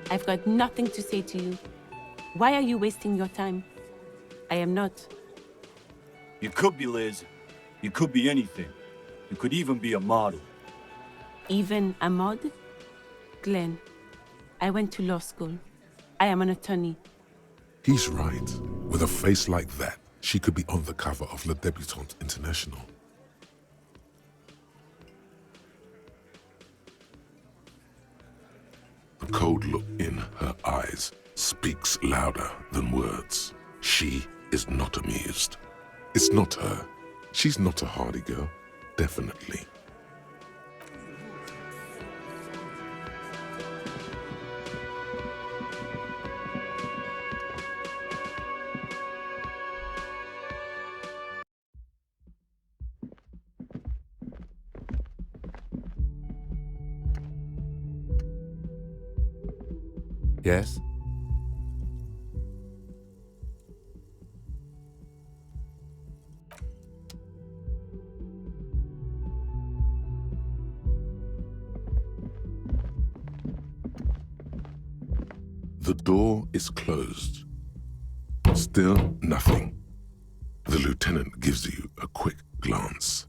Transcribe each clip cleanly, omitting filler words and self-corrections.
I've got nothing to say to you. Why are you wasting your time? I am not. You could be Liz. You could be anything. You could even be a model. Even a mod? Glenn, I went to law school. I am an attorney. He's right. With a face like that, she could be on the cover of Le Debutante International. The cold look in her eyes speaks louder than words. She is not amused. It's not her. She's not a hardy girl. Definitely. Yes? The door is closed. Still nothing. The lieutenant gives you a quick glance.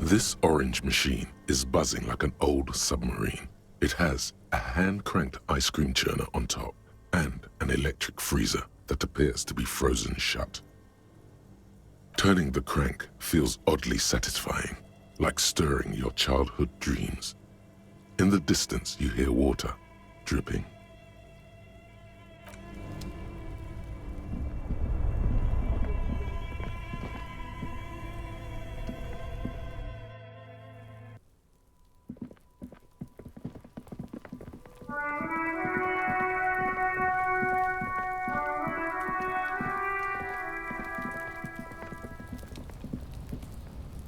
This orange machine is buzzing like an old submarine. It has a hand-cranked ice cream churner on top and an electric freezer that appears to be frozen shut. Turning the crank feels oddly satisfying, like stirring your childhood dreams. In the distance, you hear water dripping.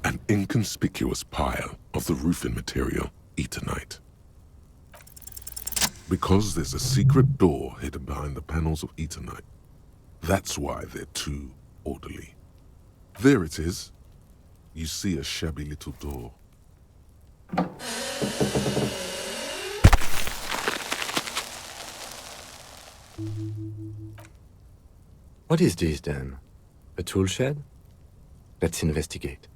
An inconspicuous pile of the roofing material, Eternite. Because there's a secret door hidden behind the panels of Eternite. That's why they're too orderly. There it is. You see a shabby little door. What is this then? A tool shed? Let's investigate.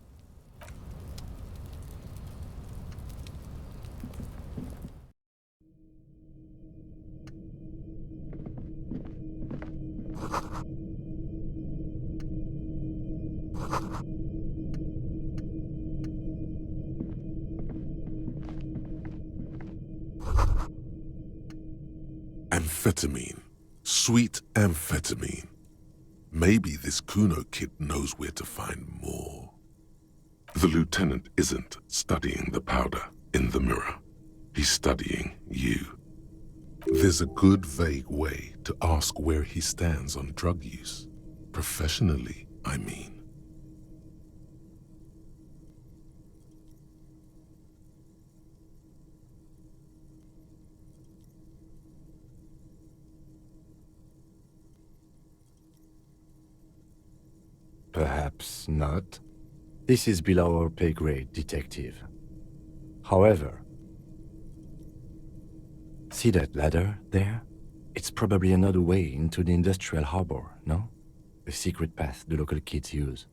Amphetamine. Sweet amphetamine. Maybe this Kuno kid knows where to find more. The lieutenant isn't studying the powder in the mirror. He's studying you. There's a good vague way to ask where he stands on drug use. Professionally, I mean. Perhaps not. This is below our pay grade, detective. However, see that ladder there? It's probably another way into the industrial harbor, no? A secret path the local kids use.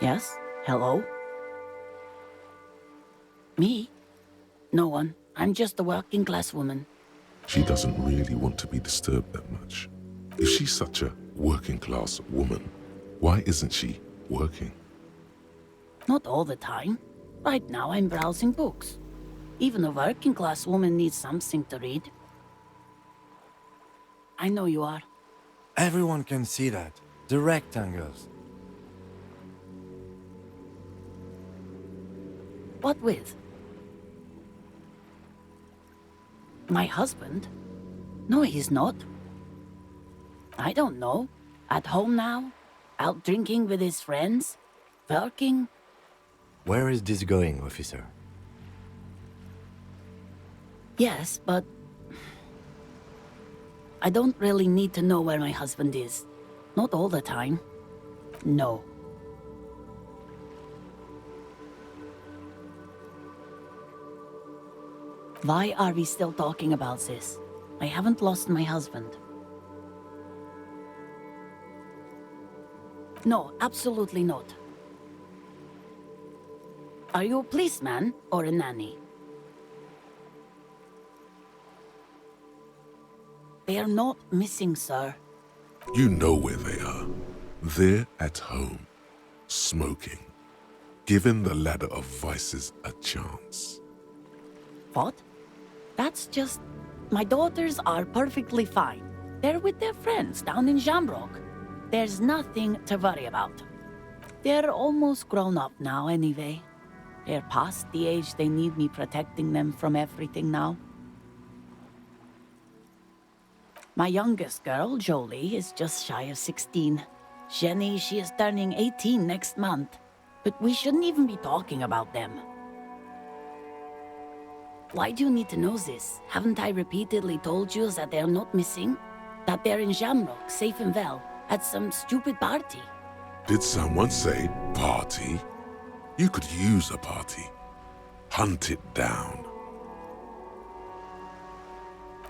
Yes? Hello? Me? No one. I'm just a working class woman. She doesn't really want to be disturbed that much. If she's such a working class woman, why isn't she working? Not all the time. Right now I'm browsing books. Even a working class woman needs something to read. I know you are. Everyone can see that. The rectangles. What with? My husband? No, he's not. I don't know. At home now? Out drinking with his friends? Working? Where is this going, officer? Yes, but... I don't really need to know where my husband is. Not all the time. No. Why are we still talking about this? I haven't lost my husband. No, absolutely not. Are you a policeman or a nanny? They are not missing, sir. You know where they are. They're at home, smoking, giving the ladder of vices a chance. What? That's just... My daughters are perfectly fine. They're with their friends down in Shamrock. There's nothing to worry about. They're almost grown up now anyway. They're past the age they need me protecting them from everything now. My youngest girl, Jolie, is just shy of 16. Jenny, she is turning 18 next month. But we shouldn't even be talking about them. Why do you need to know this? Haven't I repeatedly told you that they're not missing? That they're in Shamrock, safe and well, at some stupid party? Did someone say party? You could use a party. Hunt it down.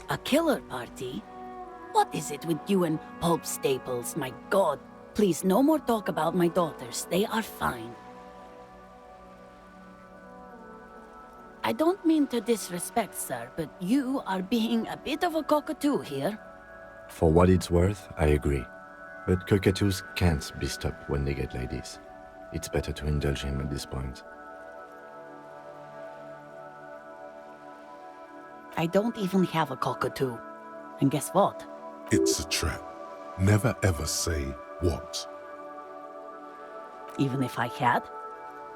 A killer party? What is it with you and Pulp Staples? My God, please no more talk about my daughters. They are fine. I don't mean to disrespect, sir, but you are being a bit of a cockatoo here. For what it's worth, I agree. But cockatoos can't be stopped when they get ladies. It's better to indulge him at this point. I don't even have a cockatoo. And guess what? It's a trap. Never ever say what. Even if I had,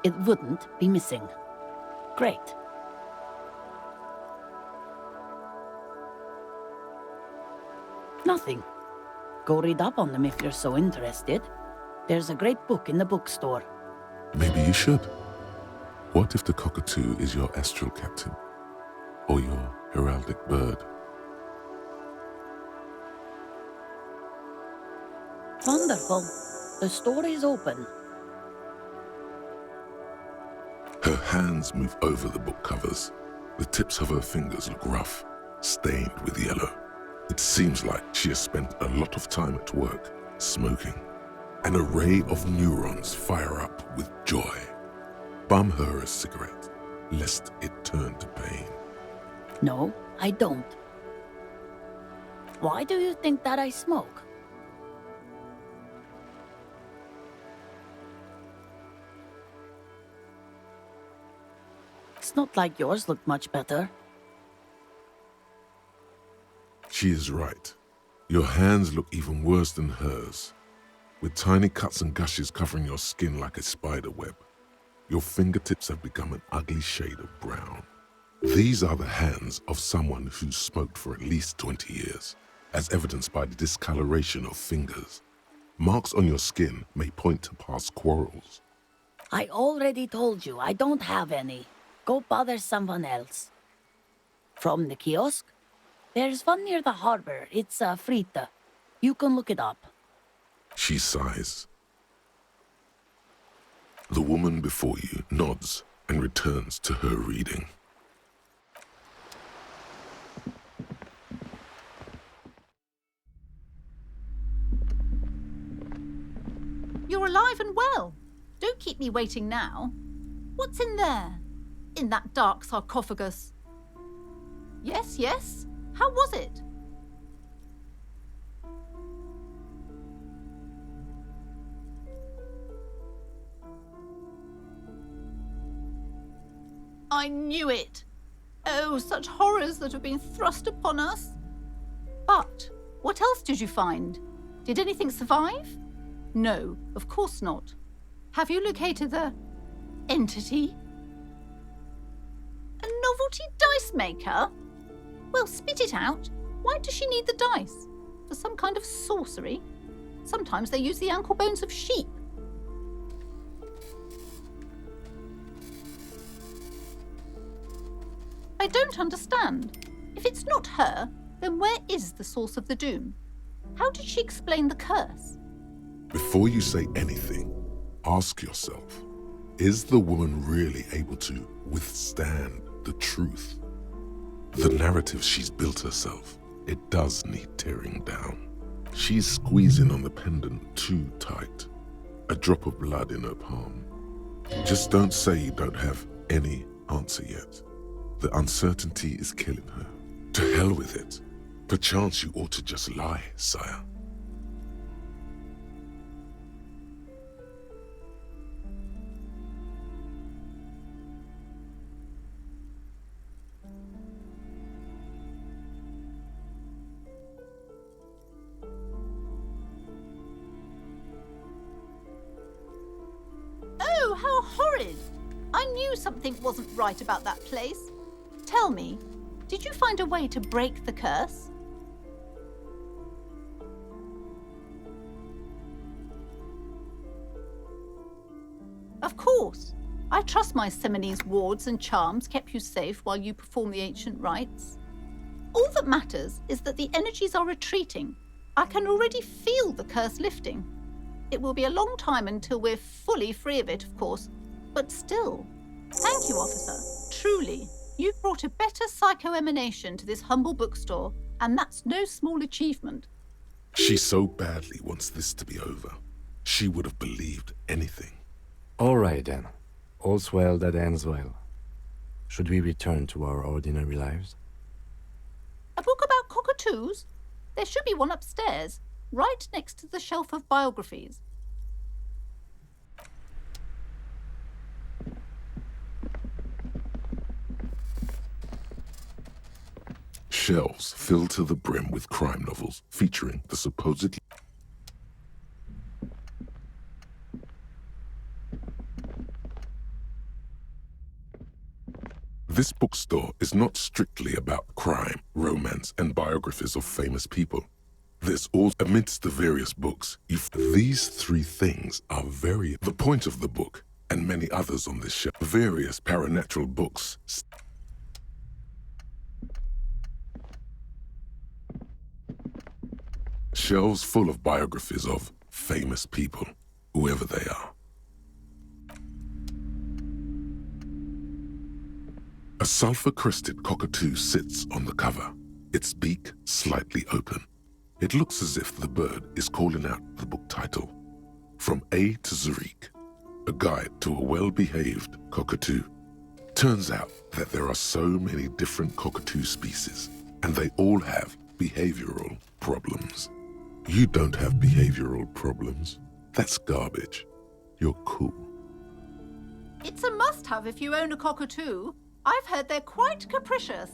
it wouldn't be missing. Great. Nothing. Go read up on them if you're so interested. There's a great book in the bookstore. Maybe you should. What if the cockatoo is your astral captain? Or your heraldic bird? Wonderful. The store is open. Her hands move over the book covers. The tips of her fingers look rough, stained with yellow. It seems like she has spent a lot of time at work, smoking. An array of neurons fire up with joy. Bum her a cigarette, lest it turn to pain. No, I don't. Why do you think that I smoke? It's not like yours look much better. She is right. Your hands look even worse than hers, with tiny cuts and gushes covering your skin like a spider web. Your fingertips have become an ugly shade of brown. These are the hands of someone who's smoked for at least 20 years, as evidenced by the discoloration of fingers. Marks on your skin may point to past quarrels. I already told you I don't have any. Go bother someone else. From the kiosk? There's one near the harbor. It's Frita. You can look it up. She sighs. The woman before you nods and returns to her reading. you're alive and well. Don't keep me waiting now. What's in there? In that dark sarcophagus? Yes, yes. How was it? I knew it. Oh, such horrors that have been thrust upon us. But what else did you find? Did anything survive? No, of course not. Have you located the entity? A novelty dice maker? Well, spit it out. Why does she need the dice? For some kind of sorcery? Sometimes they use the ankle bones of sheep. I don't understand. If it's not her, then where is the source of the doom? How did she explain the curse? Before you say anything, ask yourself, is the woman really able to withstand the truth? The narrative she's built herself, it does need tearing down. She's squeezing on the pendant too tight. A drop of blood in her palm. Just don't say you don't have any answer yet. The uncertainty is killing her. To hell with it. Perchance you ought to just lie, sire. Oh, how horrid! I knew something wasn't right about that place. Tell me, did you find a way to break the curse? Of course. I trust my Seminole's wards and charms kept you safe while you perform the ancient rites. All that matters is that the energies are retreating. I can already feel the curse lifting. It will be a long time until we're fully free of it, of course, but still. Thank you, officer. Truly. You've brought a better psycho-emanation to this humble bookstore, and that's no small achievement. She so badly wants this to be over. She would have believed anything. All right, then. All's well that ends well. Should we return to our ordinary lives? A book about cockatoos? There should be one upstairs, right next to the shelf of biographies. Shelves filled to the brim with crime novels featuring the supposedly... This bookstore is not strictly about crime, romance, and biographies of famous people. There's also, amidst the various books, these three things are the point of the book, and many others on this shelf, various paranatural books. Shelves full of biographies of famous people, whoever they are. A sulfur-crested cockatoo sits on the cover, its beak slightly open. It looks as if the bird is calling out the book title, From A to Zurich, a guide to a well-behaved cockatoo. Turns out that there are so many different cockatoo species, and they all have behavioral problems. You don't have behavioral problems. That's garbage. You're cool. It's a must-have if you own a cockatoo. I've heard they're quite capricious.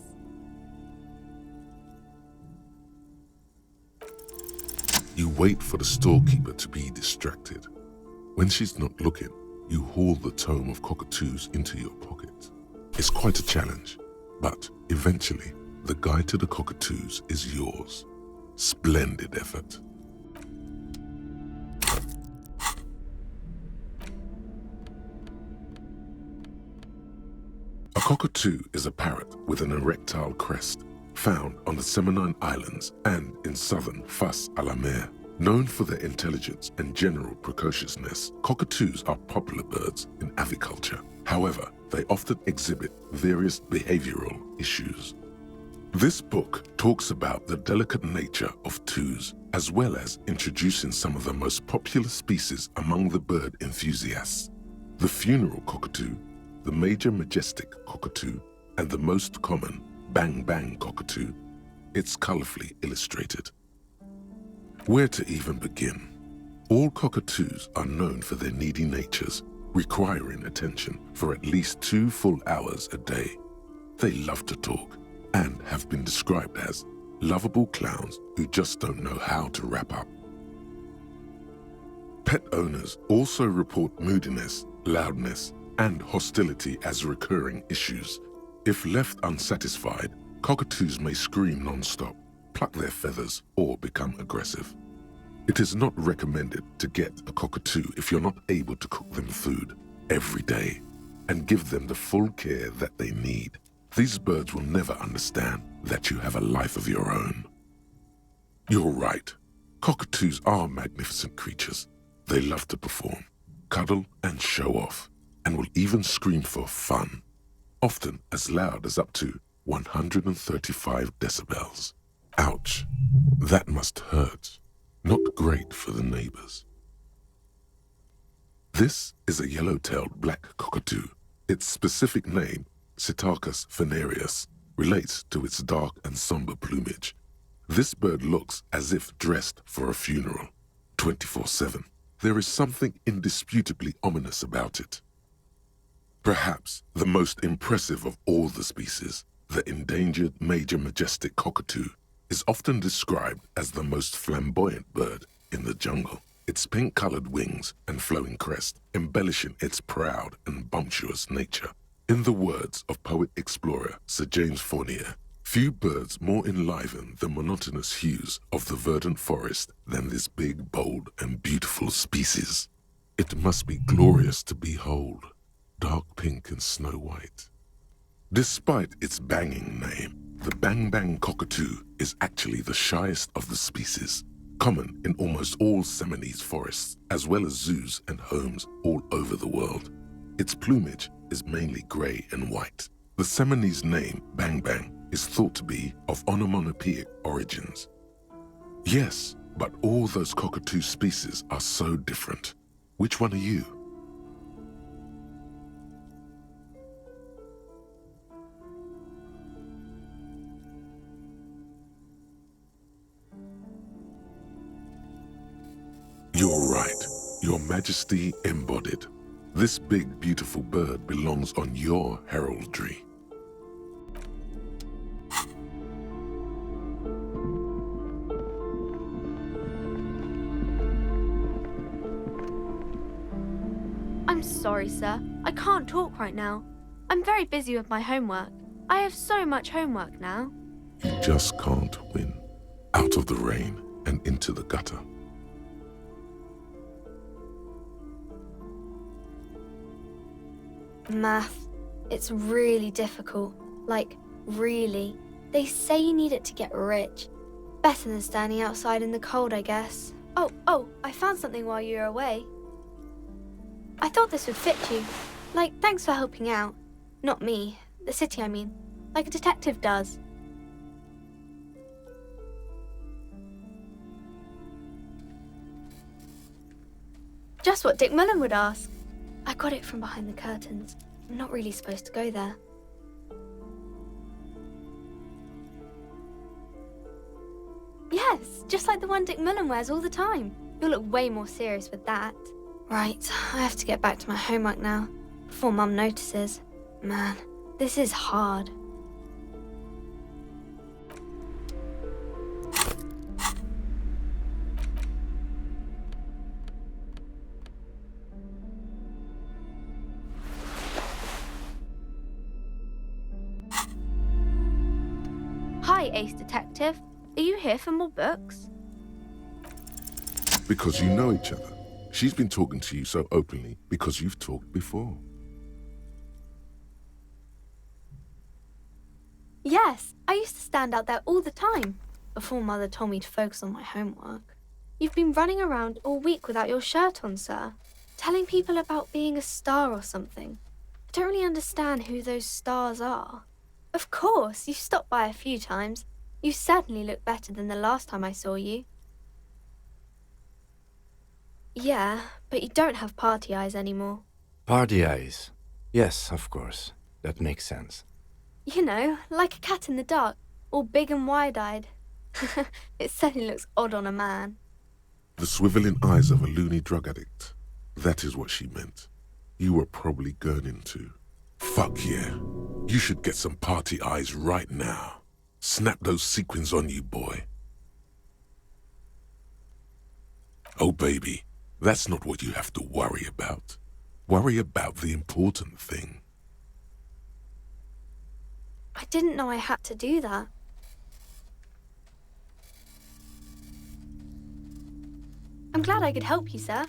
You wait for the storekeeper to be distracted. When she's not looking, you haul the tome of cockatoos into your pocket. It's quite a challenge, but eventually, the guide to the cockatoos is yours. Splendid effort. A cockatoo is a parrot with an erectile crest, found on the Seminole Islands and in southern Fas a la Mer. Known for their intelligence and general precociousness, cockatoos are popular birds in aviculture. However, they often exhibit various behavioral issues. This book talks about the delicate nature of twos as well as introducing some of the most popular species among the bird enthusiasts. The funeral cockatoo, the major majestic cockatoo, and the most common bang-bang cockatoo. It's colorfully illustrated. Where to even begin? All cockatoos are known for their needy natures, requiring attention for at least 2 full hours a day. They love to talk and have been described as lovable clowns who just don't know how to wrap up. Pet owners also report moodiness, loudness, and hostility as recurring issues. If left unsatisfied, cockatoos may scream non-stop, pluck their feathers, or become aggressive. It is not recommended to get a cockatoo if you're not able to cook them food every day and give them the full care that they need. These birds will never understand that you have a life of your own. You're right. Cockatoos are magnificent creatures. They love to perform, cuddle, and show off, and will even scream for fun, often as loud as up to 135 decibels. Ouch. That must hurt. Not great for the neighbors. This is a yellow-tailed black cockatoo. Its specific name, Psittacus venereus, relates to its dark and somber plumage. This bird looks as if dressed for a funeral, 24/7. There is something indisputably ominous about it. Perhaps the most impressive of all the species, the endangered major majestic cockatoo, is often described as the most flamboyant bird in the jungle. Its pink-colored wings and flowing crest embellishing its proud and bumptious nature. In the words of poet-explorer Sir James Fournier, few birds more enliven the monotonous hues of the verdant forest than this big, bold, and beautiful species. It must be glorious to behold, dark pink and snow white. Despite its banging name, the bang-bang cockatoo is actually the shyest of the species, common in almost all Seminoles forests, as well as zoos and homes all over the world. Its plumage is mainly gray and white. The Seminoles name, bang-bang, is thought to be of onomatopoeic origins. Yes, but all those cockatoo species are so different. Which one are you? You're right, Your Majesty embodied. This big, beautiful bird belongs on your heraldry. I'm sorry, sir. I can't talk right now. I'm very busy with my homework. I have so much homework now. You just can't win. Out of the rain and into the gutter. Math. It's really difficult. Like, really. They say you need it to get rich. Better than standing outside in the cold, I guess. Oh, I found something while you were away. I thought this would fit you. Like, thanks for helping out. Not me. The city, I mean. Like a detective does. Just what Dick Mullen would ask. I got it from behind the curtains. I'm not really supposed to go there. Yes, just like the one Dick Mullen wears all the time. You'll look way more serious with that. Right, I have to get back to my homework now, before Mum notices. Man, this is hard. Hi, Ace Detective. Are you here for more books? Because you know each other. She's been talking to you so openly because you've talked before. Yes, I used to stand out there all the time, before Mother told me to focus on my homework. You've been running around all week without your shirt on, sir, telling people about being a star or something. I don't really understand who those stars are. Of course, you've stopped by a few times. You certainly look better than the last time I saw you. Yeah, but you don't have party eyes anymore. Party eyes. Yes, of course. That makes sense. You know, like a cat in the dark, all big and wide-eyed. It certainly looks odd on a man. The swiveling eyes of a loony drug addict. That is what she meant. You were probably gurning too. Fuck yeah. You should get some party eyes right now. Snap those sequins on you, boy. Oh, baby, that's not what you have to worry about. Worry about the important thing. I didn't know I had to do that. I'm glad I could help you, sir.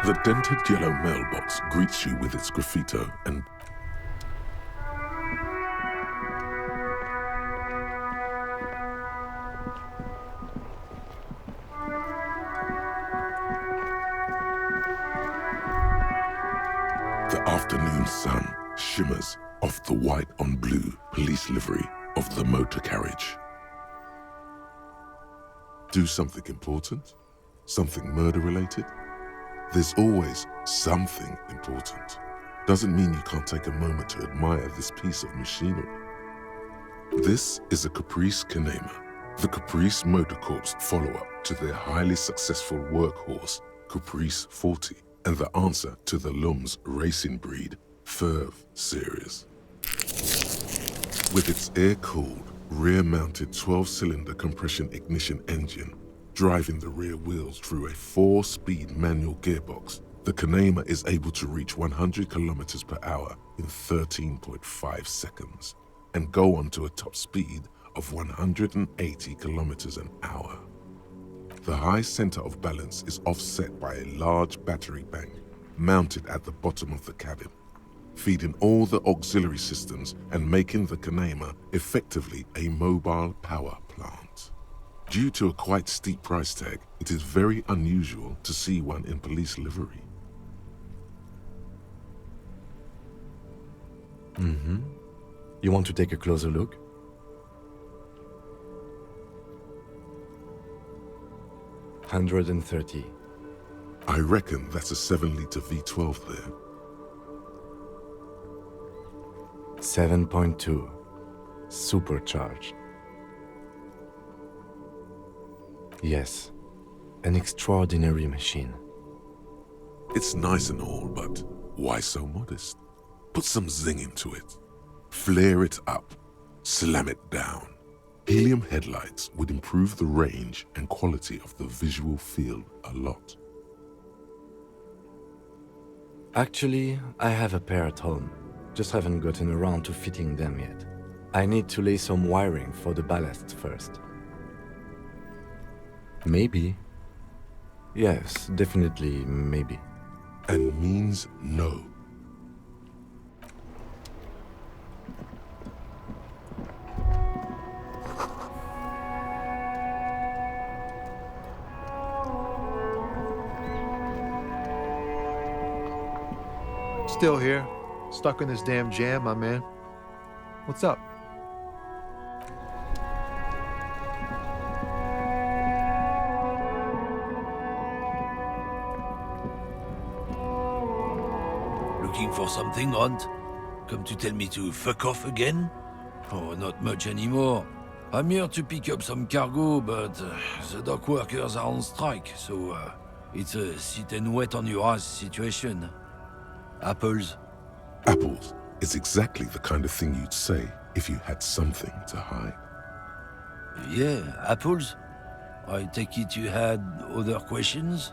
The dented yellow mailbox greets you with its graffito and the afternoon sun shimmers off the white on blue police livery of the motor carriage. Do something important? Something murder-related? There's always something important. Doesn't mean you can't take a moment to admire this piece of machinery. This is a Caprice Kanema, the Caprice Motor Corp's follow-up to their highly successful workhorse, Caprice 40, and the answer to the Lum's racing breed, Ferv series. With its air-cooled, rear-mounted 12-cylinder compression ignition engine, driving the rear wheels through a 4-speed manual gearbox, the Kanema is able to reach 100 kilometers per hour in 13.5 seconds and go on to a top speed of 180 kilometers an hour. The high center of balance is offset by a large battery bank mounted at the bottom of the cabin, feeding all the auxiliary systems and making the Kanema effectively a mobile power plant. Due to a quite steep price tag, it is very unusual to see one in police livery. You want to take a closer look? $130. I reckon that's a 7-liter V12 there. 7.2. Supercharged. Yes, an extraordinary machine. It's nice and all, but why so modest? Put some zing into it. Flare it up. Slam it down. Helium headlights would improve the range and quality of the visual field a lot. Actually, I have a pair at home. Just haven't gotten around to fitting them yet. I need to lay some wiring for the ballast first. Maybe. Yes, definitely maybe. And means no. Still here, stuck in this damn jam, my man. What's up? Looking for something, Hunt? Come to tell me to fuck off again? Oh, not much anymore. I'm here to pick up some cargo, but the dock workers are on strike, so it's a sit and wait on your ass situation. Apples? Apples is exactly the kind of thing you'd say if you had something to hide. Yeah, apples? I take it you had other questions?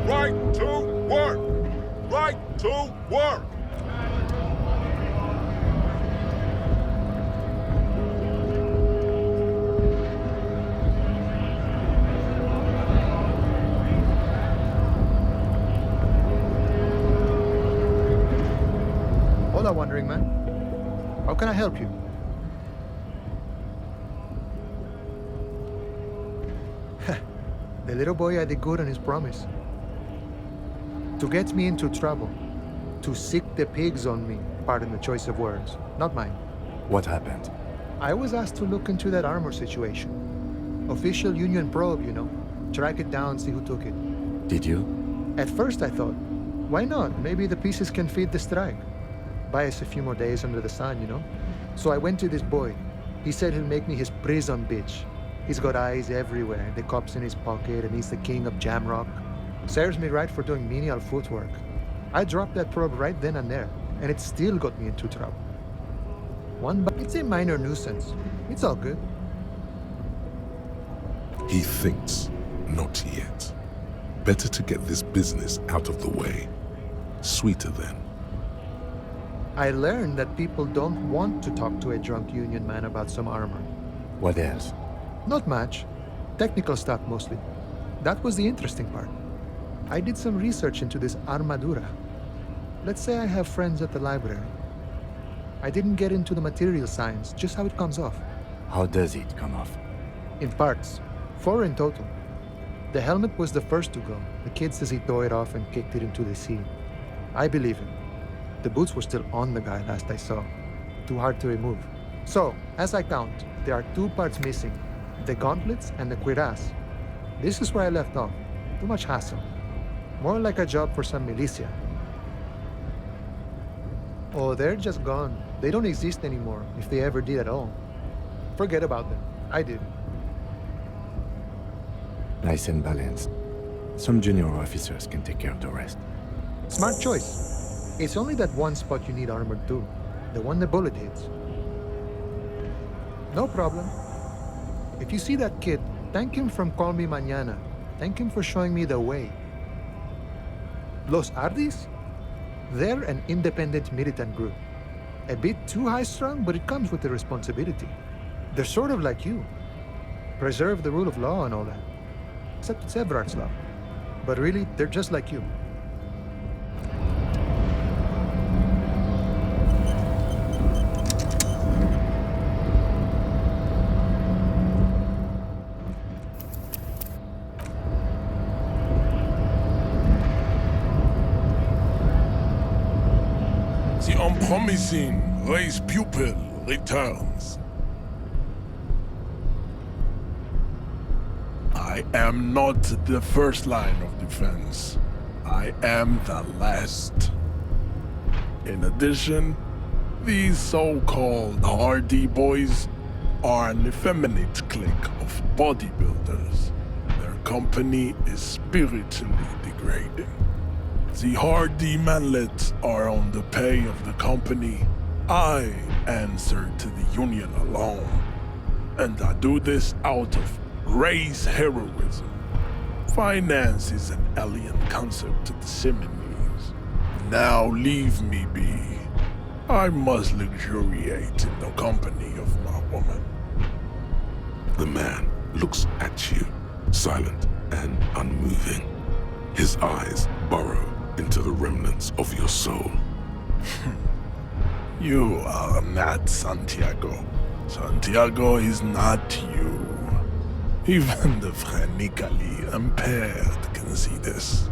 Right to work! Right to work! Wondering, man. How can I help you? The little boy had it good on his promise. To get me into trouble. To sick the pigs on me, pardon the choice of words, not mine. What happened? I was asked to look into that armor situation. Official union probe, you know. Track it down, see who took it. Did you? At first I thought, why not? Maybe the pieces can feed the strike. Buy us a few more days under the sun, you know? So I went to this boy. He said he'll make me his prison bitch. He's got eyes everywhere, the cops in his pocket, and he's the king of Jamrock. Serves me right for doing menial footwork. I dropped that probe right then and there, and it still got me into trouble. It's a minor nuisance. It's all good. He thinks, not yet. Better to get this business out of the way. Sweeter then. I learned that people don't want to talk to a drunk union man about some armor. What else? Not much. Technical stuff mostly. That was the interesting part. I did some research into this armadura. Let's say I have friends at the library. I didn't get into the material science, just how it comes off. How does it come off? In parts. 4 in total. The helmet was the first to go. The kid says he tore it off and kicked it into the sea. I believe him. The boots were still on the guy last I saw. Too hard to remove. So, as I count, there are 2 parts missing. The gauntlets and the cuirass. This is where I left off. Too much hassle. More like a job for some militia. Oh, they're just gone. They don't exist anymore, if they ever did at all. Forget about them. I did. Nice and balanced. Some junior officers can take care of the rest. Smart choice. It's only that one spot you need armored too. The one the bullet hits. No problem. If you see that kid, thank him from Call Me Mañana. Thank him for showing me the way. Los Ardis? They're an independent militant group. A bit too high-strung, but it comes with the responsibility. They're sort of like you. Preserve the rule of law and all that. Except it's Everard's law. But really, they're just like you. The unpromising race pupil returns. I am not the first line of defense. I am the last. In addition, these so-called Hardy boys are an effeminate clique of bodybuilders. Their company is spiritually degrading. The Hardy manlets are on the pay of the company. I answer to the union alone. And I do this out of race heroism. Finance is an alien concept to the Simonees. Now leave me be. I must luxuriate in the company of my woman. The man looks at you, silent and unmoving. His eyes burrow into the remnants of your soul. You are not Santiago. Santiago is not you. Even the phrenically impaired can see this.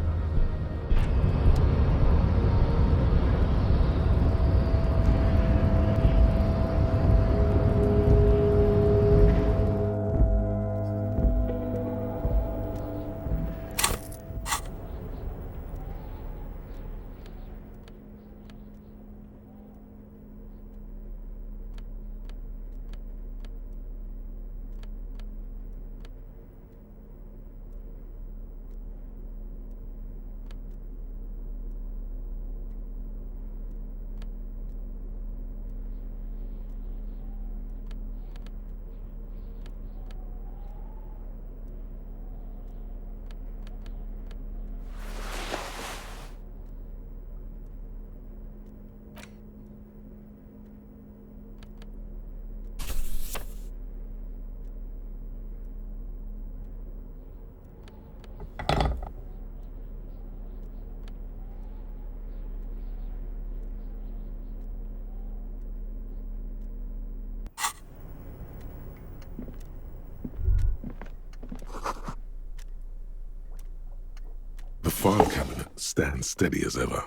stands steady as ever,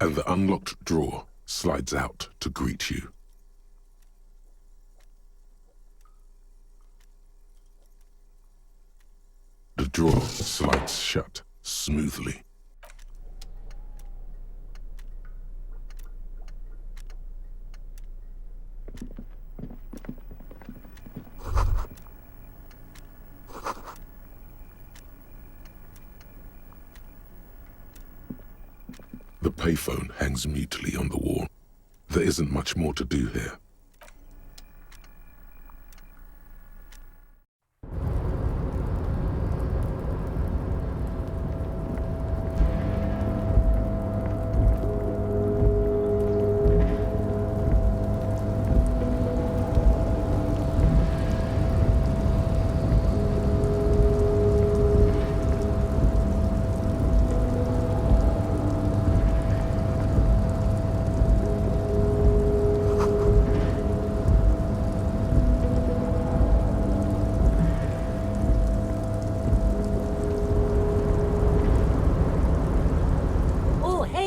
and the unlocked drawer slides out to greet you. The drawer slides shut smoothly. The payphone hangs mutely on the wall. There isn't much more to do here.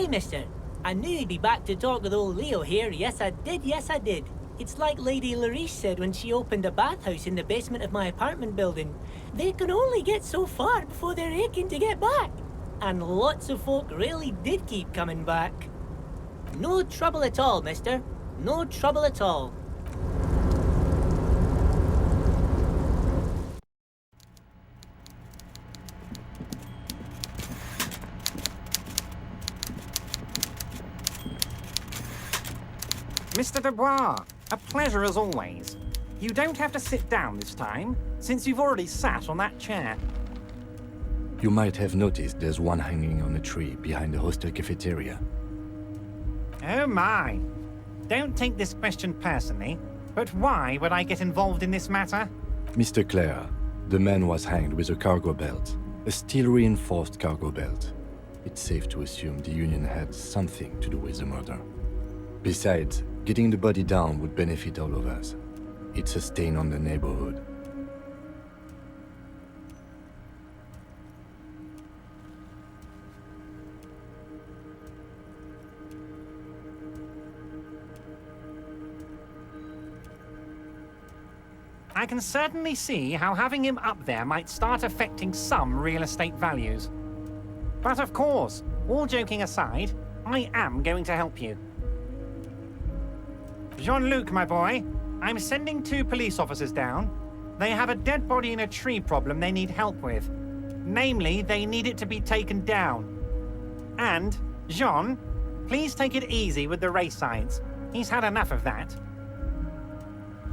Mister. I knew you'd be back to talk with old Leo here. Yes, I did. Yes, I did. It's like Lady Larice said when she opened a bathhouse in the basement of my apartment building. They can only get so far before they're aching to get back. And lots of folk really did keep coming back. No trouble at all, mister. No trouble at all. Mr. Dubois, a pleasure as always. You don't have to sit down this time, since you've already sat on that chair. You might have noticed there's one hanging on a tree behind the hostel cafeteria. Oh my. Don't take this question personally, but why would I get involved in this matter? Mr. Clare, the man was hanged with a cargo belt, a steel-reinforced cargo belt. It's safe to assume the Union had something to do with the murder. Besides, getting the body down would benefit all of us. It's a stain on the neighborhood. I can certainly see how having him up there might start affecting some real estate values. But of course, all joking aside, I am going to help you. Jean-Luc, my boy, I'm sending 2 police officers down. They have a dead body in a tree problem they need help with. Namely, they need it to be taken down. And, Jean, please take it easy with the race signs. He's had enough of that.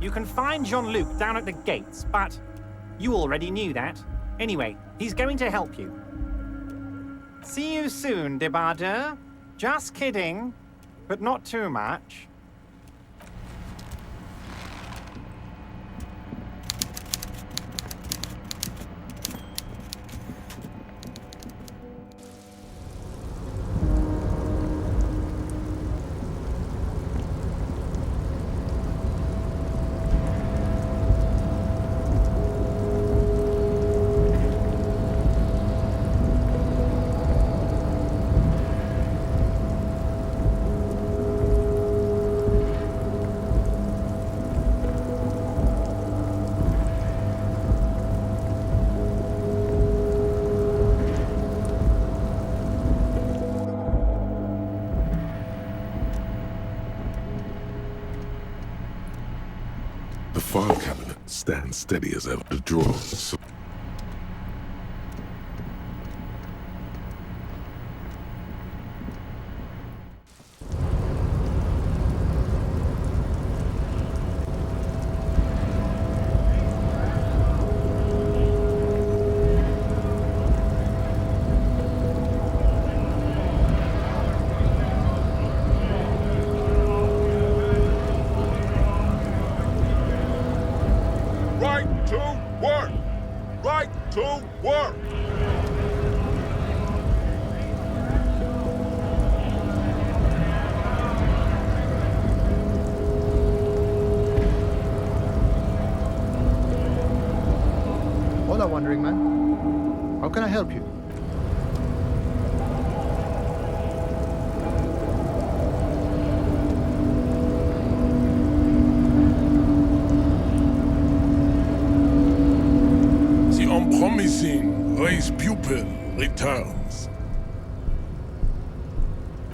You can find Jean-Luc down at the gates, but you already knew that. Anyway, he's going to help you. See you soon, Debardeur. Just kidding, but not too much. The file cabinet stands steady as ever. The drawer. Right to work! Right to work! Hola, Wandering Man. How can I help you?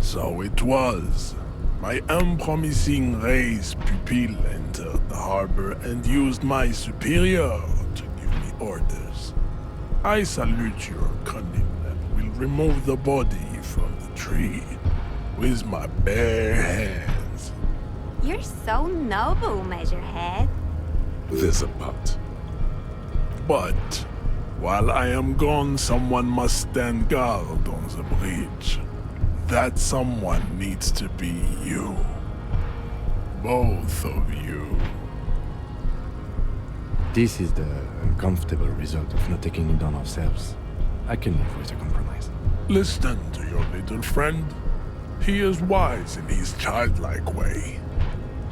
So it was. My unpromising race pupil entered the harbor and used my superior to give me orders. I salute your cunning and will remove the body from the tree with my bare hands. You're so noble, Measurehead. There's a but. But while I am gone, someone must stand guard on the bridge. That someone needs to be you. Both of you. This is the uncomfortable result of not taking it on ourselves. I can live with a compromise. Listen to your little friend. He is wise in his childlike way.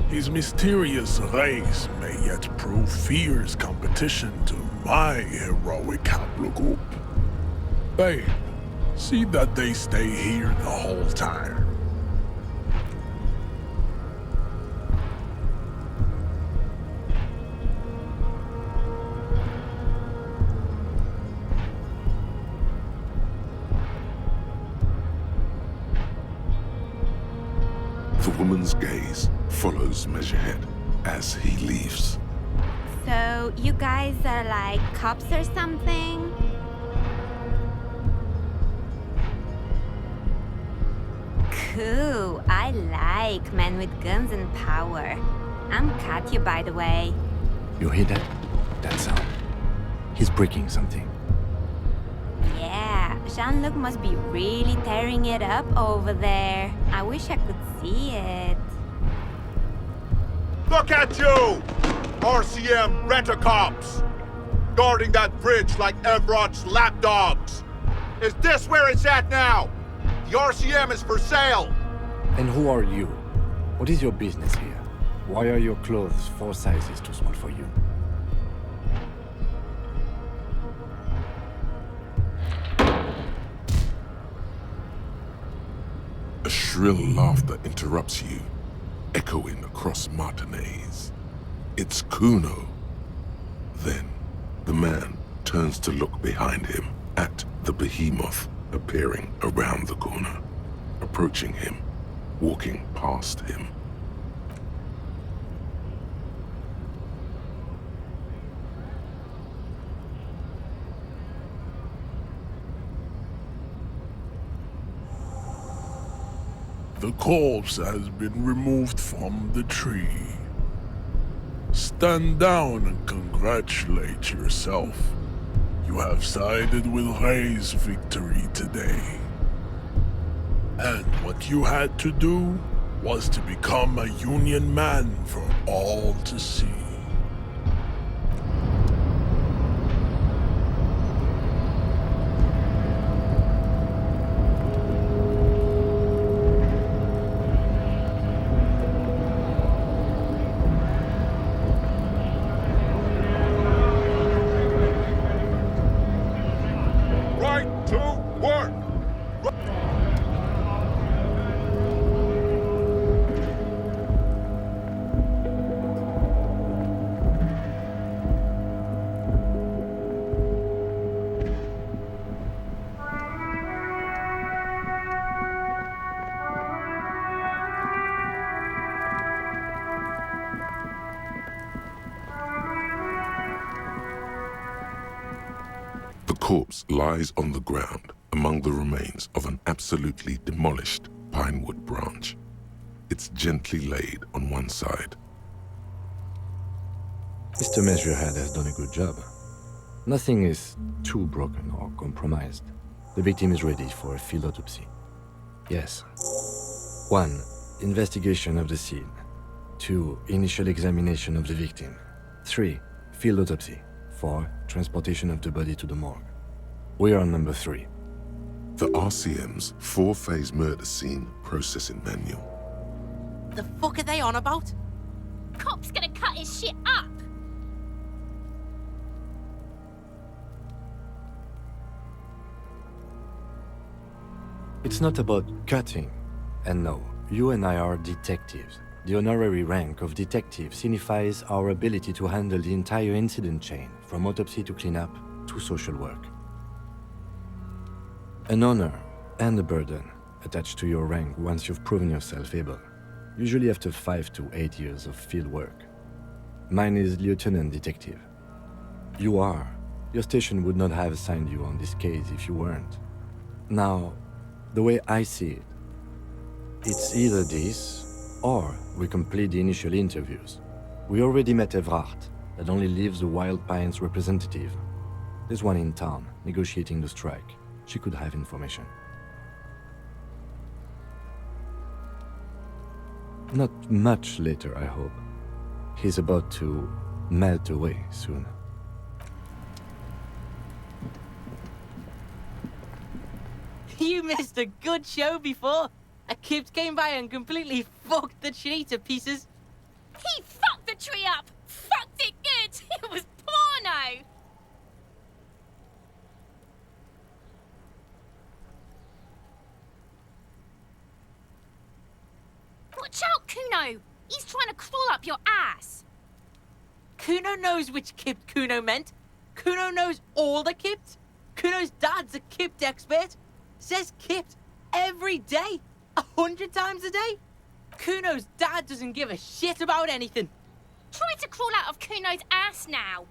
His mysterious race may yet prove fierce competition to my heroic haplogroup. Babe, see that they stay here the whole time. The woman's gaze follows Measurehead as he leaves. So, you guys are like cops or something? Cool, I like men with guns and power. I'm Katya, by the way. You hear that? That sound. He's breaking something. Yeah, Jean-Luc must be really tearing it up over there. I wish I could see it. Look at you! RCM rent-a-cops! Guarding that bridge like Everott's lapdogs! Is this where it's at now? The RCM is for sale! And who are you? What is your business here? Why are your clothes 4 sizes too small for you? A shrill laughter interrupts you, echoing across Martinez. It's Kuno. Then, the man turns to look behind him at the behemoth appearing around the corner, approaching him, walking past him. The corpse has been removed from the tree. Stand down and congratulate yourself. You have sided with Ray's victory today. And what you had to do was to become a Union man for all to see. Right to work! The corpse lies on the ground among the remains of an absolutely demolished pinewood branch. It's gently laid on one side. Mr. Measurehead has done a good job. Nothing is too broken or compromised. The victim is ready for a field autopsy. Yes. 1. Investigation of the scene. 2. Initial examination of the victim. 3. Field autopsy. 4. Transportation of the body to the morgue. We are on number 3. The RCM's 4-phase murder scene processing manual. The fuck are they on about? Cop's gonna cut his shit up! It's not about cutting. And no, you and I are detectives. The honorary rank of detective signifies our ability to handle the entire incident chain, from autopsy to cleanup to social work. An honor and a burden, attached to your rank once you've proven yourself able, usually after 5 to 8 years of field work. Mine is Lieutenant Detective. You are. Your station would not have assigned you on this case if you weren't. Now, the way I see it, it's either this, or we complete the initial interviews. We already met Evrard, that only leaves the Wild Pines representative. There's one in town, negotiating the strike. She could have information. Not much later, I hope. He's about to melt away soon. You missed a good show before. A kid came by and completely fucked the tree to pieces. He fucked the tree up! Fucked it good! It was porno! Watch out, Kuno! He's trying to crawl up your ass! Kuno knows which kipt Kuno meant. Kuno knows all the kipts. Kuno's dad's a kipt expert. Says kipt every day. 100 times a day. Kuno's dad doesn't give a shit about anything. Try to crawl out of Kuno's ass now.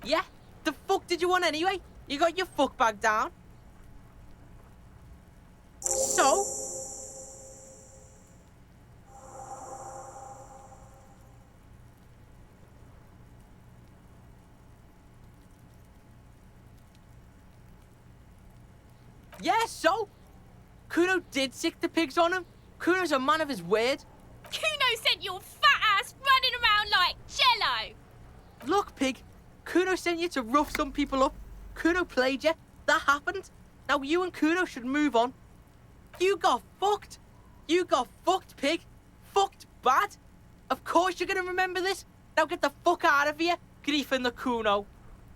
Yeah? The fuck did you want anyway? You got your fuck bag down. So? Yeah, so? Kuno did sick the pigs on him. Kuno's a man of his word. Kuno sent your fat ass running around like Jello. Look, pig. Kuno sent you to rough some people up. Kuno played you. That happened. Now you and Kuno should move on. You got fucked. You got fucked, pig. Fucked bad. Of course you're gonna remember this. Now get the fuck out of here, Grief and the Kuno.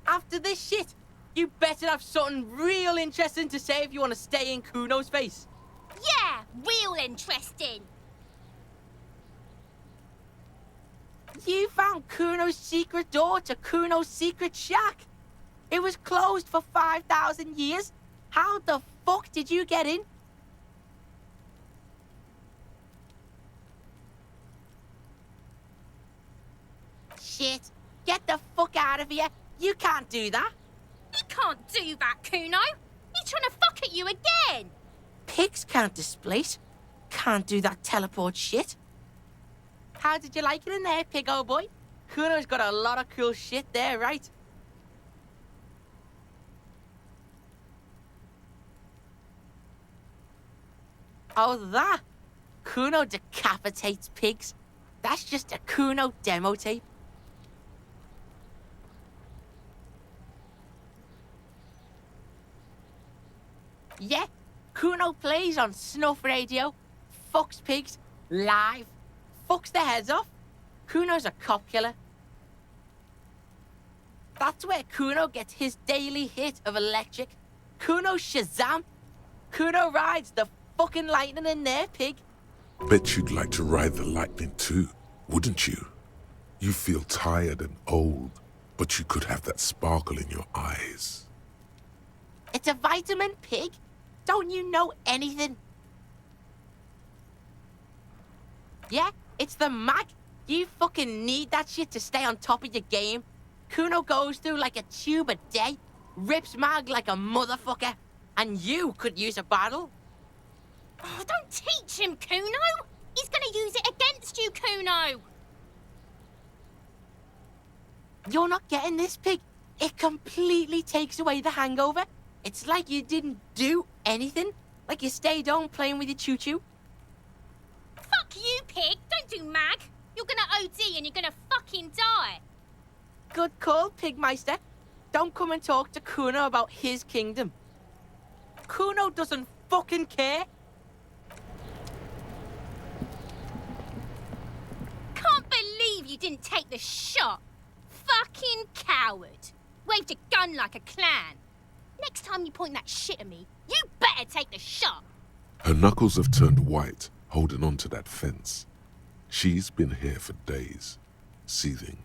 After this shit, you better have something real interesting to say if you want to stay in Kuno's face. Yeah, real interesting. You found Kuno's secret door to Kuno's secret shack. It was closed for 5,000 years. How the fuck did you get in? Shit. Get the fuck out of here. You can't do that. He can't do that, Kuno. He's trying to fuck at you again. Pigs can't displace. Can't do that teleport shit. How did you like it in there, pig old boy? Kuno's got a lot of cool shit there, right? Oh, that? Kuno decapitates pigs. That's just a Kuno demo tape. Yeah, Kuno plays on snuff radio, fucks pigs, live, fucks their heads off. Kuno's a cop killer. That's where Kuno gets his daily hit of electric. Kuno Shazam. Kuno rides the fucking lightning in there, pig. Bet you'd like to ride the lightning too, wouldn't you? You feel tired and old, but you could have that sparkle in your eyes. It's a vitamin, pig. Don't you know anything? Yeah, it's the mag. You fucking need that shit to stay on top of your game. Kuno goes through like a tube a day, rips mag like a motherfucker, and you could use a battle. Oh, don't teach him, Kuno. He's gonna use it against you, Kuno. You're not getting this, pig. It completely takes away the hangover. It's like you didn't do anything. Like you stayed home playing with your choo-choo. Fuck you, pig. Don't do mag. You're gonna OD and you're gonna fucking die. Good call, Pigmeister. Don't come and talk to Kuno about his kingdom. Kuno doesn't fucking care. Can't believe you didn't take the shot. Fucking coward. Waved a gun like a clown. Next time you point that shit at me, you better take the shot. Her knuckles have turned white, holding on to that fence. She's been here for days, seething.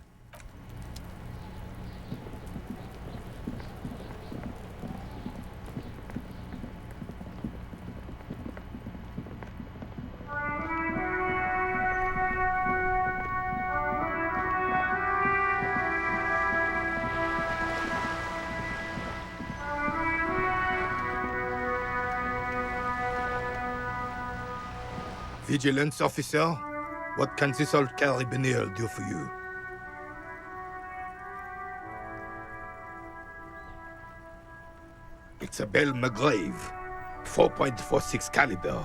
Vigilance officer? What can this old carabinier do for you? It's a Bell McGrave, 4.46 caliber,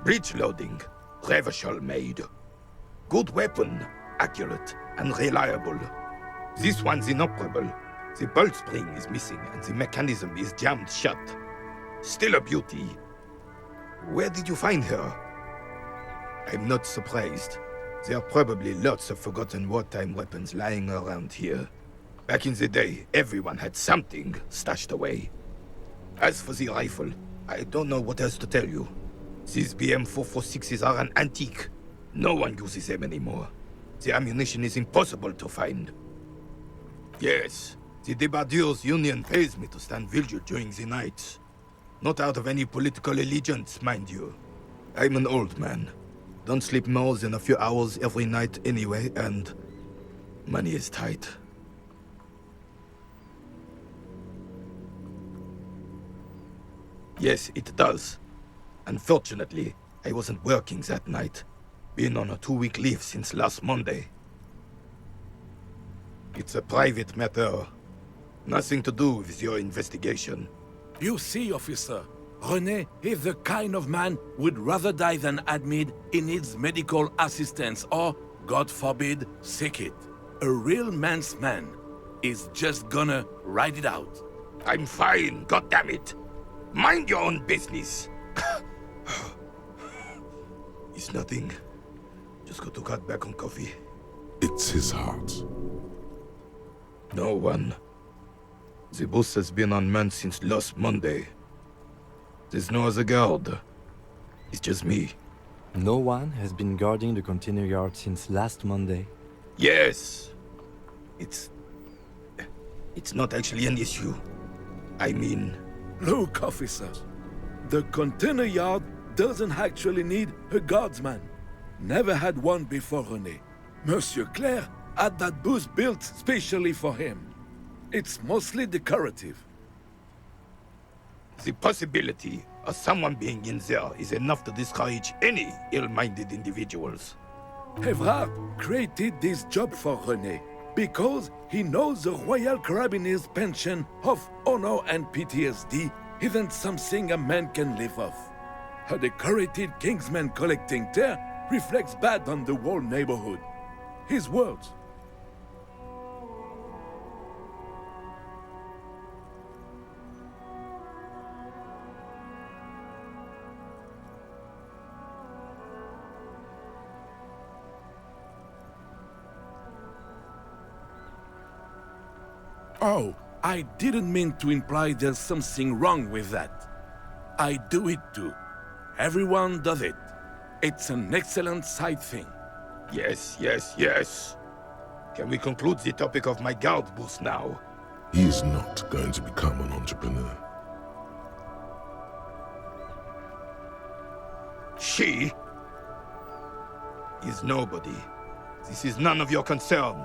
breech loading, Revachol made. Good weapon, accurate and reliable. This one's inoperable. The bolt spring is missing and the mechanism is jammed shut. Still a beauty. Where did you find her? I'm not surprised. There are probably lots of forgotten wartime weapons lying around here. Back in the day, everyone had something stashed away. As for the rifle, I don't know what else to tell you. These BM-446s are an antique. No one uses them anymore. The ammunition is impossible to find. Yes, the Debardeurs Union pays me to stand vigil during the nights. Not out of any political allegiance, mind you. I'm an old man. Don't sleep more than a few hours every night anyway, and money is tight. Yes, it does. Unfortunately, I wasn't working that night. Been on a 2-week leave since last Monday. It's a private matter. Nothing to do with your investigation. You see, officer, René is the kind of man who would rather die than admit he needs medical assistance or, God forbid, seek it. A real man's man is just gonna ride it out. I'm fine, goddammit. Mind your own business. It's nothing. Just got to cut back on coffee. It's his heart. No one. The boss has been unmanned since last Monday. There's no other guard. It's just me. No one has been guarding the container yard since last Monday. Yes. It's not actually an issue. I mean... Look, officers. The container yard doesn't actually need a guardsman. Never had one before René. Monsieur Claire had that booth built specially for him. It's mostly decorative. The possibility of someone being in there is enough to discourage any ill-minded individuals. Evrard created this job for René because he knows the Royal Carabiniers' pension of honor and PTSD isn't something a man can live off. A decorated Kingsman collecting tear reflects bad on the whole neighborhood. His words. Oh, I didn't mean to imply there's something wrong with that. I do it too. Everyone does it. It's an excellent side thing. Yes, yes, yes. Can we conclude the topic of my guard booth now? He is not going to become an entrepreneur. She is nobody. This is none of your concern,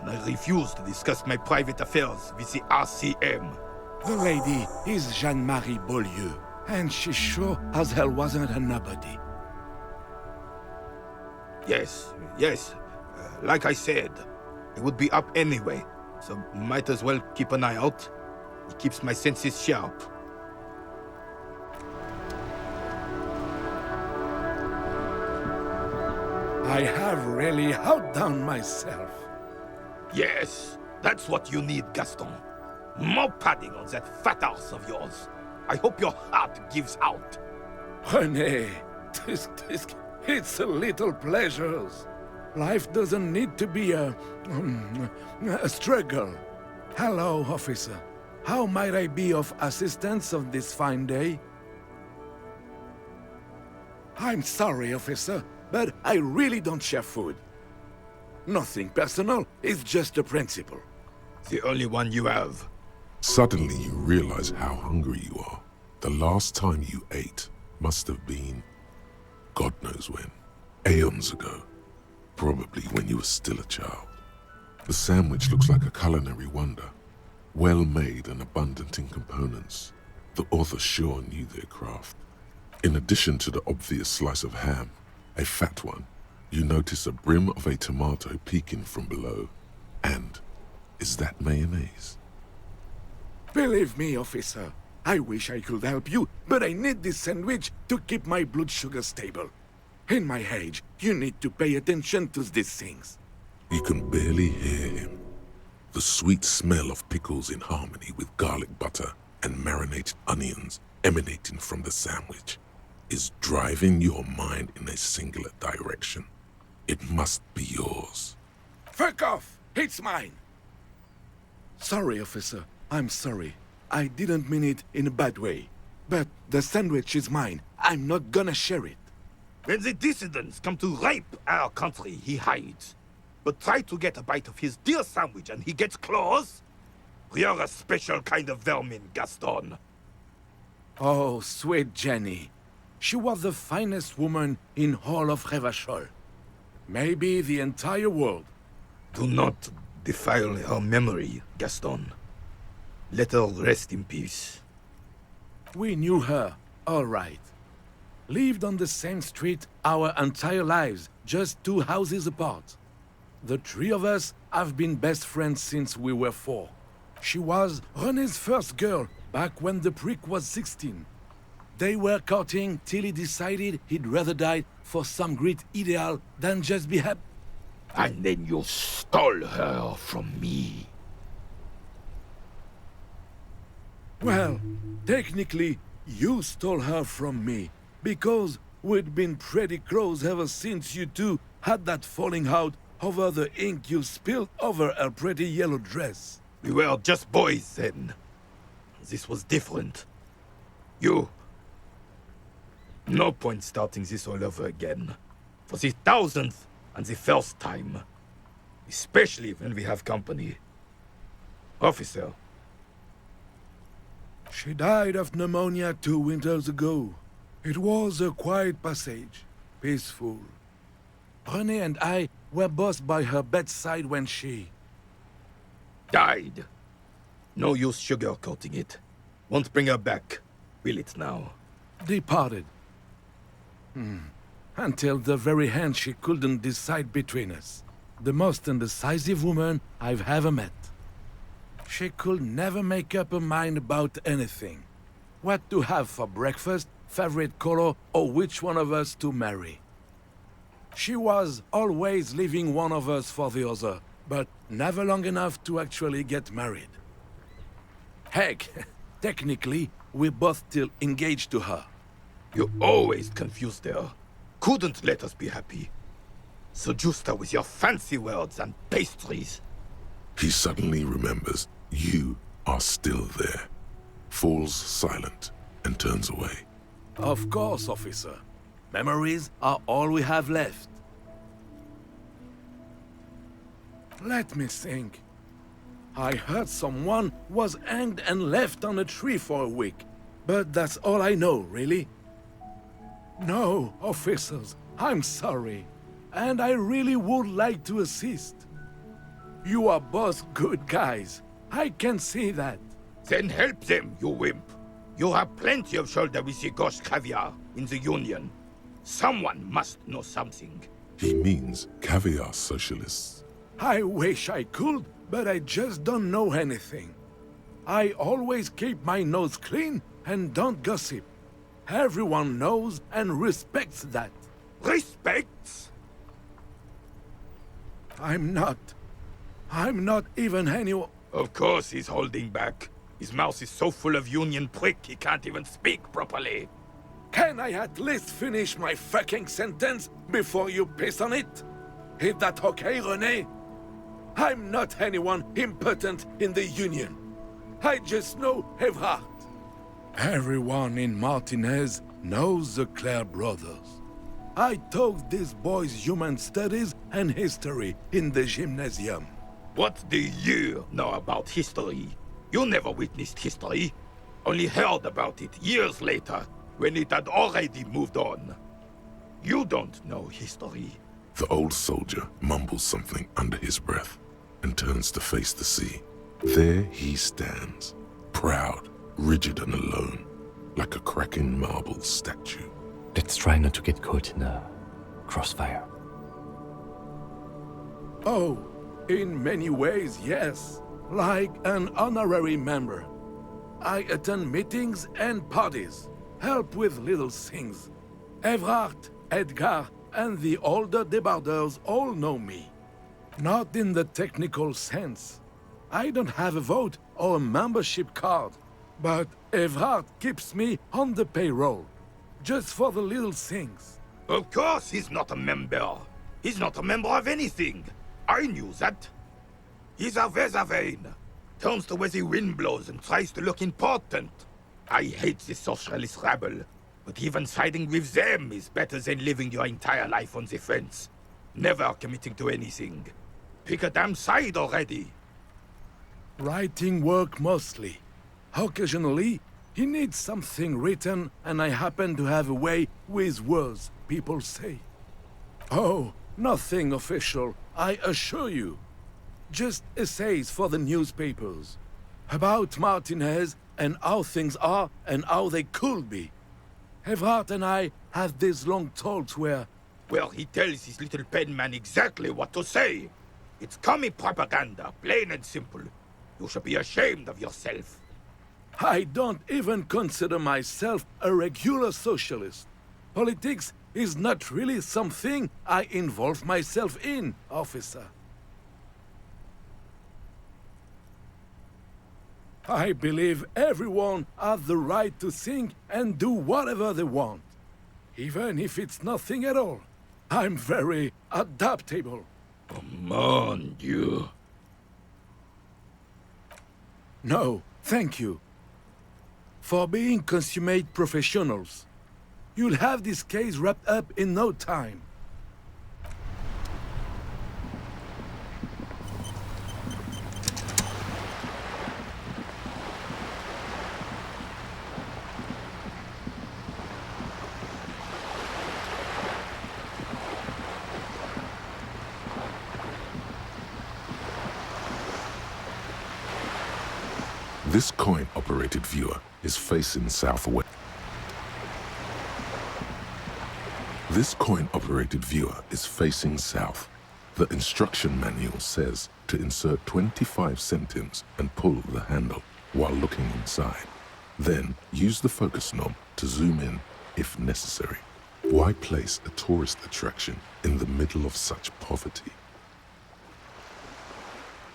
and I refuse to discuss my private affairs with the RCM. The lady is Jeanne-Marie Beaulieu, and she sure as hell wasn't a nobody. Yes, yes. Like I said, it would be up anyway, so might as well keep an eye out. It keeps my senses sharp. I have really outdone myself. Yes, that's what you need, Gaston. More padding on that fat arse of yours. I hope your heart gives out. René, it's a little pleasures. Life doesn't need to be a struggle. Hello, officer. How might I be of assistance on this fine day? I'm sorry, officer, but I really don't share food. Nothing personal, it's just a principle. The only one you have. Suddenly you realize how hungry you are. The last time you ate must have been, God knows when, aeons ago. Probably when you were still a child. The sandwich looks like a culinary wonder. Well made and abundant in components. The author sure knew their craft. In addition to the obvious slice of ham, A fat one. You notice a brim of a tomato peeking from below. And is that mayonnaise? Believe me, officer, I wish I could help you, but I need this sandwich to keep my blood sugar stable. In my age, you need to pay attention to these things. You can barely hear him. The sweet smell of pickles in harmony with garlic butter and marinated onions emanating from the sandwich is driving your mind in a singular direction. It must be yours. Fuck off! It's mine! Sorry, officer. I'm sorry. I didn't mean it in a bad way. But the sandwich is mine. I'm not gonna share it. When the dissidents come to rape our country, he hides. But try to get a bite of his dear sandwich and he gets claws? You're a special kind of vermin, Gaston. Oh, sweet Jenny. She was the finest woman in all of Revachol. Maybe the entire world. Do not defile her memory, Gaston. Let her rest in peace. We knew her, all right. Lived on the same street our entire lives, just 2 houses apart. The 3 of us have been best friends since we were 4. She was René's first girl, back when the prick was 16. They were courting till he decided he'd rather die for some great ideal than just be happy. And then you stole her from me. Well, technically, you stole her from me, because we'd been pretty close ever since you two had that falling out over the ink you spilled over her pretty yellow dress. We were just boys then. This was different. You... No point starting this all over again. For the 1000th and the first time. Especially when we have company. Officer. She died of pneumonia 2 winters ago. It was a quiet passage, peaceful. René and I were both by her bedside when she... died. No use sugarcoating it. Won't bring her back. Will it now? Departed. Until the very hand she couldn't decide between us. The most indecisive woman I've ever met. She could never make up her mind about anything. What to have for breakfast, favorite color, or which one of us to marry. She was always leaving one of us for the other, but never long enough to actually get married. Heck, technically, we're both still engaged to her. You always confused her. Couldn't let us be happy. Seduced her with your fancy words and pastries. He suddenly remembers you are still there, falls silent, and turns away. Of course, officer. Memories are all we have left. Let me think. I heard someone was hanged and left on a tree for a week, but that's all I know, really. No, officers, I'm sorry, and I really would like to assist. You are both good guys. I can see that. Then help them, you wimp. You have plenty of shoulder with the ghost caviar in the Union. Someone must know something. He means caviar socialists. I wish I could, but I just don't know anything. I always keep my nose clean and don't gossip. Everyone knows and respects that. Respects? I'm not even anyone. Of course he's holding back. His mouth is so full of Union prick he can't even speak properly. Can I at least finish my fucking sentence before you piss on it? Is that okay, René? I'm not anyone impotent in the Union. I just know Evrard. Everyone in Martinez knows the Clare brothers. I taught these boys human studies and history in the gymnasium. What do you know about history? You never witnessed history. Only heard about it years later, when it had already moved on. You don't know history. The old soldier mumbles something under his breath and turns to face the sea. There he stands, proud, rigid and alone, like a cracking marble statue. Let's try not to get caught in a crossfire. Oh, in many ways, yes. Like an honorary member. I attend meetings and parties, help with little things. Evrard, Edgar, and the older debarders all know me. Not in the technical sense. I don't have a vote or a membership card, but Evrard keeps me on the payroll, just for the little things. Of course he's not a member. He's not a member of anything. I knew that. He's a Vezavain. Turns the way the wind blows and tries to look important. I hate this socialist rabble, but even siding with them is better than living your entire life on the fence. Never committing to anything. Pick a damn side already. Writing work mostly. Occasionally, he needs something written, and I happen to have a way with words, people say. Oh, nothing official, I assure you. Just essays for the newspapers. About Martinez and how things are and how they could be. Evrard and I have these long talks where... Well, he tells his little pen man exactly what to say. It's commie propaganda, plain and simple. You should be ashamed of yourself. I don't even consider myself a regular socialist. Politics is not really something I involve myself in, officer. I believe everyone has the right to think and do whatever they want. Even if it's nothing at all. I'm very adaptable. Mon Dieu. No, thank you. For being consummate professionals. You'll have this case wrapped up in no time. This coin-operated viewer is facing southwest. This coin-operated viewer is facing south. The instruction manual says to insert 25 centimes and pull the handle while looking inside. Then use the focus knob to zoom in if necessary. Why place a tourist attraction in the middle of such poverty?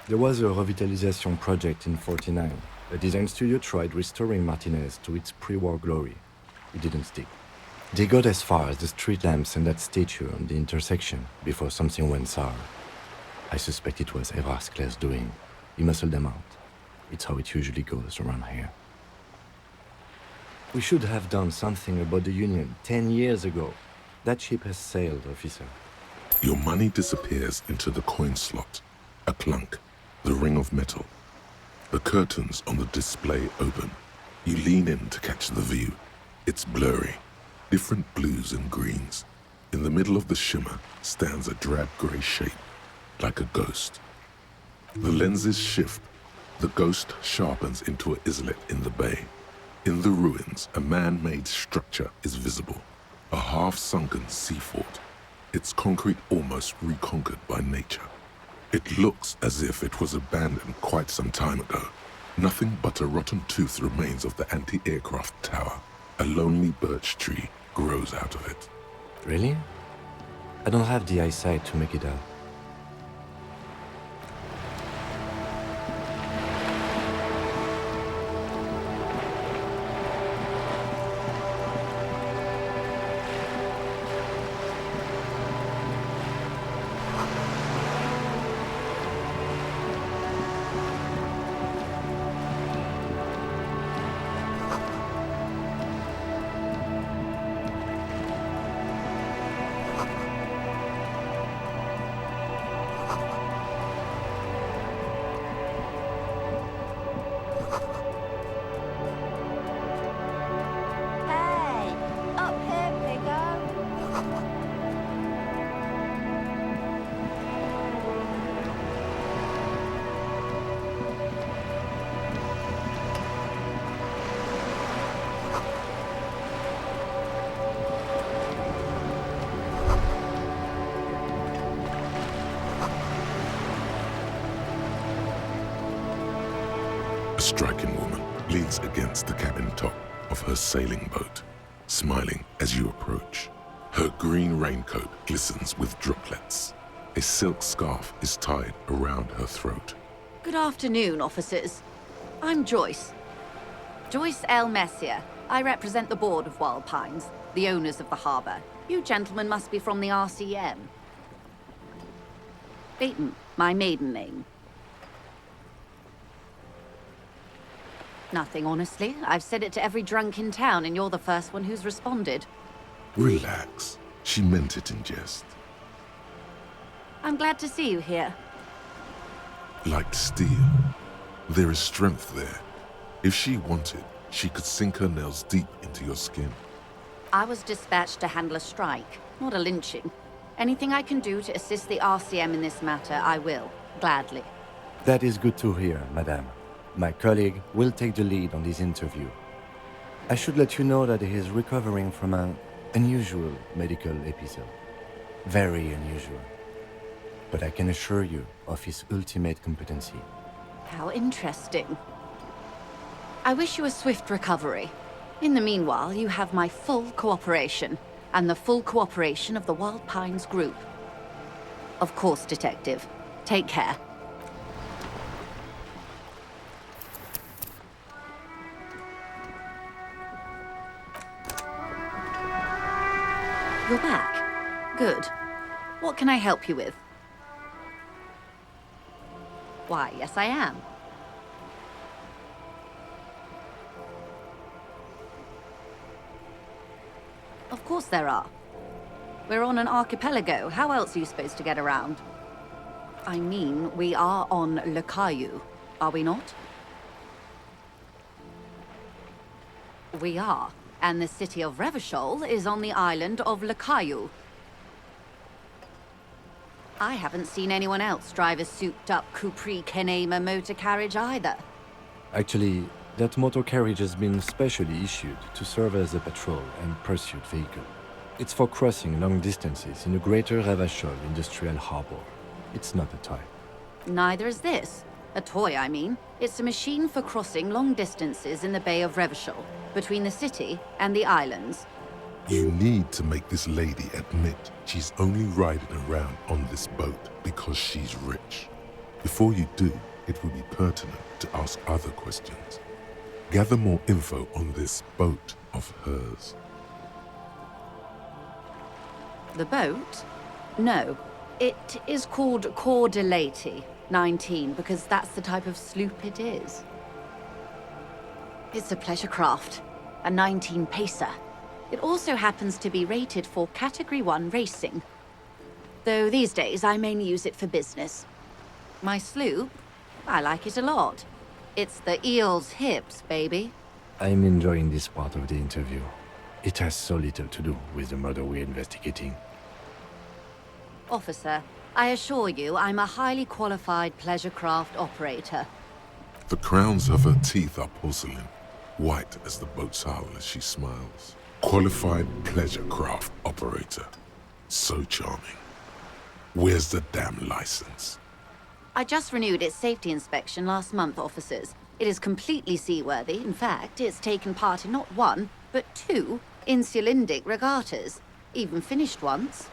There was a revitalization project in '49. A design studio tried restoring Martinez to its pre-war glory. It didn't stick. They got as far as the street lamps and that statue on the intersection before something went sour. I suspect it was Evrard Skler's doing. He muscled them out. It's how it usually goes around here. We should have done something about the Union 10 years ago. That ship has sailed, officer. Your money disappears into the coin slot. A clunk, the ring of metal. The curtains on the display open. You lean in to catch the view. It's blurry, different blues and greens. In the middle of the shimmer stands a drab grey shape, like a ghost. The lenses shift. The ghost sharpens into an islet in the bay. In the ruins, a man-made structure is visible, a half-sunken sea fort, its concrete almost reconquered by nature. It looks as if it was abandoned quite some time ago. Nothing but a rotten tooth remains of the anti-aircraft tower. A lonely birch tree grows out of it. Really? I don't have the eyesight to make it out. striking woman leans against the cabin top of her sailing boat, smiling as you approach. Her green raincoat glistens with droplets. A silk scarf is tied around her throat. Good afternoon, officers. I'm Joyce. Joyce L. Messier. I represent the board of Wild Pines, the owners of the harbour. You gentlemen must be from the RCM. Beaton, my maiden name. Nothing, honestly. I've said it to every drunk in town, and you're the first one who's responded. Relax. She meant it in jest. I'm glad to see you here. Like steel, there is strength there. If she wanted, she could sink her nails deep into your skin. I was dispatched to handle a strike, not a lynching. Anything I can do to assist the RCM in this matter, I will, gladly. That is good to hear, madame. My colleague will take the lead on this interview. I should let you know that he is recovering from an unusual medical episode. Very unusual. But I can assure you of his ultimate competency. How interesting. I wish you a swift recovery. In the meanwhile, you have my full cooperation, and the full cooperation of the Wild Pines Group. Of course, Detective. Take care. You're back. Good. What can I help you with? Why, yes I am. Of course there are. We're on an archipelago. How else are you supposed to get around? I mean, we are on Le Caillou, are we not? We are. And the city of Revachol is on the island of Le Caillou. I haven't seen anyone else drive a souped-up Capri Kenema motor carriage either. Actually, that motor carriage has been specially issued to serve as a patrol and pursuit vehicle. It's for crossing long distances in the greater Revachol industrial harbor. It's not a toy. Neither is this. A toy, I mean. It's a machine for crossing long distances in the Bay of Revachol, between the city and the islands. You need to make this lady admit she's only riding around on this boat because she's rich. Before you do, it would be pertinent to ask other questions. Gather more info on this boat of hers. The boat? No. It is called Cor de Leyte 19 because that's the type of sloop it is. It's a pleasure craft, a 19 pacer. It also happens to be rated for Category 1 racing. Though these days I mainly use it for business. My sloop? I like it a lot. It's the eel's hips, baby. I'm enjoying this part of the interview. It has so little to do with the murder we're investigating. Officer, I assure you I'm a highly qualified pleasure craft operator. The crowns of her teeth are porcelain, white as the boat's hull as she smiles. Qualified pleasure craft operator. So charming. Where's the damn license? I just renewed its safety inspection last month, officers. It is completely seaworthy. In fact, it's taken part in not one, but 2 insulindic regattas. Even finished once.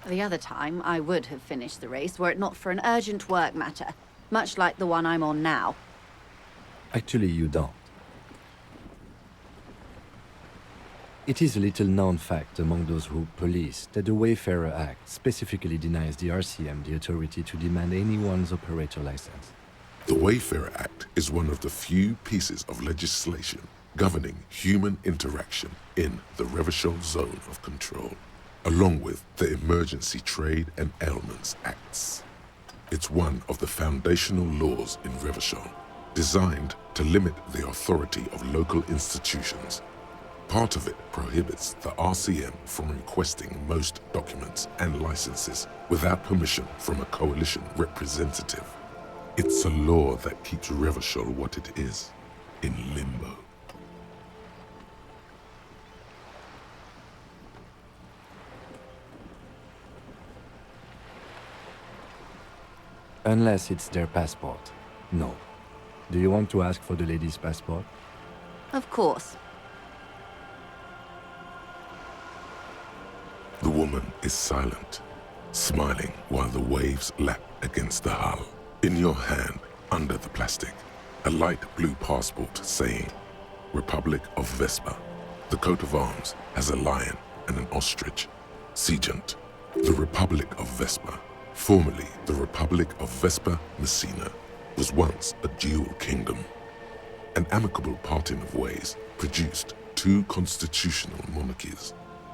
The other time, I would have finished the race were it not for an urgent work matter, much like the one I'm on now. Actually, you don't. It is a little-known fact among those who police that the Wayfarer Act specifically denies the RCM the authority to demand anyone's operator license. The Wayfarer Act is one of the few pieces of legislation governing human interaction in the Revachol Zone of Control, along with the Emergency Trade and Ailments Acts. It's one of the foundational laws in Revachol, designed to limit the authority of local institutions. Part of it prohibits the RCM from requesting most documents and licenses without permission from a coalition representative. It's a law that keeps Revachol what it is, in limbo. Unless it's their passport. No, Do you want to ask for the lady's passport? Of course. The woman is silent, smiling while the waves lap against the hull. In your hand, under the plastic, a light blue passport saying, Republic of Vespa. The coat of arms has a lion and an ostrich. Seigent, the Republic of Vespa, formerly the Republic of Vespa Messina, was once a dual kingdom. An amicable parting of ways produced two constitutional monarchies.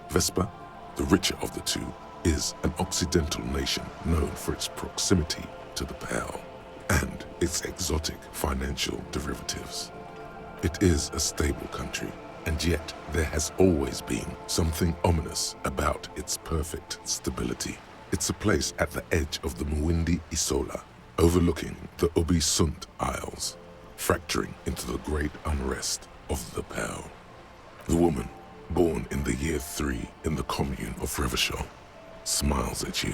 Vespa, the richer of the two, is an occidental nation known for its proximity to the Pale and its exotic financial derivatives. It is a stable country, and yet there has always been something ominous about its perfect stability. It's a place at the edge of the Mwindi Isola, overlooking the Obi-Sunt Isles, fracturing into the great unrest of the Pale. The woman, born in the year 3 in the commune of Revachol, smiles at you,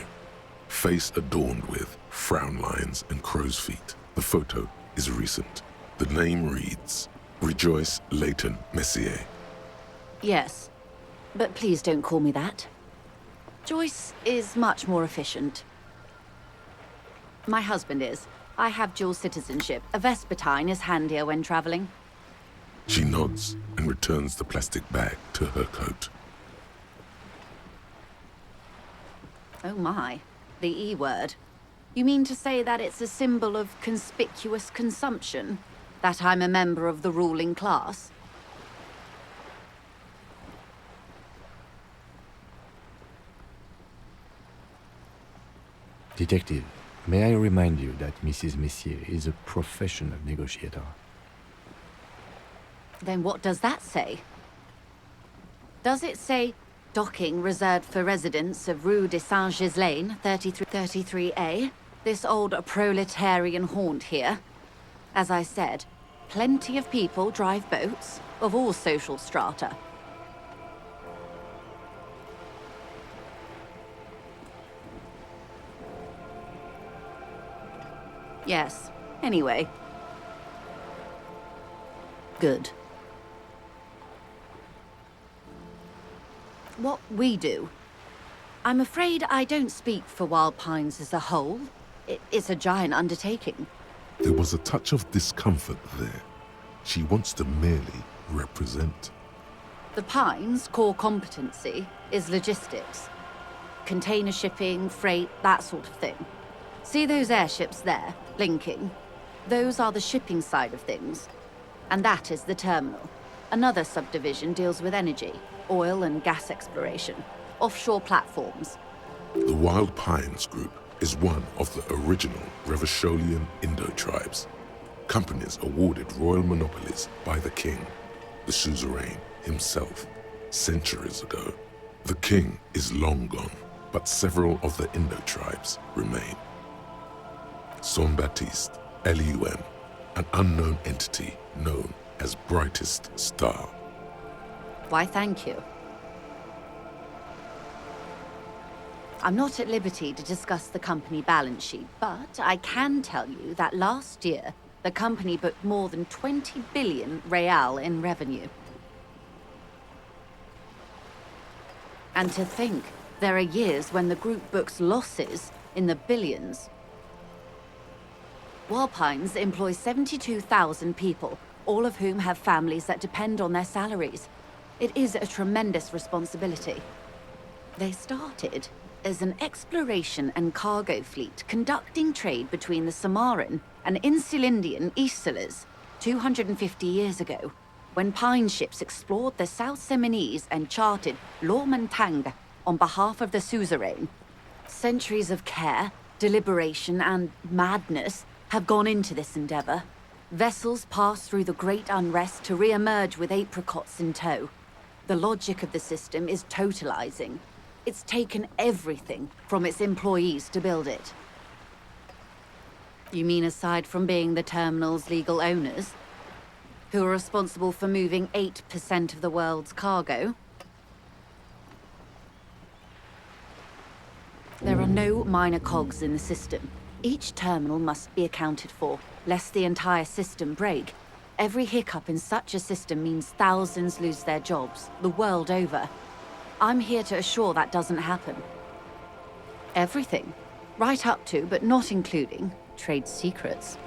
face adorned with frown lines and crow's feet. The photo is recent. The name reads, Rejoice Leighton Messier. Yes, but please don't call me that. Joyce is much more efficient. My husband is. I have dual citizenship. A Vespertine is handier when traveling. She nods and returns the plastic bag to her coat. Oh my, the E word. You mean to say that it's a symbol of conspicuous consumption? That I'm a member of the ruling class? Detective, may I remind you that Mrs. Messier is a professional negotiator? Then what does that say? Does it say docking reserved for residents of Rue de Saint-Ghislain, 33A? This old proletarian haunt here. As I said, plenty of people drive boats, of all social strata. Yes. Anyway. Good. What we do. I'm afraid I don't speak for Wild Pines as a whole. It's a giant undertaking. There was a touch of discomfort there. She wants to merely represent. The Pines' core competency is logistics. Container shipping, freight, that sort of thing. See those airships there, blinking? Those are the shipping side of things. And that is the terminal. Another subdivision deals with energy, oil and gas exploration, offshore platforms. The Wild Pines Group is one of the original Revacholian Indo-tribes. Companies awarded royal monopolies by the king, the suzerain himself, centuries ago. The king is long gone, but several of the Indo-tribes remain. Saint-Baptiste, Elysium, an unknown entity known as Brightest Star. Why, thank you. I'm not at liberty to discuss the company balance sheet, but I can tell you that last year, the company booked more than 20 billion real in revenue. And to think, there are years when the group books losses in the billions. Wild Pines employs 72,000 people, all of whom have families that depend on their salaries. It is a tremendous responsibility. They started as an exploration and cargo fleet conducting trade between the Samaran and Insulindian Isolas 250 years ago, when Pine ships explored the South Seminese and charted Lomantang on behalf of the suzerain. Centuries of care, deliberation, and madness have gone into this endeavor. Vessels pass through the great unrest to re-emerge with apricots in tow. The logic of the system is totalizing. It's taken everything from its employees to build it. You mean aside from being the terminal's legal owners, who are responsible for moving 8% of the world's cargo? There are no minor cogs in the system. Each terminal must be accounted for. lest the entire system break. Every hiccup in such a system means thousands lose their jobs, the world over. I'm here to assure that doesn't happen. Everything. Right up to, but not including, trade secrets.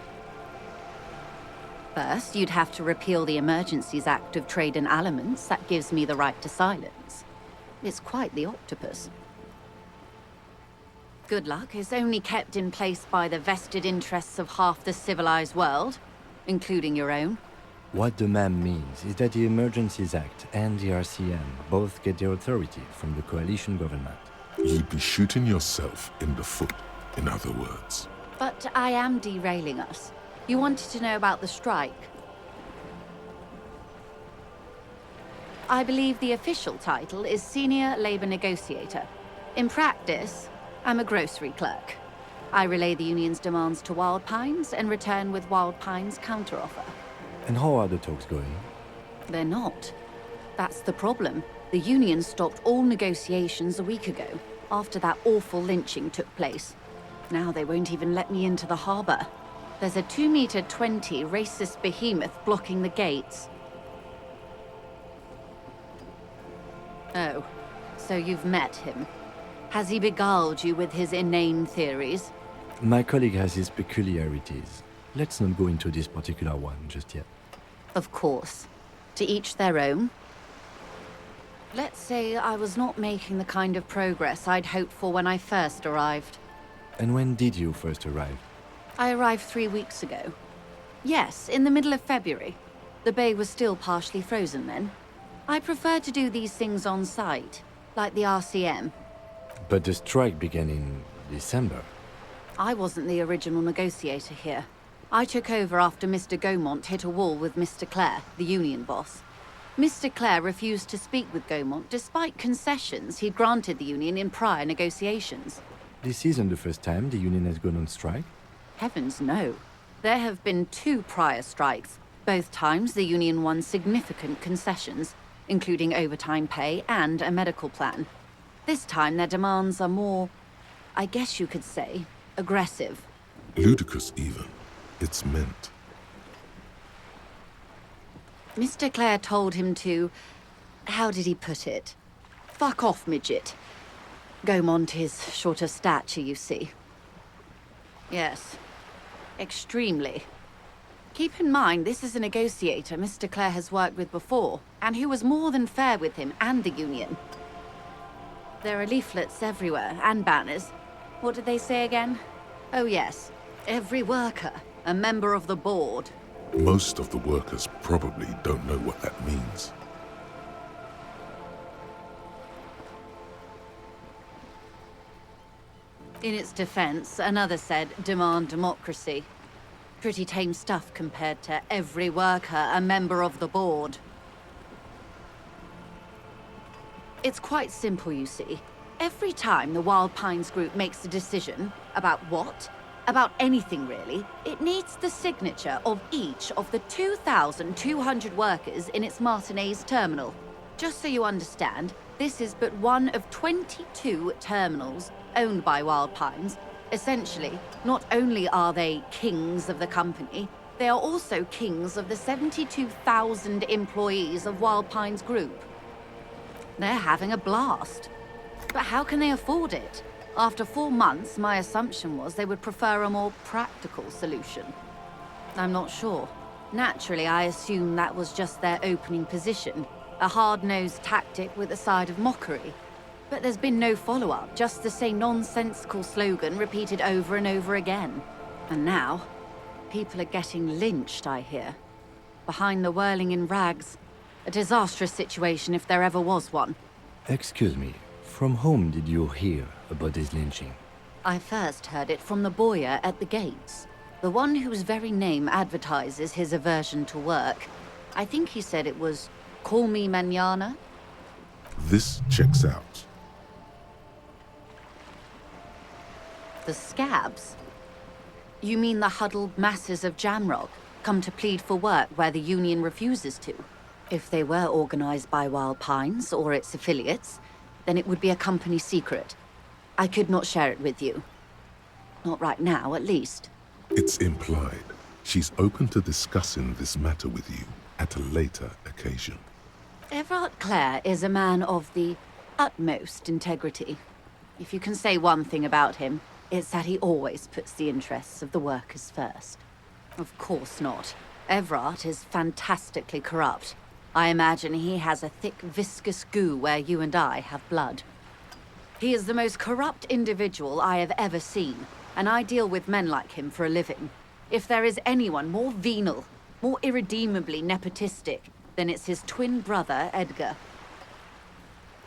First, you'd have to repeal the Emergencies Act of Trade in Aliments that gives me the right to silence. It's quite the octopus. Good luck is only kept in place by the vested interests of half the civilized world, including your own. What the ma'am means is that the Emergencies Act and the RCM both get their authority from the coalition government. You'd be shooting yourself in the foot, in other words. But I am derailing us. You wanted to know about the strike. I believe the official title is Senior Labor Negotiator. In practice, I'm a grocery clerk. I relay the union's demands to Wild Pines and return with Wild Pines' counteroffer. And how are the talks going? They're not. That's the problem. The union stopped all negotiations a week ago, after that awful lynching took place. Now they won't even let me into the harbor. There's a 2-meter 20 racist behemoth blocking the gates. Oh, so you've met him. Has he beguiled you with his inane theories? My colleague has his peculiarities. Let's not go into this particular one just yet. Of course. To each their own. Let's say I was not making the kind of progress I'd hoped for when I first arrived. And when did you first arrive? I arrived 3 weeks ago. Yes, in the middle of February. The bay was still partially frozen then. I prefer to do these things on site, like the RCM. But the strike began in December. I wasn't the original negotiator here. I took over after Mr. Gaumont hit a wall with Mr. Clare, the union boss. Mr. Clare refused to speak with Gaumont despite concessions he'd granted the union in prior negotiations. This isn't the first time the union has gone on strike? Heavens no. There have been 2 prior strikes. Both times the union won significant concessions, including overtime pay and a medical plan. This time their demands are more, I guess you could say, aggressive. Ludicrous even. It's meant. Mr. Clare told him to... how did he put it? Fuck off, midget. Gaumont is short of stature, you see. Yes. Extremely. Keep in mind, this is a negotiator Mr. Clare has worked with before, and who was more than fair with him and the union. There are leaflets everywhere, and banners. What did they say again? Oh yes, every worker, a member of the board. Most of the workers probably don't know what that means. In its defense, another said, demand democracy. Pretty tame stuff compared to every worker, a member of the board. It's quite simple, you see. Every time the Wild Pines group makes a decision, about what? About anything really, it needs the signature of each of the 2,200 workers in its Martinez terminal. Just so you understand, this is but one of 22 terminals owned by Wild Pines. Essentially, not only are they kings of the company, they are also kings of the 72,000 employees of Wild Pines Group. They're having a blast. But how can they afford it? After 4 months, my assumption was they would prefer a more practical solution. I'm not sure. Naturally, I assumed that was just their opening position, a hard-nosed tactic with a side of mockery. But there's been no follow-up, just the same nonsensical slogan repeated over and over again. And now, people are getting lynched, I hear. Behind the whirling in rags. A disastrous situation if there ever was one. Excuse me, from whom did you hear about this lynching? I first heard it from the boyer at the gates. The one whose very name advertises his aversion to work. I think he said it was, "Call me mañana." This checks out. The scabs? You mean the huddled masses of Jamrock, come to plead for work where the union refuses to? If they were organized by Wild Pines or its affiliates, then it would be a company secret. I could not share it with you. Not right now, at least. It's implied. She's open to discussing this matter with you at a later occasion. Everard Clare is a man of the utmost integrity. If you can say one thing about him, it's that he always puts the interests of the workers first. Of course not. Everard is fantastically corrupt. I imagine he has a thick, viscous goo where you and I have blood. He is the most corrupt individual I have ever seen, and I deal with men like him for a living. If there is anyone more venal, more irredeemably nepotistic, then it's his twin brother, Edgar.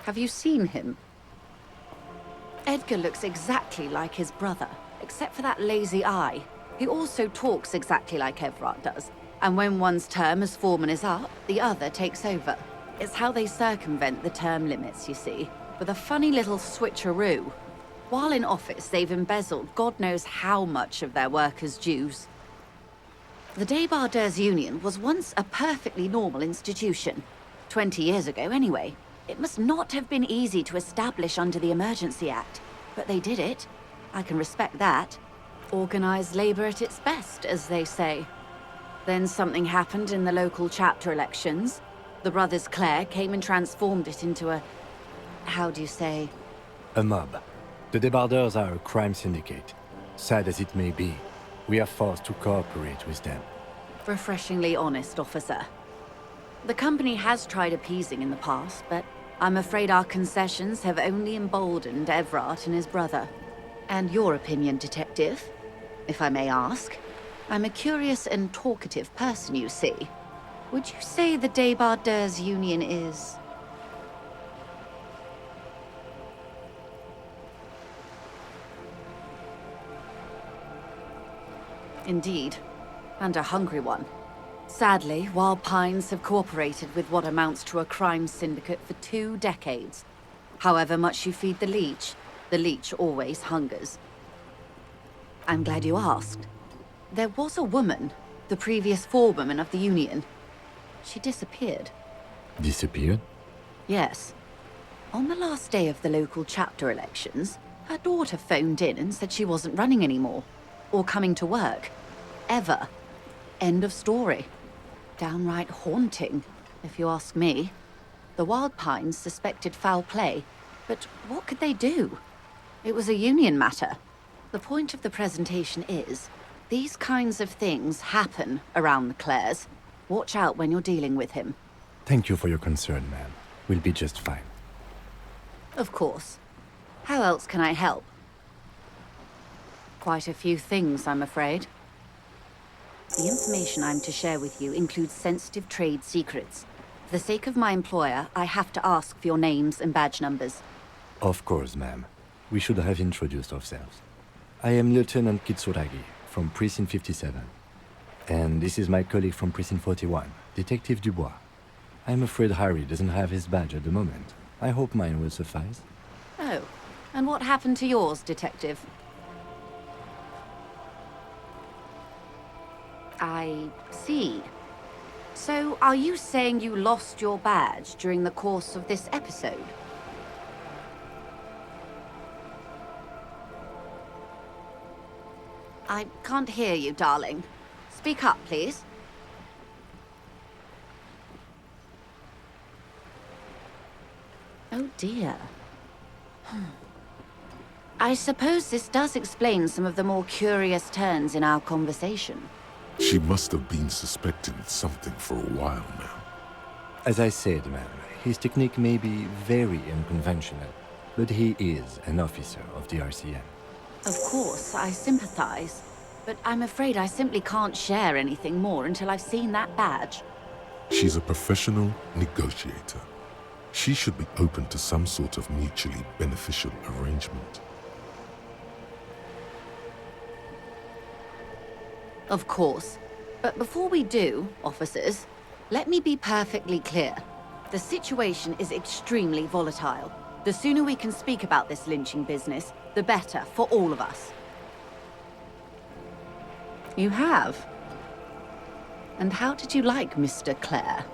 Have you seen him? Edgar looks exactly like his brother, except for that lazy eye. He also talks exactly like Everard does, and when one's term as foreman is up, the other takes over. It's how they circumvent the term limits, you see, with a funny little switcheroo. While in office, they've embezzled God knows how much of their workers' dues. The Débardeurs Union was once a perfectly normal institution. 20 years ago, anyway. It must not have been easy to establish under the Emergency Act, but they did it. I can respect that. Organized labor at its best, as they say. Then something happened in the local chapter elections. The brothers Clare came and transformed it into a... how do you say? A mob. The Débardeurs are a crime syndicate. Sad as it may be, we are forced to cooperate with them. Refreshingly honest, officer. The company has tried appeasing in the past, but I'm afraid our concessions have only emboldened Everard and his brother. And your opinion, Detective, if I may ask? I'm a curious and talkative person, you see. Would you say the Débardeurs Union is... Indeed, and a hungry one. Sadly, Wild Pines have cooperated with what amounts to a crime syndicate for 2 decades. However much you feed the leech always hungers. I'm glad you asked. There was a woman, the previous forewoman of the Union. She disappeared. Disappeared? Yes. On the last day of the local chapter elections, her daughter phoned in and said she wasn't running anymore. Or coming to work. Ever. End of story. Downright haunting, if you ask me. The Wild Pines suspected foul play, but what could they do? It was a union matter. The point of the presentation is, these kinds of things happen around the Clares. Watch out when you're dealing with him. Thank you for your concern, ma'am. We'll be just fine. Of course. How else can I help? Quite a few things, I'm afraid. The information I'm to share with you includes sensitive trade secrets. For the sake of my employer, I have to ask for your names and badge numbers. Of course, ma'am. We should have introduced ourselves. I am Lieutenant Kitsuragi, from Precinct 57. And this is my colleague from Precinct 41, Detective Dubois. I'm afraid Harry doesn't have his badge at the moment. I hope mine will suffice. Oh, and what happened to yours, Detective? I see. So, are you saying you lost your badge during the course of this episode? I can't hear you, darling. Speak up, please. Oh dear. I suppose this does explain some of the more curious turns in our conversation. She must have been suspecting something for a while now. As I said, ma'am, his technique may be very unconventional, but he is an officer of the RCM. Of course, I sympathize, but I'm afraid I simply can't share anything more until I've seen that badge. She's a professional negotiator. She should be open to some sort of mutually beneficial arrangement. Of course. But before we do, officers, let me be perfectly clear. The situation is extremely volatile. The sooner we can speak about this lynching business, the better for all of us. You have? And how did you like Mr. Clare?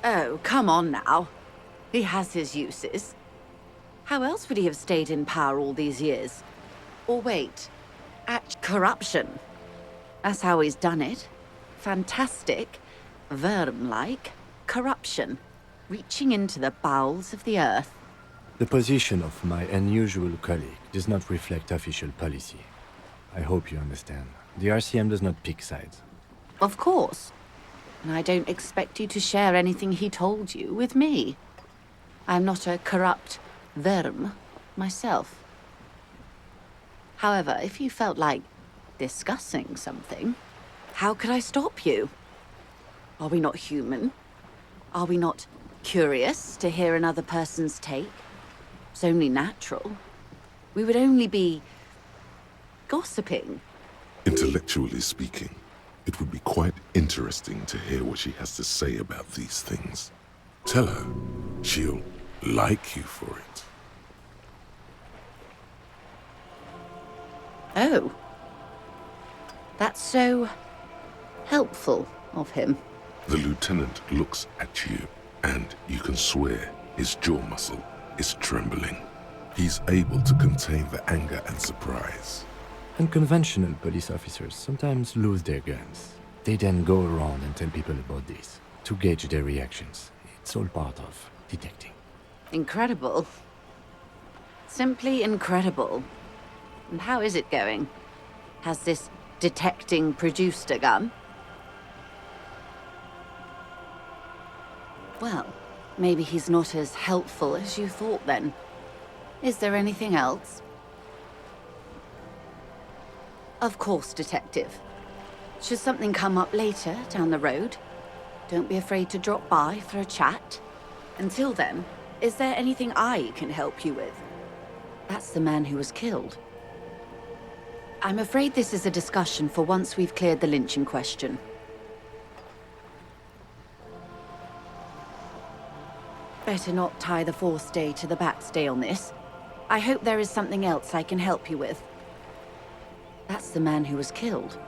Oh, come on now. He has his uses. How else would he have stayed in power all these years? Or wait, corruption. That's how he's done it. Fantastic, worm-like corruption, reaching into the bowels of the earth. The position of my unusual colleague does not reflect official policy. I hope you understand. The RCM does not pick sides. Of course. And I don't expect you to share anything he told you with me. I'm not a corrupt worm myself. However, if you felt like discussing something, how could I stop you? Are we not human? Are we not curious to hear another person's take? It's only natural. We would only be gossiping. Intellectually speaking, it would be quite interesting to hear what she has to say about these things. Tell her she'll like you for it. Oh. That's so helpful of him. The lieutenant looks at you, and you can swear his jaw muscle is trembling. He's able to contain the anger and surprise. Unconventional police officers sometimes lose their guns. They then go around and tell people about this, to gauge their reactions. It's all part of detecting. Incredible. Simply incredible. And how is it going? Has this detecting produced a gun? Well, maybe he's not as helpful as you thought then. Is there anything else? Of course, Detective. Should something come up later, down the road, don't be afraid to drop by for a chat. Until then, is there anything I can help you with? That's the man who was killed. I'm afraid this is a discussion for once we've cleared the lynching question. Better not tie the forestay to the backstay on this. I hope there is something else I can help you with. That's the man who was killed.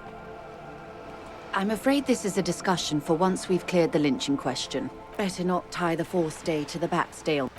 I'm afraid this is a discussion for once we've cleared the lynching question. Better not tie the forestay to the backstay on...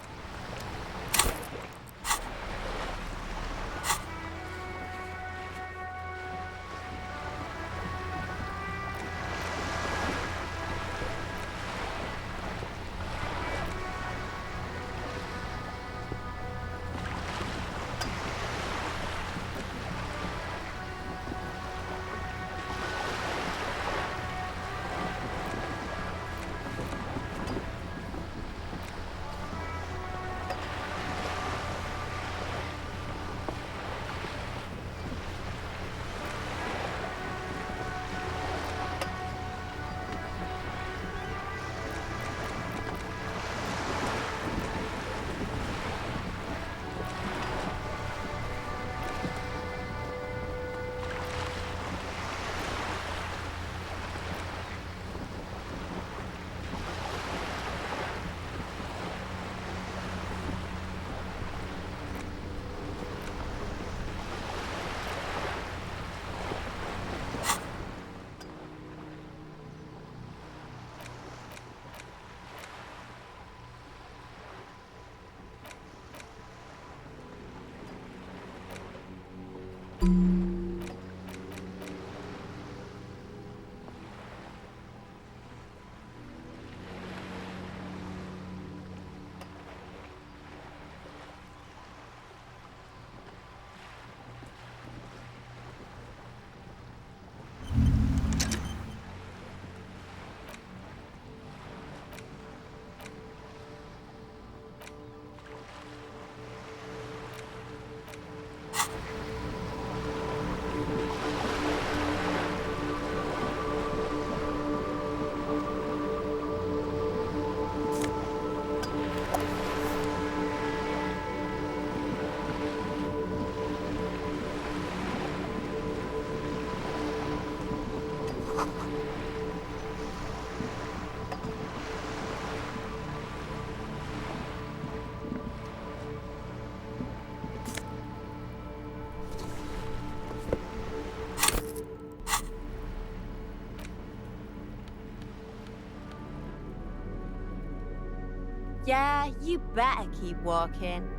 Yeah, you better keep walking.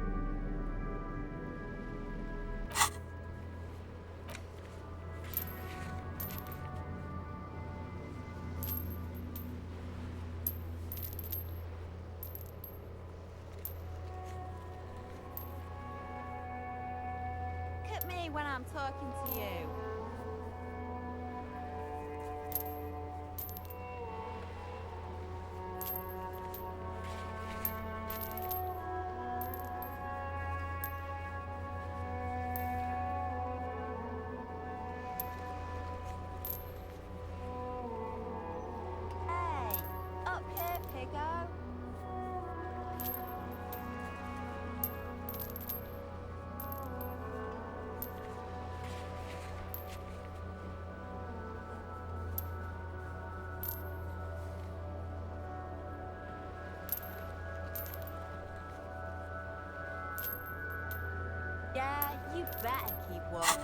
Look at me when I'm talking to you. Hey, up here, piggo. Yeah, you better keep walking.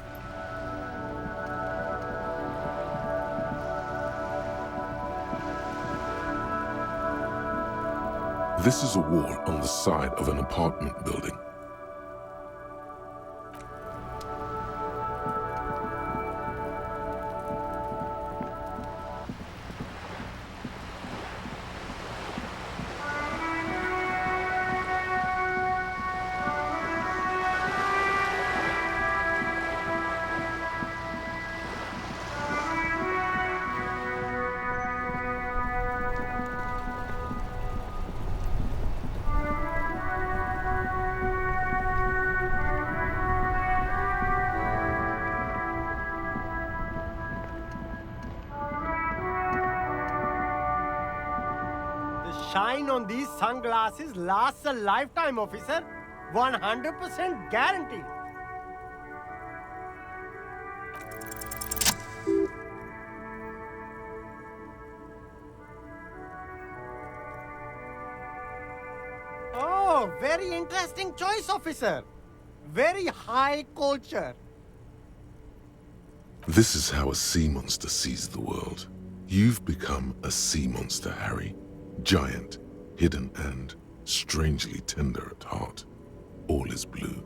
This is a wall on the side of an apartment building. The shine on these sunglasses lasts a lifetime, officer. 100% guaranteed. Oh, very interesting choice, officer. Very high culture. This is how a sea monster sees the world. You've become a sea monster, Harry. Giant, hidden, and strangely tender at heart. All is blue.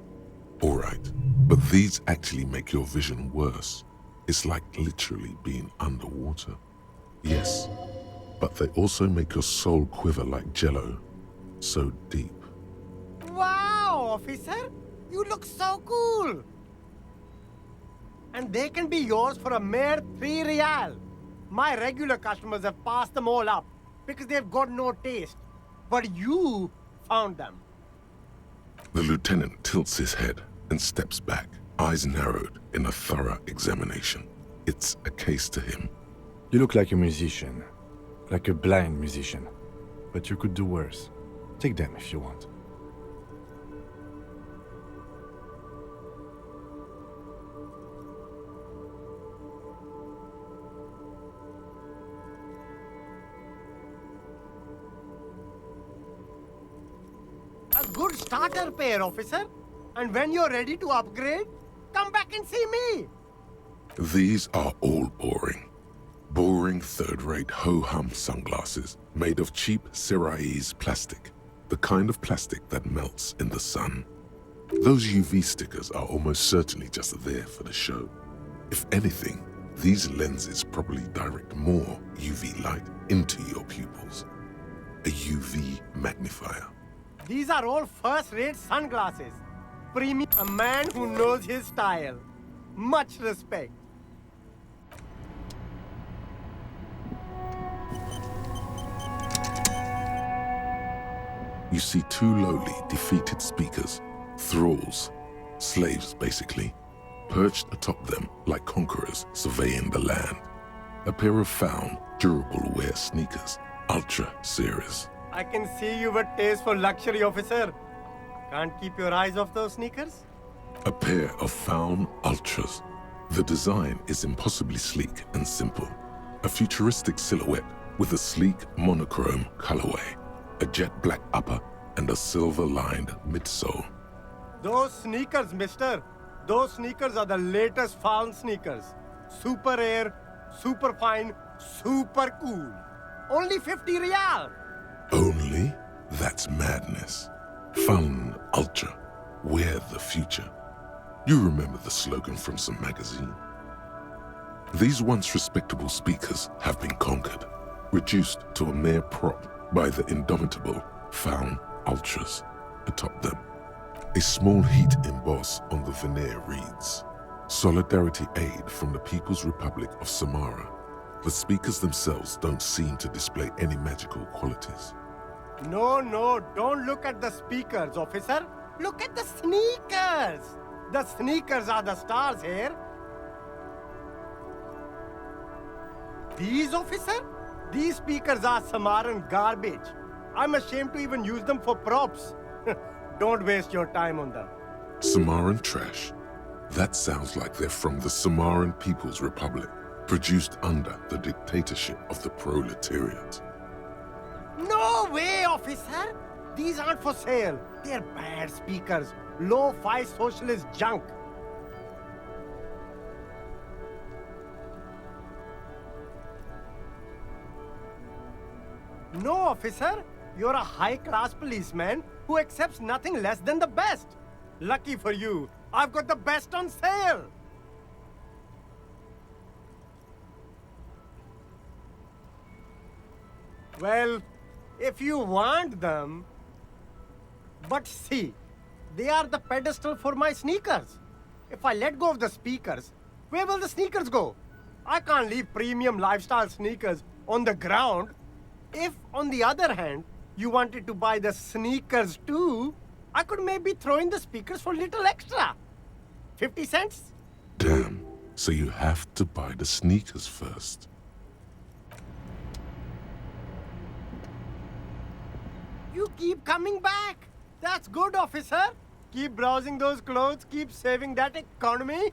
All right, but these actually make your vision worse. It's like literally being underwater. Yes, but they also make your soul quiver like jello. So deep. Wow, officer. You look so cool. And they can be yours for a mere 3 real. My regular customers have passed them all up because they've got no taste. But you found them. The lieutenant tilts his head and steps back, eyes narrowed in a thorough examination. It's a case to him. You look like a musician. Like a blind musician. But you could do worse. Take them if you want. A good starter pair, officer. And when you're ready to upgrade, come back and see me. These are all boring. Boring third-rate ho-hum sunglasses made of cheap Syrahese plastic. The kind of plastic that melts in the sun. Those UV stickers are almost certainly just there for the show. If anything, these lenses probably direct more UV light into your pupils. A UV magnifier. These are all first-rate sunglasses. Premium. A man who knows his style. Much respect. You see 2 lowly, defeated speakers, thralls, slaves basically, perched atop them like conquerors surveying the land. A pair of found, durable wear sneakers, Ultra Series. I can see you've a taste for luxury, officer. Can't keep your eyes off those sneakers? A pair of found Ultras. The design is impossibly sleek and simple. A futuristic silhouette with a sleek monochrome colorway, a jet black upper, and a silver-lined midsole. Those sneakers, mister. Those sneakers are the latest found sneakers. Super air, super fine, super cool. Only 50 real. Only? That's madness. Fun, ultra, we're the future. You remember the slogan from some magazine? These once respectable speakers have been conquered, reduced to a mere prop by the indomitable Faun Ultras atop them. A small heat emboss on the veneer reads, "Solidarity aid from the People's Republic of Samara." The speakers themselves don't seem to display any magical qualities. No, don't look at the speakers, officer. Look at the sneakers. The sneakers are the stars here. These, officer? These speakers are Samaran garbage. I'm ashamed to even use them for props. Don't waste your time on them. Samaran trash? That sounds like they're from the Samaran People's Republic, produced under the dictatorship of the proletariat. No way, officer! These aren't for sale. They're bad speakers. Low-fi socialist junk. No, officer. You're a high-class policeman who accepts nothing less than the best. Lucky for you, I've got the best on sale. Well, if you want them... But see, they are the pedestal for my sneakers. If I let go of the speakers, where will the sneakers go? I can't leave premium lifestyle sneakers on the ground. If, on the other hand, you wanted to buy the sneakers too, I could maybe throw in the speakers for a little extra. 50 cents? Damn, so you have to buy the sneakers first. You keep coming back. That's good, officer. Keep browsing those clothes, keep saving that economy.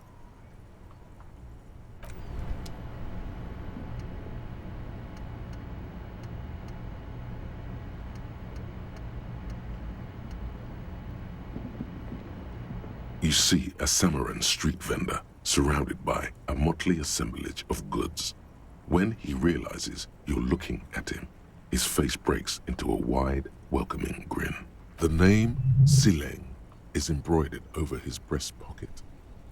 You see a Samaran street vendor surrounded by a motley assemblage of goods. When he realizes you're looking at him, his face breaks into a wide, welcoming grin. The name Sileng is embroidered over his breast pocket.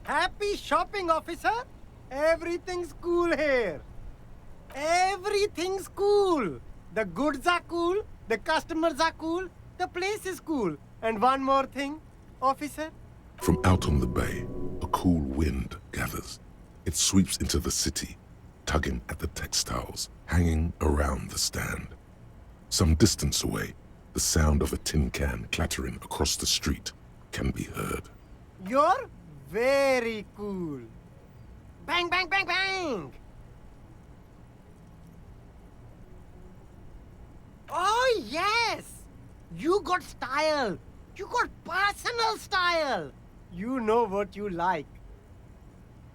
Happy shopping, officer. Everything's cool here. Everything's cool. The goods are cool, the customers are cool, the place is cool. And one more thing, officer. From out on the bay, a cool wind gathers. It sweeps into the city, tugging at the textiles hanging around the stand. Some distance away, the sound of a tin can clattering across the street can be heard. You're very cool. Bang, bang, bang, bang! Oh, yes! You got style. You got personal style. You know what you like.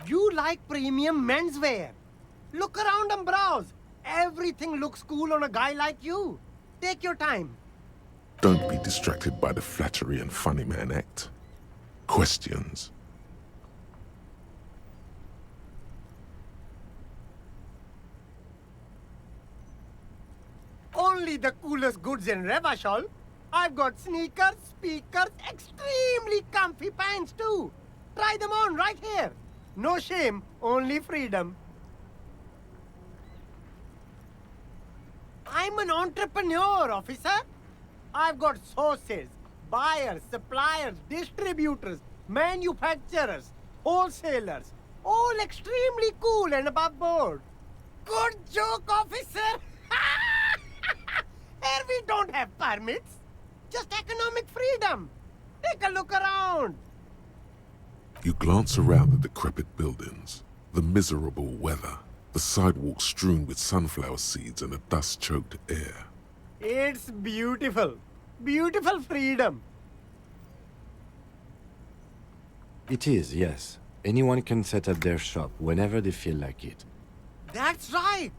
You like premium menswear. Look around and browse. Everything looks cool on a guy like you. Take your time. Don't be distracted by the flattery and funny man act. Questions. Only the coolest goods in Revachol. I've got sneakers, speakers, extremely comfy pants too. Try them on right here. No shame, only freedom. I'm an entrepreneur, officer. I've got sources, buyers, suppliers, distributors, manufacturers, wholesalers, all extremely cool and above board. Good joke, officer. Here we don't have permits. Just economic freedom. Take a look around. You glance around the decrepit buildings, the miserable weather, the sidewalks strewn with sunflower seeds and a dust-choked air. It's beautiful. Beautiful freedom. It is, yes. Anyone can set up their shop whenever they feel like it. That's right.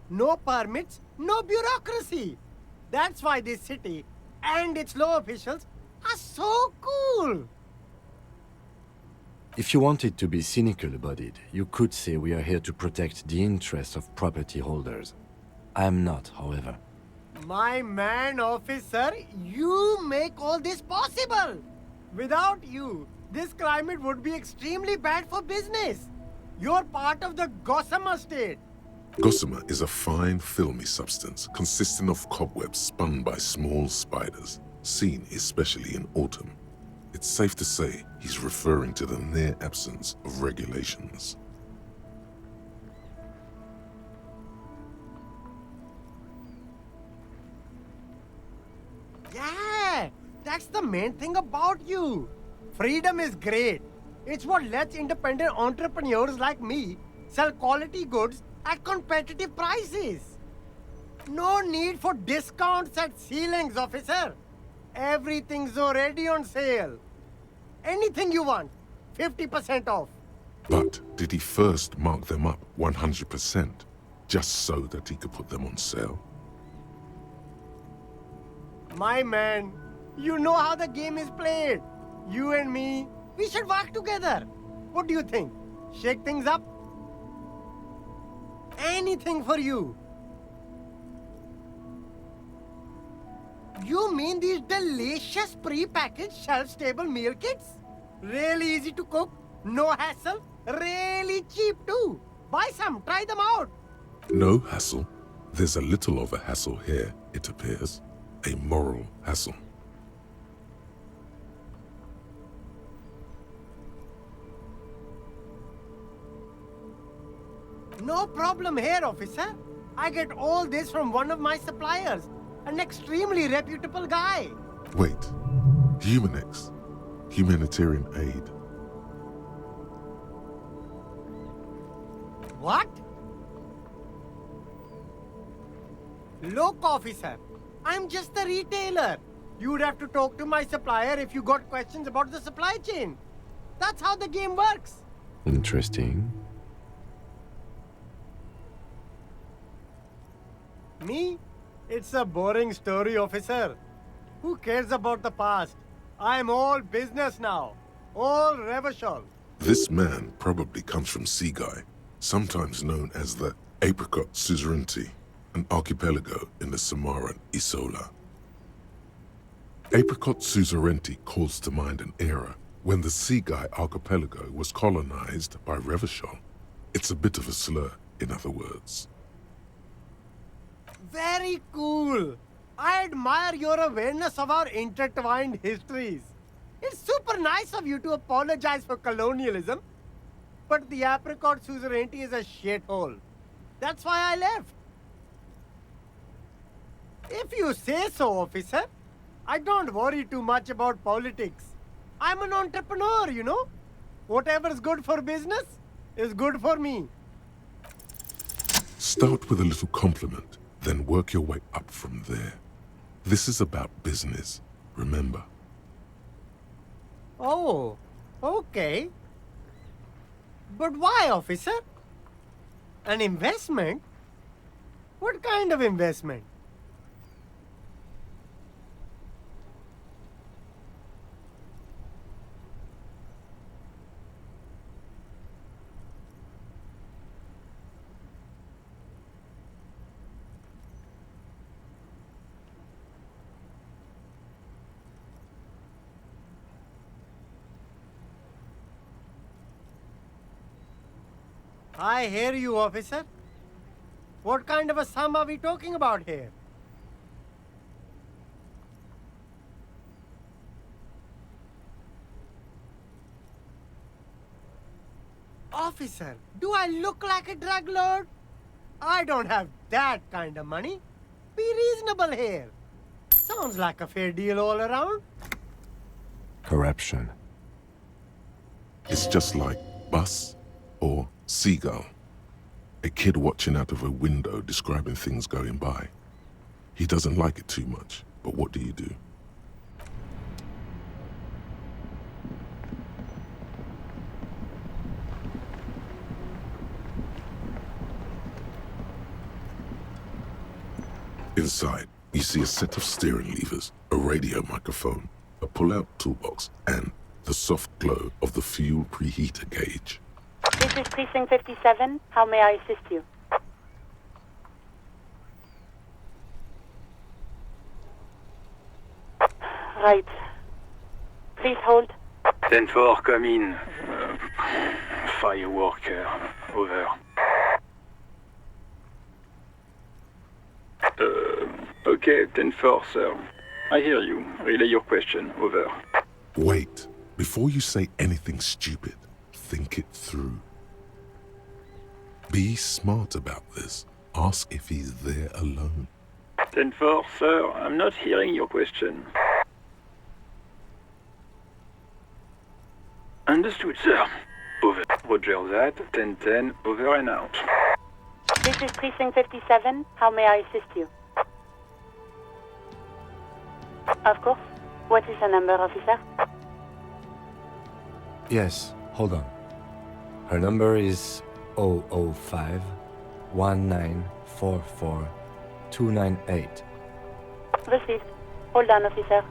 No permits, no bureaucracy. That's why this city and its law officials are so cool. If you wanted to be cynical about it, you could say we are here to protect the interests of property holders. I am not, however. My man, officer, you make all this possible. Without you, this climate would be extremely bad for business. You're part of the gossamer state. Gossamer is a fine, filmy substance consisting of cobwebs spun by small spiders, seen especially in autumn. It's safe to say he's referring to the near absence of regulations. Yeah, that's the main thing about you. Freedom is great. It's what lets independent entrepreneurs like me sell quality goods at competitive prices. No need for discounts at ceilings, officer. Everything's already on sale. Anything you want, 50% off. But did he first mark them up 100%, just so that he could put them on sale? My man, you know how the game is played. You and me, we should work together. What do you think? Shake things up? Anything for you. You mean these delicious pre-packaged shelf-stable meal kits? Really easy to cook, no hassle, really cheap too. Buy some, try them out. No hassle. There's a little of a hassle here, it appears. A moral hassle. No problem here, officer. I get all this from one of my suppliers, an extremely reputable guy. Wait, Humanex, humanitarian aid. What? Look, officer, I'm just a retailer. You'd have to talk to my supplier if you got questions about the supply chain. That's how the game works. Interesting. Me? It's a boring story, officer. Who cares about the past? I'm all business now. All Revachol. This man probably comes from Seaguy, sometimes known as the Apricot Suzerainty, an archipelago in the Samaran Isola. Apricot Suzerainty calls to mind an era when the Seaguy archipelago was colonized by Revachol. It's a bit of a slur, in other words. Very cool. I admire your awareness of our intertwined histories. It's super nice of you to apologize for colonialism, but the Apricot Suzerainty is a shithole. That's why I left. If you say so, officer, I don't worry too much about politics. I'm an entrepreneur, you know. Whatever's good for business is good for me. Start with a little compliment, then work your way up from there. This is about business, remember. Oh, okay. But why, officer? An investment? What kind of investment? I hear you, officer. What kind of a sum are we talking about here? Officer, do I look like a drug lord? I don't have that kind of money. Be reasonable here. Sounds like a fair deal all around. Corruption. It's just like bus or seagull. A kid watching out of a window describing things going by. He doesn't like it too much, but what do you do? Inside, you see a set of steering levers, a radio microphone, a pull-out toolbox, and the soft glow of the fuel preheater gauge. This is Precinct 57. How may I assist you? right. Please hold. 10-4, come in. Fireworker, over. Okay, 10-4, sir. I hear you. Relay your question, over. Wait. Before you say anything stupid, think it through. Be smart about this. Ask if he's there alone. 10-4, sir. I'm not hearing your question. Understood, sir. Over. Roger that. 10-10, over and out. This is Precinct 57. How may I assist you? Of course. What is the number, officer? Yes, hold on. Her number is 005 1944 298. Received. Hold on, officer.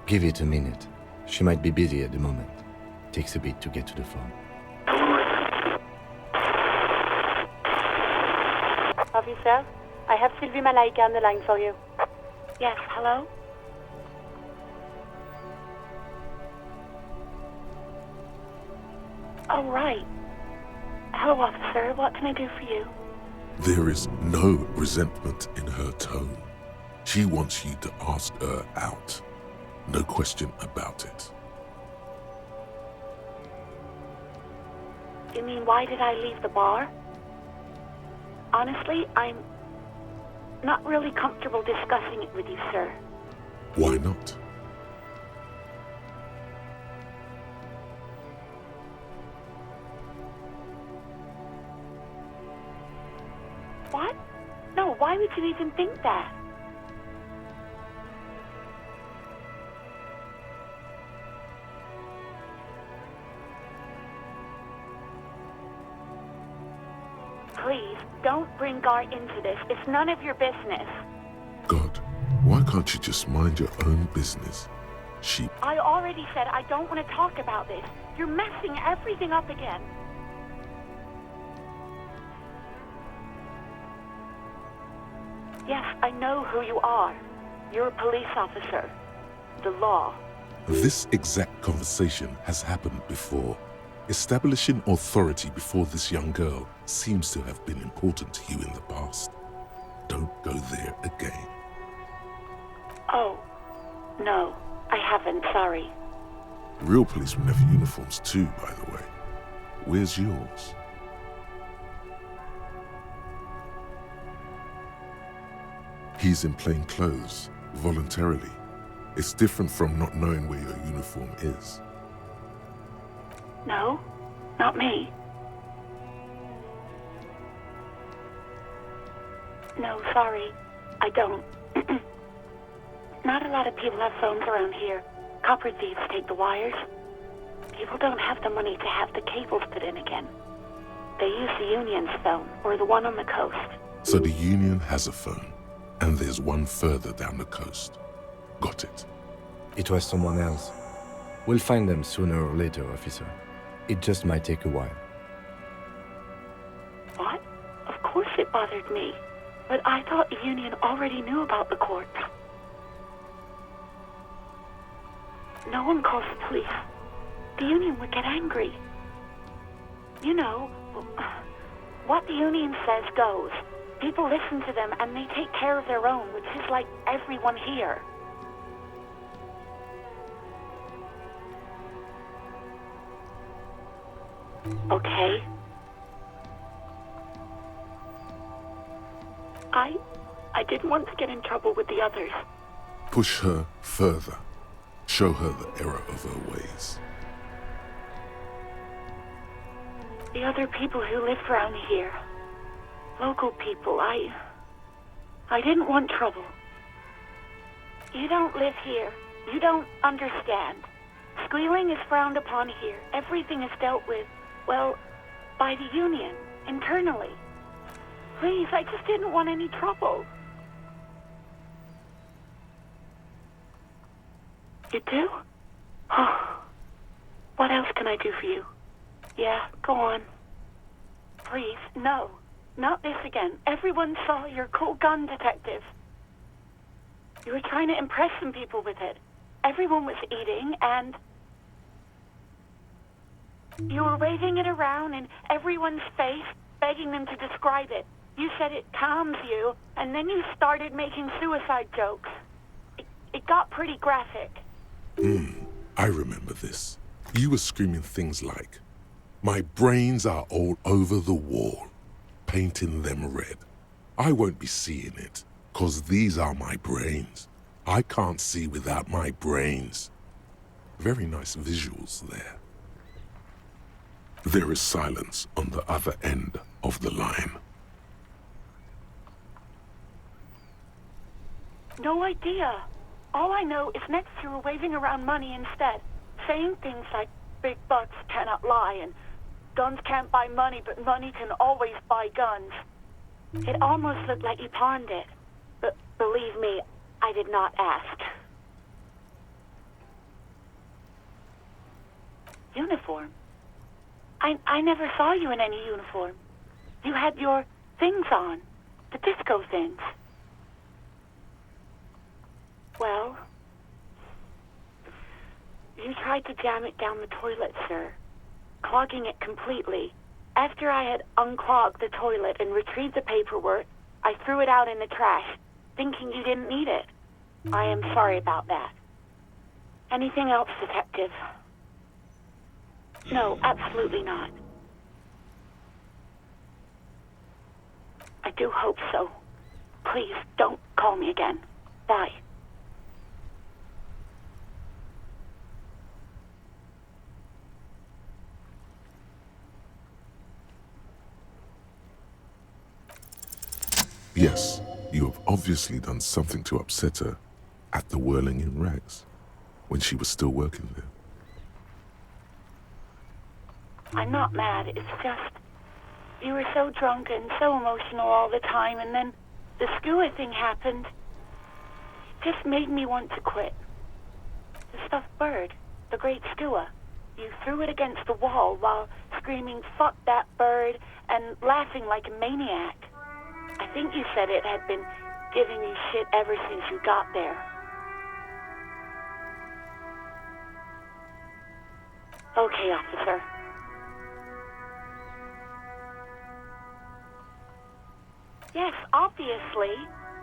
Give it a minute. She might be busy at the moment. Takes a bit to get to the phone. Officer, I have Sylvie Malaika on the line for you. Yes, hello? Oh, right. Hello, officer. What can I do for you? There is no resentment in her tone. She wants you to ask her out. No question about it. You mean, why did I leave the bar? Honestly, I'm not really comfortable discussing it with you, sir. Why not? What? No, why would you even think that? Please, don't bring Gar into this. It's none of your business. God, why can't you just mind your own business? She... I already said I don't want to talk about this. You're messing everything up again. Yes, I know who you are. You're a police officer. The law. This exact conversation has happened before. Establishing authority before this young girl seems to have been important to you in the past. Don't go there again. Oh, no, I haven't, sorry. Real policemen have uniforms too, by the way. Where's yours? He's in plain clothes, voluntarily. It's different from not knowing where your uniform is. No, not me. No, sorry, I don't. Not a lot of people have phones around here. Copper thieves take the wires. People don't have the money to have the cables put in again. They use the Union's phone, or the one on the coast. So the Union has a phone, and there's one further down the coast. Got it. It was someone else. We'll find them sooner or later, officer. It just might take a while. What? Of course it bothered me. But I thought the Union already knew about the corpse. No one calls the police. The Union would get angry. You know, what the Union says goes. People listen to them and they take care of their own, which is like everyone here. Okay. I didn't want to get in trouble with the others. Push her further. Show her the error of her ways. The other people who live around here. Local people, I didn't want trouble. You don't live here. You don't understand. Squealing is frowned upon here. Everything is dealt with, well, by the Union, internally. Please, I just didn't want any trouble. You do? Oh. What else can I do for you? Yeah, go on. Please, no. Not this again. Everyone saw your cool gun, detective. You were trying to impress some people with it. Everyone was eating, and you were waving it around in everyone's face, begging them to describe it. You said it calms you, and then you started making suicide jokes. It got pretty graphic. I remember this. You were screaming things like, "My brains are all over the wall," painting them red. I won't be seeing it, 'cause these are my brains. I can't see without my brains. Very nice visuals there. There is silence on the other end of the line. No idea. All I know is next you were waving around money instead, saying things like, "Big bucks cannot lie," and "Guns can't buy money, but money can always buy guns." It almost looked like you pawned it. But believe me, I did not ask. Uniform? I never saw you in any uniform. You had your things on. The disco things. Well, you tried to jam it down the toilet, sir, clogging it completely. After I had unclogged the toilet and retrieved the paperwork, I threw it out in the trash, thinking you didn't need it. I am sorry about that. Anything else, detective? No, absolutely not. I do hope so. Please, don't call me again. Bye. Yes, you have obviously done something to upset her at the Whirling in Rags, when she was still working there. I'm not mad, it's just, you were so drunk and so emotional all the time, and then the skua thing happened. It just made me want to quit. The stuffed bird, the great skua, you threw it against the wall while screaming, "Fuck that bird," and laughing like a maniac. I think you said it had been giving you shit ever since you got there. Okay, officer. Yes, obviously.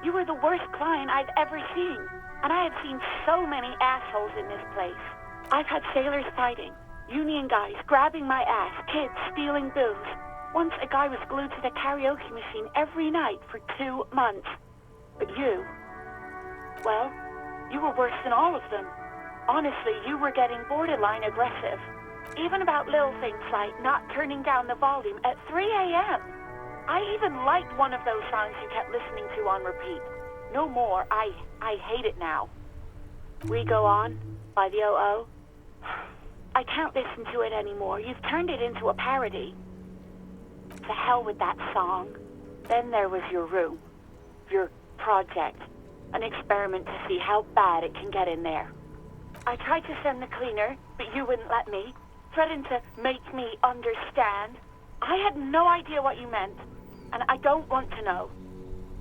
You were the worst client I've ever seen. And I had seen so many assholes in this place. I've had sailors fighting, union guys grabbing my ass, kids stealing booze. Once a guy was glued to the karaoke machine every night for 2 months. But you, well, you were worse than all of them. Honestly, you were getting borderline aggressive. Even about little things like not turning down the volume at 3 a.m. I even liked one of those songs you kept listening to on repeat. No more. I hate it now. We Go On by the O.O. I can't listen to it anymore. You've turned it into a parody. To hell with that song. Then there was your room. Your project. An experiment to see how bad it can get in there. I tried to send the cleaner, but you wouldn't let me. Threatened to make me understand. I had no idea what you meant, and I don't want to know.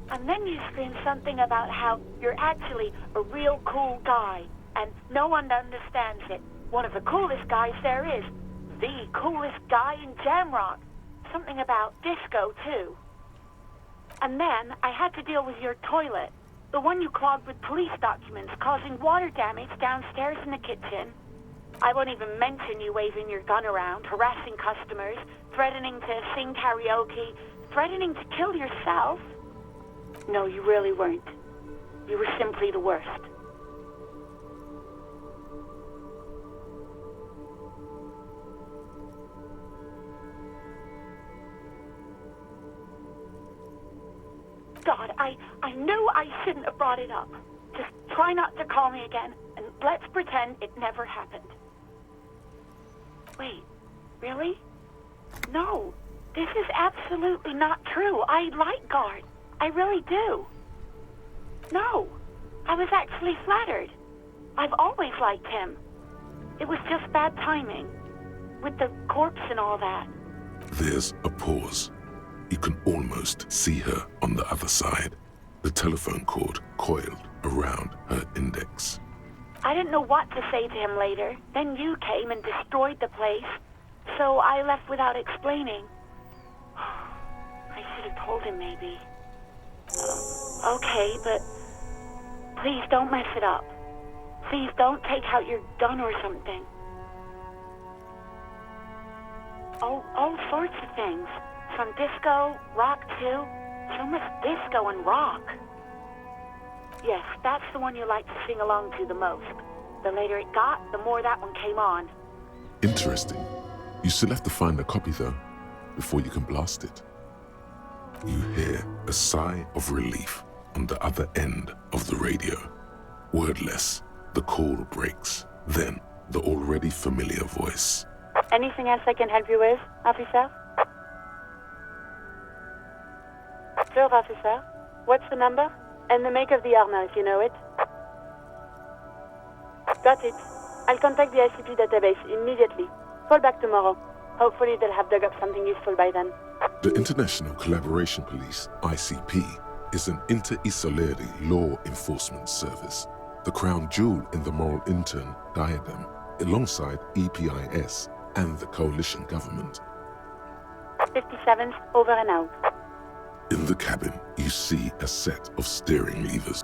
And then you screamed something about how you're actually a real cool guy, and no one understands it. One of the coolest guys there is. The coolest guy in Jamrock. Something about disco, too. And then I had to deal with your toilet. The one you clogged with police documents, causing water damage downstairs in the kitchen. I won't even mention you waving your gun around, harassing customers, threatening to sing karaoke, threatening to kill yourself. No, you really weren't. You were simply the worst. God, I knew I shouldn't have brought it up. Just try not to call me again, and let's pretend it never happened. Wait, really? No, this is absolutely not true. I like Guard. I really do. No, I was actually flattered. I've always liked him. It was just bad timing, with the corpse and all that. There's a pause. You can almost see her on the other side, the telephone cord coiled around her index. I didn't know what to say to him later. Then you came and destroyed the place. So I left without explaining. I should have told him maybe. Okay, but please don't mess it up. Please don't take out your gun or something. All sorts of things. From disco, rock too. So much disco and rock. Yes, that's the one you like to sing along to the most. The later it got, the more that one came on. Interesting. You still have to find a copy though, before you can blast it. You hear a sigh of relief on the other end of the radio. Wordless, the call breaks. Then, the already familiar voice. Anything else I can help you with, officer? Sure, officer. What's the number? And the make of the armor, if you know it. Got it. I'll contact the ICP database immediately. Call back tomorrow. Hopefully they'll have dug up something useful by then. The International Collaboration Police, ICP, is an inter-Isolari law enforcement service, the crown jewel in the moral intern diadem, alongside EPIS and the coalition government. 57's over and out. In the cabin, you see a set of steering levers.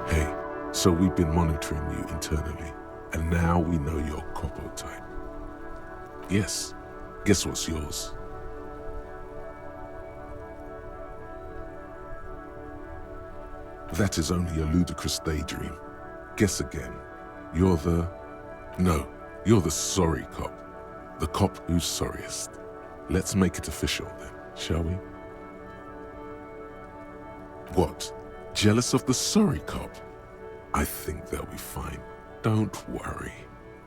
Hey, so we've been monitoring you internally, and now we know your Copo type. Yes, guess what's yours? That is only a ludicrous daydream. Guess again. You're the... No, you're the sorry cop. The cop who's sorriest. Let's make it official then, shall we? What? Jealous of the sorry cop? I think they'll be fine. Don't worry.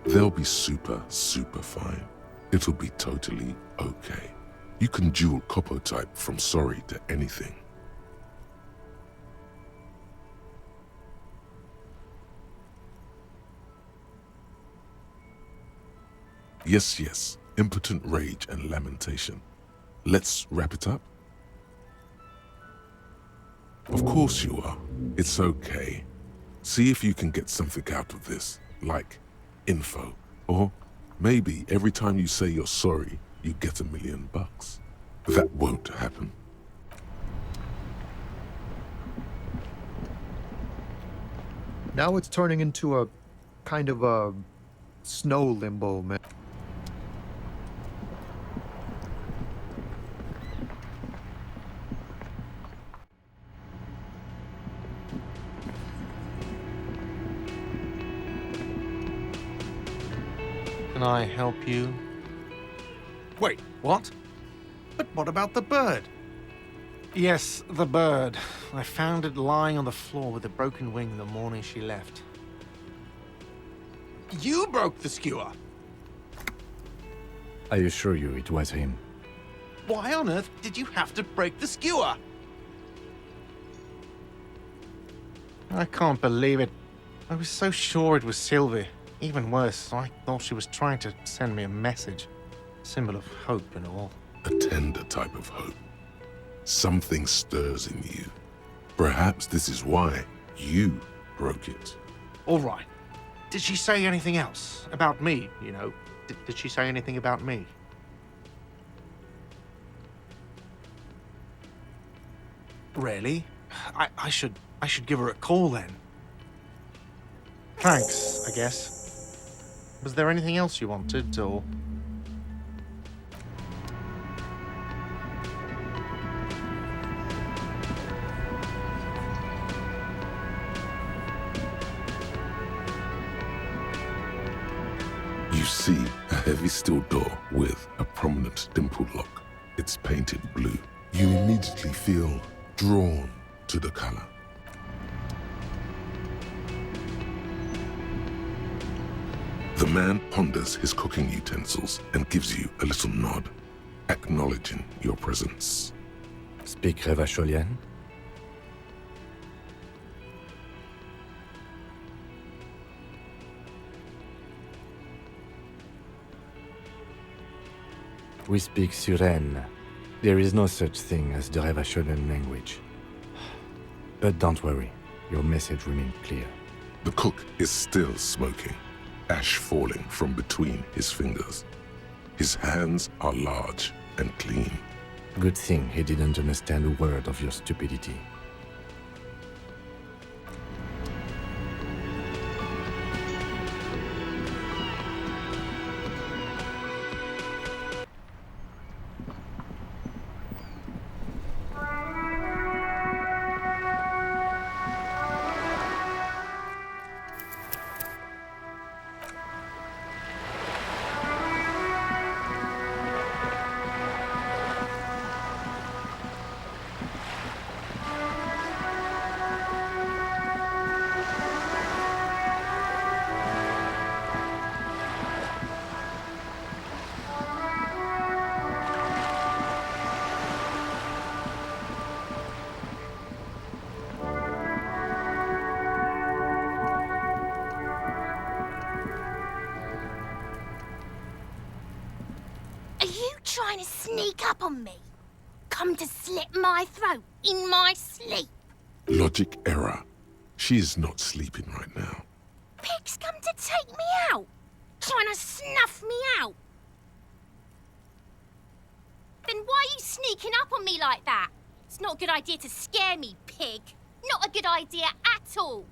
They'll be super, super fine. It'll be totally okay. You can dual Copo type from sorry to anything. Yes, yes, impotent rage and lamentation. Let's wrap it up? Of course you are. It's okay. See if you can get something out of this, like info. Or maybe every time you say you're sorry, you get $1 million. That won't happen. Now it's turning into a kind of a snow limbo, man. Can I help you? Wait, what? But what about the bird? Yes, the bird. I found it lying on the floor with a broken wing the morning she left. You broke the skewer! I assure you it was him. Why on earth did you have to break the skewer? I can't believe it. I was so sure it was Sylvie. Even worse, I thought she was trying to send me a message. Symbol of hope and all. A tender type of hope. Something stirs in you. Perhaps this is why you broke it. All right. Did she say anything else? About me, you know? Did she say anything about me? Really? I should give her a call then. Thanks, I guess. Was there anything else you wanted, or...? You see a heavy steel door with a prominent dimple lock. It's painted blue. You immediately feel drawn to the color. The man ponders his cooking utensils and gives you a little nod, acknowledging your presence. Speak Revacholian? We speak Suren. There is no such thing as the Revacholian language. But don't worry, your message remains clear. The cook is still smoking, ash falling from between his fingers. His hands are large and clean. Good thing he didn't understand a word of your stupidity. Trying to sneak up on me? Come to slit my throat in my sleep? Logic error. She is not sleeping right now. Pig's come to take me out, trying to snuff me out. Then why are you sneaking up on me like that? It's not a good idea to scare me, pig. Not a good idea at all.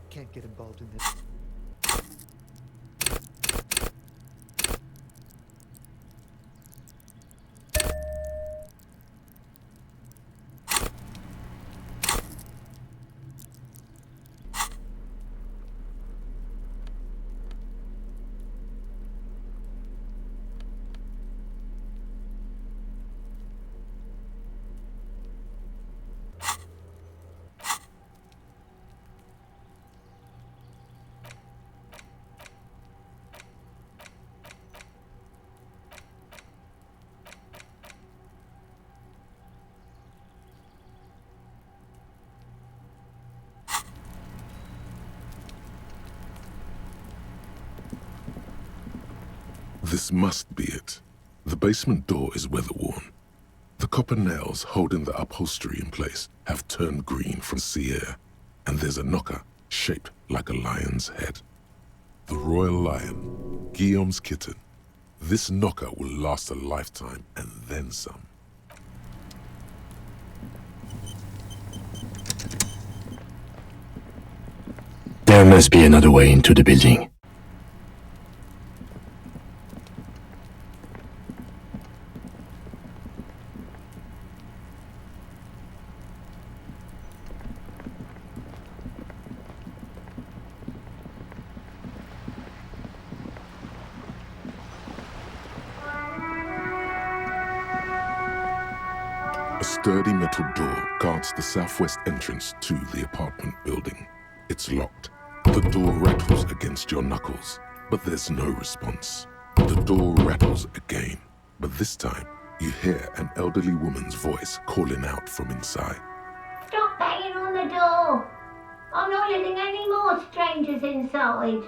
Can't get involved in this. This must be it. The basement door is weather-worn. The copper nails holding the upholstery in place have turned green from sea air, and there's a knocker shaped like a lion's head. The royal lion, Guillaume's kitten. This knocker will last a lifetime and then some. There must be another way into the building. A sturdy metal door guards the southwest entrance to the apartment building. It's locked. The door rattles against your knuckles, but there's no response. The door rattles again, but this time You hear an elderly woman's voice calling out from inside. Stop banging on the door! I'm not letting any more strangers inside.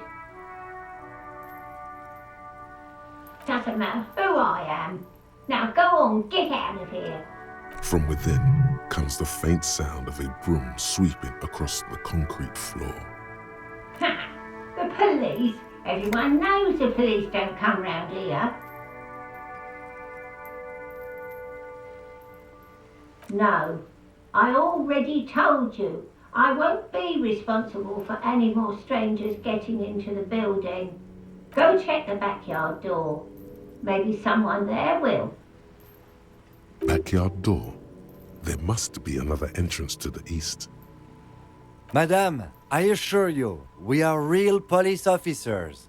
Doesn't matter who I am. Now go on, get out of here. From within comes the faint sound of a broom sweeping across the concrete floor. Ha! The police? Everyone knows the police don't come round here. No, I already told you. I won't be responsible for any more strangers getting into the building. Go check the backyard door. Maybe someone there will. Backyard door? There must be another entrance to the east. Madame, I assure you, we are real police officers.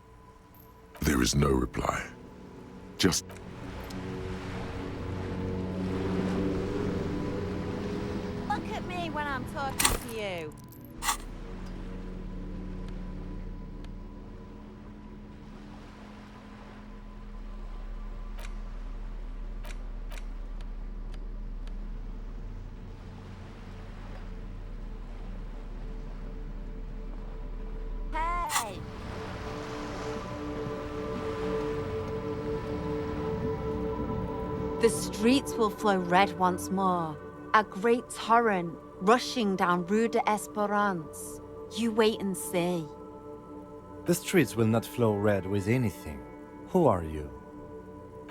There is no reply. Just... Look at me when I'm talking to you. Hey! The streets will flow red once more. A great torrent rushing down Rue d'Espérance. You wait and see. The streets will not flow red with anything. Who are you?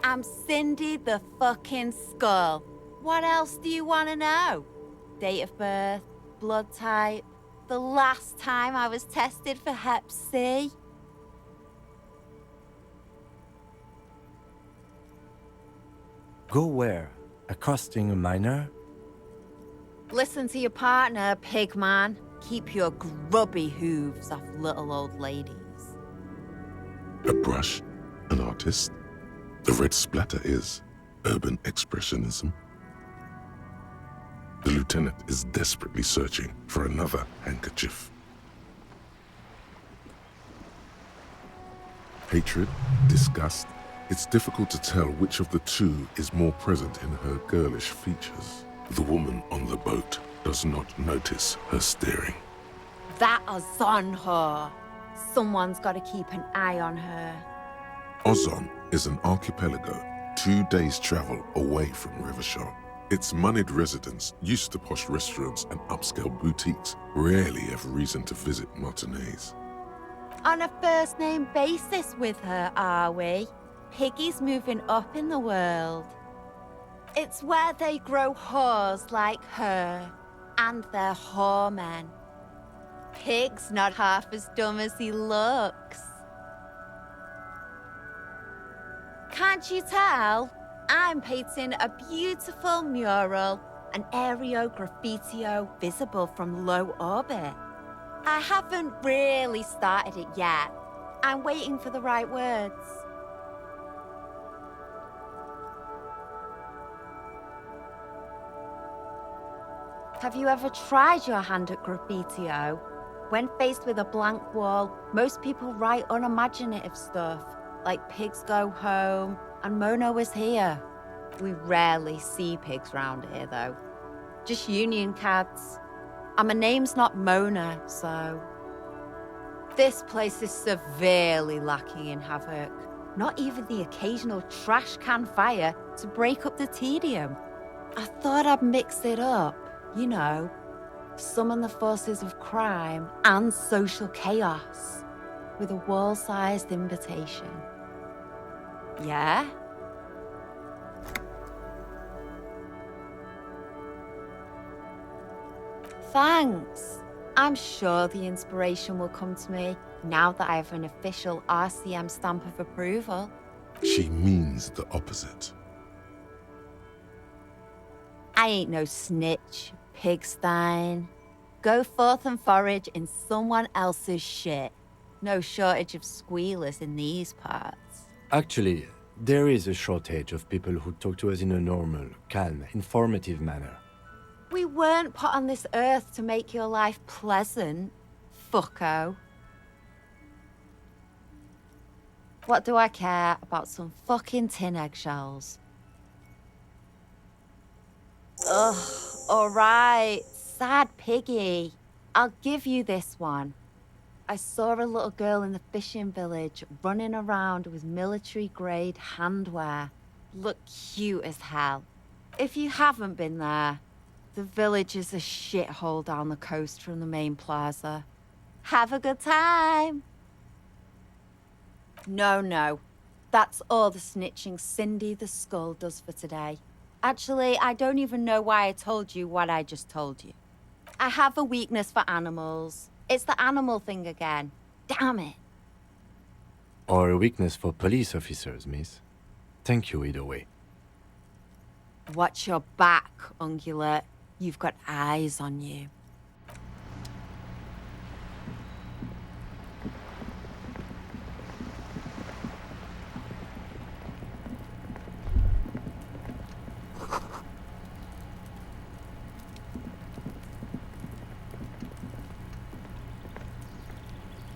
I'm Cindy the fucking Skull. What else do you want to know? Date of birth, blood type, the last time I was tested for Hep C. Go where? Accosting a minor? Listen to your partner, pig man. Keep your grubby hooves off little old ladies. A brush? An artist? The red splatter is urban expressionism. The lieutenant is desperately searching for another handkerchief. Hatred? Disgust? It's difficult to tell which of the two is more present in her girlish features. The woman on the boat does not notice her staring. That Ozon whore. Someone's got to keep an eye on her. Ozon is an archipelago 2 days' travel away from Rivershore. Its moneyed residents, used to posh restaurants and upscale boutiques, rarely have reason to visit Martinez. On a first-name basis with her, are we? Piggy's moving up in the world. It's where they grow whores like her, and they're whoremen. Pig's not half as dumb as he looks. Can't you tell? I'm painting a beautiful mural, an aereo graffitio visible from low orbit. I haven't really started it yet. I'm waiting for the right words. Have you ever tried your hand at graffitio? When faced with a blank wall, most people write unimaginative stuff, like pigs go home and Mona was here. We rarely see pigs round here, though. Just union cats. And my name's not Mona, so... This place is severely lacking in havoc. Not even the occasional trash can fire to break up the tedium. I thought I'd mix it up, you know, summon the forces of crime and social chaos with a wall-sized invitation. Yeah? Thanks. I'm sure the inspiration will come to me now that I have an official RCM stamp of approval. She means the opposite. I ain't no snitch, pigstein. Go forth and forage in someone else's shit. No shortage of squealers in these parts. Actually, there is a shortage of people who talk to us in a normal, calm, informative manner. We weren't put on this earth to make your life pleasant, fucko. What do I care about some fucking tin eggshells? Ugh, alright. Sad piggy. I'll give you this one. I saw a little girl in the fishing village running around with military-grade handwear. Looked cute as hell. If you haven't been there, the village is a shithole down the coast from the main plaza. Have a good time! No. That's all the snitching Cindy the Skull does for today. Actually, I don't even know why I told you what I just told you. I have a weakness for animals. It's the animal thing again. Damn it. Or a weakness for police officers, miss. Thank you either way. Watch your back, Ungulate. You've got eyes on you.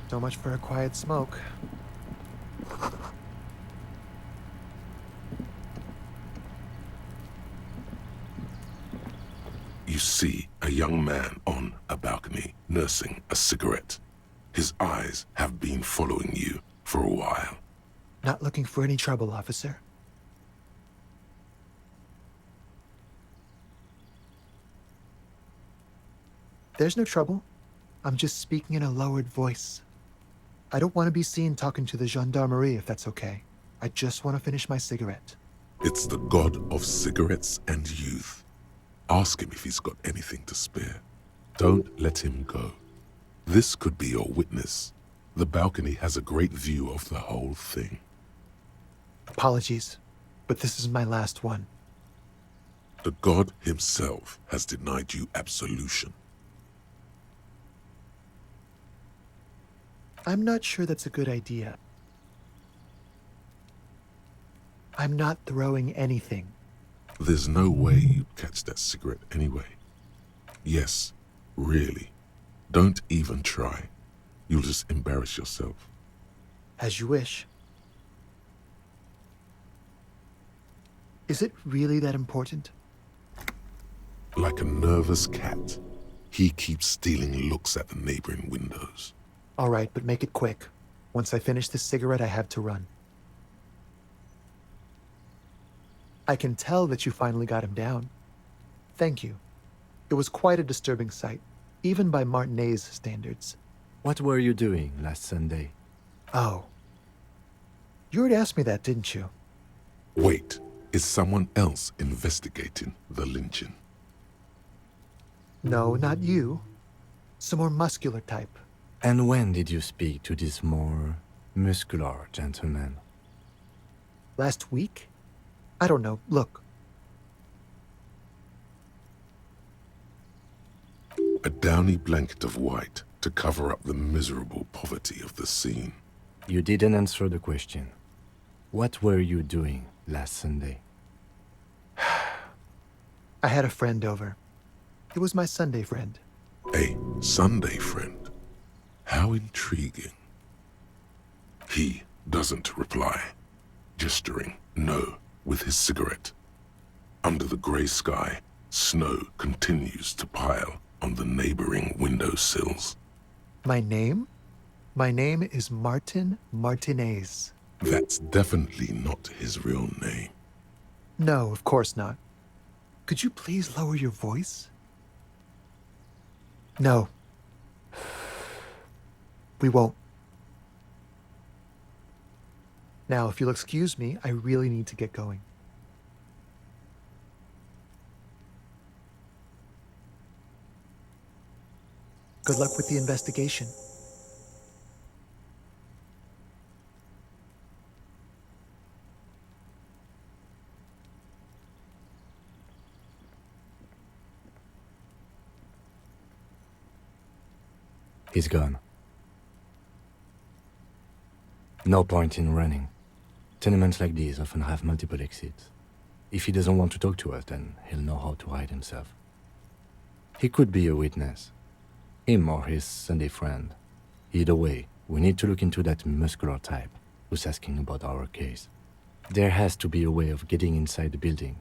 So much for a quiet smoke. You see a young man on a balcony nursing a cigarette. His eyes have been following you for a while. Not looking for any trouble, officer. There's no trouble. I'm just speaking in a lowered voice. I don't want to be seen talking to the gendarmerie, if that's okay. I just want to finish my cigarette. It's the god of cigarettes and youth. Ask him if he's got anything to spare. Don't let him go. This could be your witness. The balcony has a great view of the whole thing. Apologies, but this is my last one. The god himself has denied you absolution. I'm not sure that's a good idea. I'm not throwing anything. There's no way you'd catch that cigarette anyway. Yes, really. Don't even try. You'll just embarrass yourself. As you wish. Is it really that important? Like a nervous cat, he keeps stealing looks at the neighboring windows. All right, but make it quick. Once I finish this cigarette, I have to run. I can tell that you finally got him down. Thank you. It was quite a disturbing sight, even by Martinet's standards. What were you doing last Sunday? Oh. You already asked me that, didn't you? Wait, is someone else investigating the lynching? No, not you. Some more muscular type. And when did you speak to this more muscular gentleman? Last week? I don't know. Look. A downy blanket of white to cover up the miserable poverty of the scene. You didn't answer the question. What were you doing last Sunday? I had a friend over. It was my Sunday friend. A Sunday friend? How intriguing. He doesn't reply, gesturing no with his cigarette. Under the grey sky, snow continues to pile on the neighboring windowsills. My name? My name is Martin Martinez. That's definitely not his real name. No, of course not. Could you please lower your voice? No. We won't. Now, if you'll excuse me, I really need to get going. Good luck with the investigation. He's gone. No point in running. Tenements like these often have multiple exits. If he doesn't want to talk to us, then he'll know how to hide himself. He could be a witness. Him or his Sunday friend. Either way, we need to look into that muscular type who's asking about our case. There has to be a way of getting inside the building.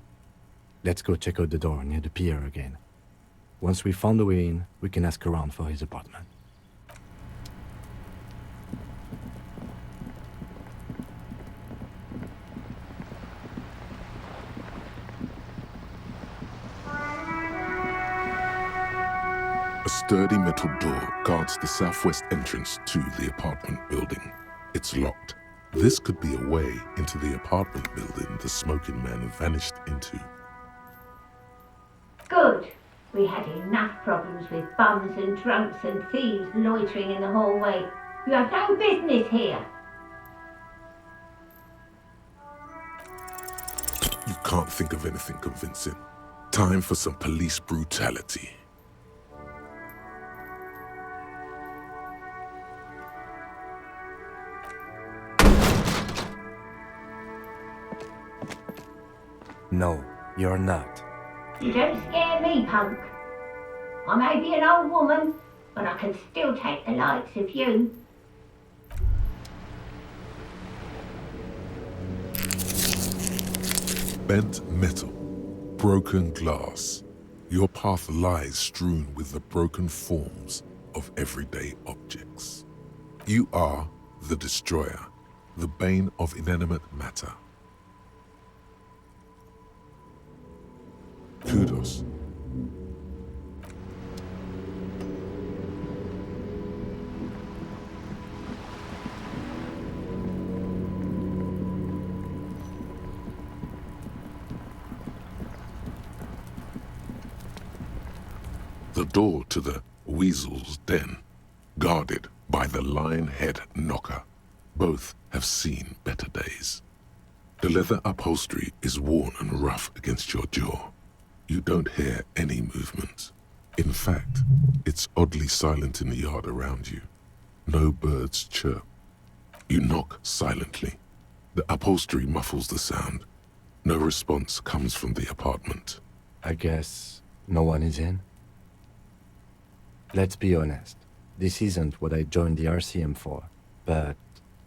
Let's go check out the door near the pier again. Once we found a way in, we can ask around for his apartment. A sturdy metal door guards the southwest entrance to the apartment building. It's locked. This could be a way into the apartment building the smoking man vanished into. Good. We had enough problems with bums and drunks and thieves loitering in the hallway. You have no business here. You can't think of anything convincing. Time for some police brutality. No, you're not. You don't scare me, punk. I may be an old woman, but I can still take the likes of you. Bent metal, broken glass. Your path lies strewn with the broken forms of everyday objects. You are the destroyer, the bane of inanimate matter. Kudos. The door to the Weasel's den, guarded by the lion-head knocker. Both have seen better days. The leather upholstery is worn and rough against your jaw. You don't hear any movement. In fact, it's oddly silent in the yard around you. No birds chirp. You knock silently. The upholstery muffles the sound. No response comes from the apartment. I guess no one is in? Let's be honest. This isn't what I joined the RCM for, but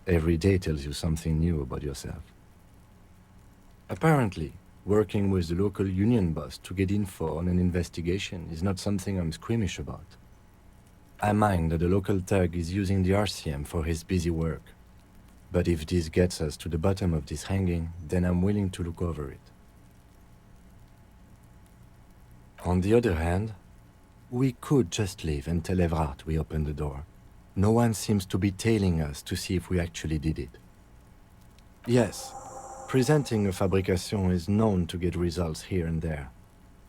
every day tells you something new about yourself. Apparently, working with the local union boss to get info on an investigation is not something I'm squeamish about. I mind that the local thug is using the RCM for his busy work. But if this gets us to the bottom of this hanging, then I'm willing to look over it. On the other hand, we could just leave and tell Evrart we opened the door. No one seems to be tailing us to see if we actually did it. Yes, presenting a fabrication is known to get results here and there.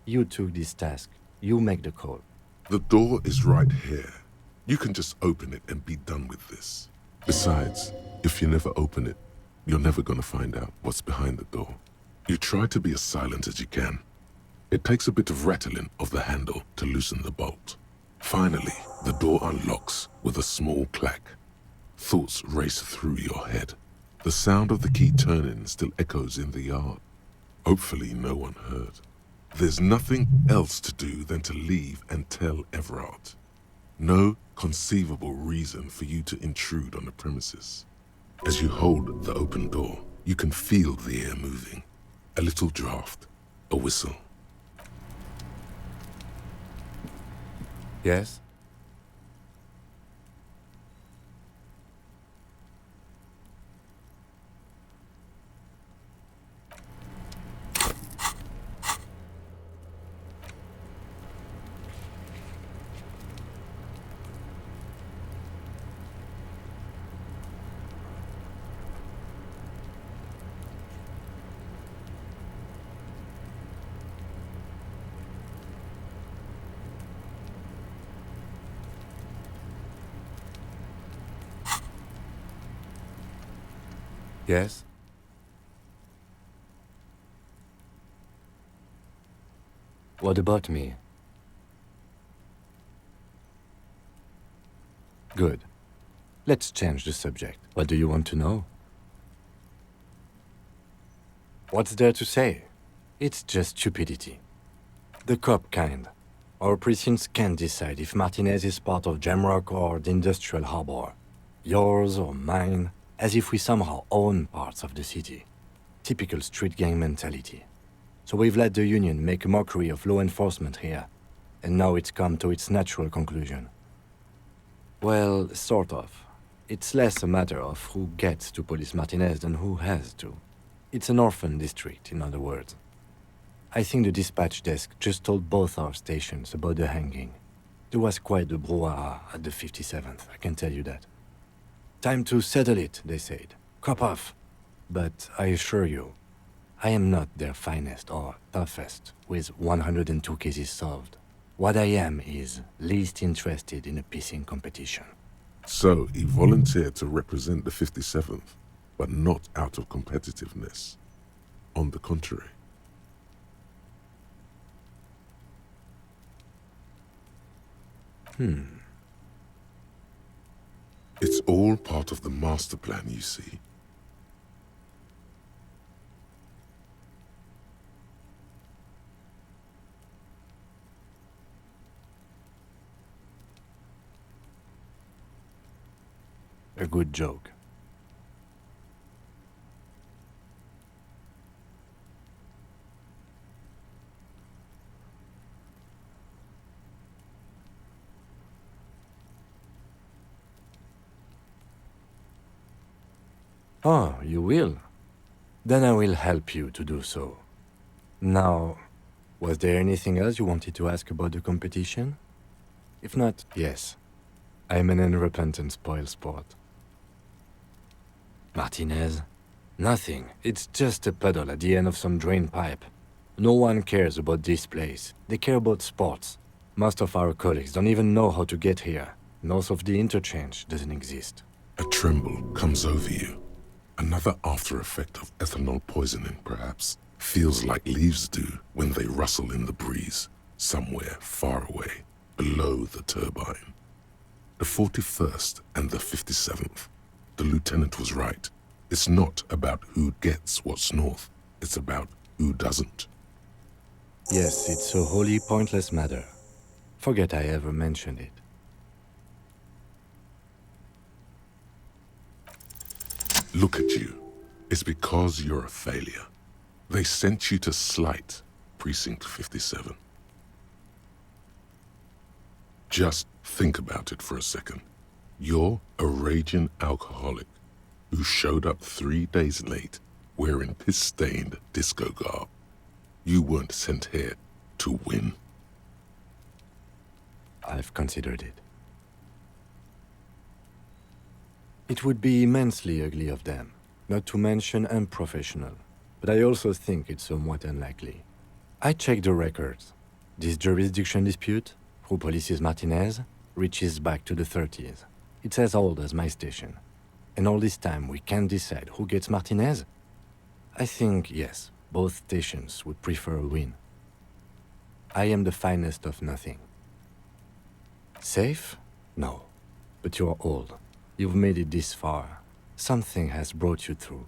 You took this task. You make the call. The door is right here. You can just open it and be done with this. Besides, if you never open it, you're never gonna find out what's behind the door. You try to be as silent as you can. It takes a bit of rattling of the handle to loosen the bolt. Finally, the door unlocks with a small clack. Thoughts race through your head. The sound of the key turning still echoes in the yard. Hopefully no one heard. There's nothing else to do than to leave and tell Evrart. No conceivable reason for you to intrude on the premises. As you hold the open door, you can feel the air moving. A little draft, a whistle. Yes? Yes? What about me? Good. Let's change the subject. What do you want to know? What's there to say? It's just stupidity. The cop kind. Our precincts can't decide if Martinez is part of Jamrock or the Industrial Harbor. Yours or mine. As if we somehow own parts of the city. Typical street gang mentality. So we've let the Union make a mockery of law enforcement here, and now it's come to its natural conclusion. Well, sort of. It's less a matter of who gets to police Martinez than who has to. It's an orphan district, in other words. I think the dispatch desk just told both our stations about the hanging. There was quite the brouhaha at the 57th, I can tell you that. Time to settle it, they said. Cop off. But I assure you, I am not their finest or toughest, with 102 cases solved. What I am is least interested in a pissing competition. So he volunteered to represent the 57th, but not out of competitiveness. On the contrary. It's all part of the master plan, you see. A good joke. Oh, you will? Then I will help you to do so. Now, was there anything else you wanted to ask about the competition? If not, yes. I'm an unrepentant spoilsport. Martinez? Nothing. It's just a puddle at the end of some drain pipe. No one cares about this place. They care about sports. Most of our colleagues don't even know how to get here. North of the interchange doesn't exist. A tremble comes over you. Another after effect of ethanol poisoning, perhaps. Feels like leaves do when they rustle in the breeze, somewhere far away, below the turbine. The 41st and the 57th. The lieutenant was right. It's not about who gets what's north. It's about who doesn't. Yes, it's a wholly pointless matter. Forget I ever mentioned it. Look at you. It's because you're a failure. They sent you to slight Precinct 57. Just think about it for a second. You're a raging alcoholic who showed up 3 days late wearing piss-stained disco garb. You weren't sent here to win. I've considered it. It would be immensely ugly of them, not to mention unprofessional, but I also think it's somewhat unlikely. I checked the records. This jurisdiction dispute, who polices Martinez, reaches back to the 30s. It's as old as my station. And all this time we can't decide who gets Martinez? I think, yes, both stations would prefer a win. I am the finest of nothing. Safe? No. But you're old. You've made it this far. Something has brought you through.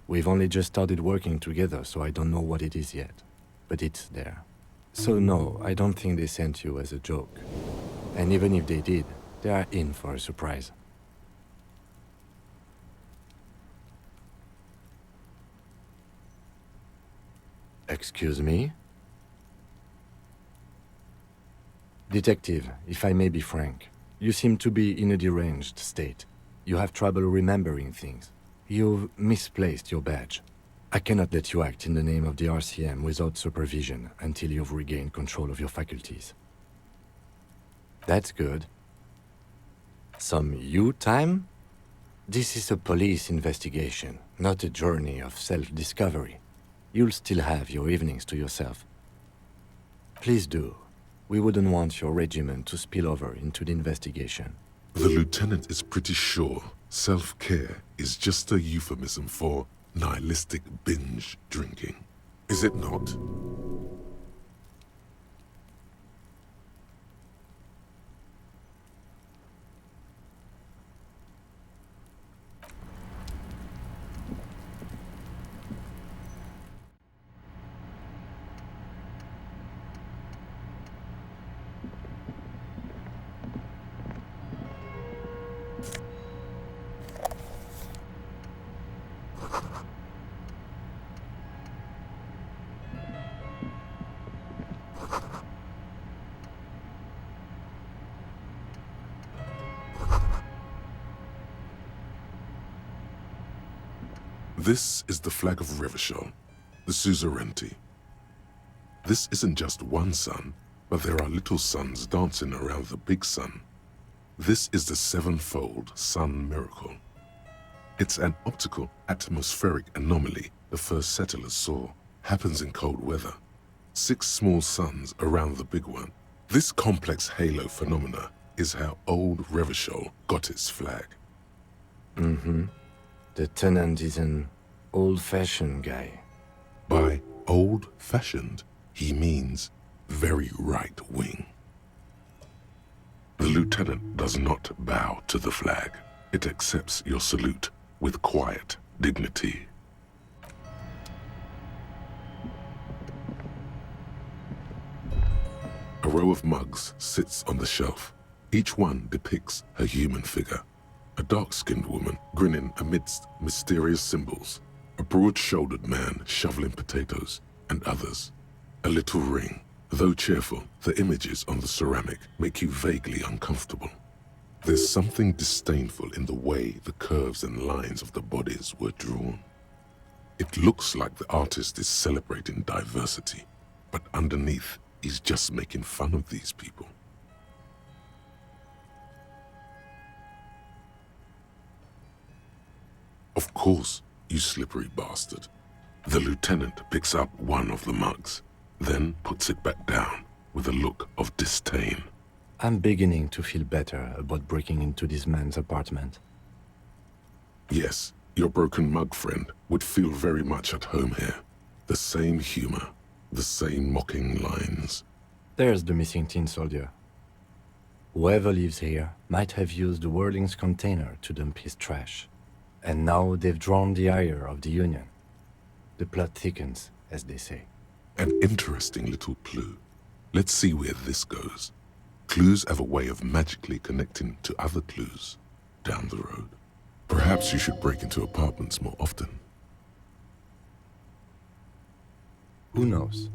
We've only just started working together, so I don't know what it is yet. But it's there. So no, I don't think they sent you as a joke. And even if they did, they are in for a surprise. Excuse me? Detective, if I may be frank, you seem to be in a deranged state. You have trouble remembering things. You've misplaced your badge. I cannot let you act in the name of the RCM without supervision until you've regained control of your faculties. That's good. Some you time? This is a police investigation, not a journey of self-discovery. You'll still have your evenings to yourself. Please do. We wouldn't want your regiment to spill over into the investigation. The lieutenant is pretty sure self-care is just a euphemism for nihilistic binge drinking. Is it not? This is the flag of Revachol, the suzerainty. This isn't just one sun, but there are little suns dancing around the big sun. This is the sevenfold sun miracle. It's an optical atmospheric anomaly the first settlers saw. Happens in cold weather. 6 small suns around the big one. This complex halo phenomena is how old Revachol got its flag. The tenant is an old-fashioned guy. By old-fashioned, he means very right-wing. The lieutenant does not bow to the flag. It accepts your salute with quiet dignity. A row of mugs sits on the shelf. Each one depicts a human figure. A dark-skinned woman grinning amidst mysterious symbols. A broad-shouldered man shoveling potatoes, and others. A little ring. Though cheerful, the images on the ceramic make you vaguely uncomfortable. There's something disdainful in the way the curves and lines of the bodies were drawn. It looks like the artist is celebrating diversity, but underneath, he's just making fun of these people. Of course, you slippery bastard. The lieutenant picks up one of the mugs, then puts it back down with a look of disdain. I'm beginning to feel better about breaking into this man's apartment. Yes, your broken mug friend would feel very much at home here. The same humor, the same mocking lines. There's the missing tin soldier. Whoever lives here might have used the Whirling's container to dump his trash. And now they've drawn the ire of the Union. The plot thickens, as they say. An interesting little clue. Let's see where this goes. Clues have a way of magically connecting to other clues down the road. Perhaps you should break into apartments more often. Who knows?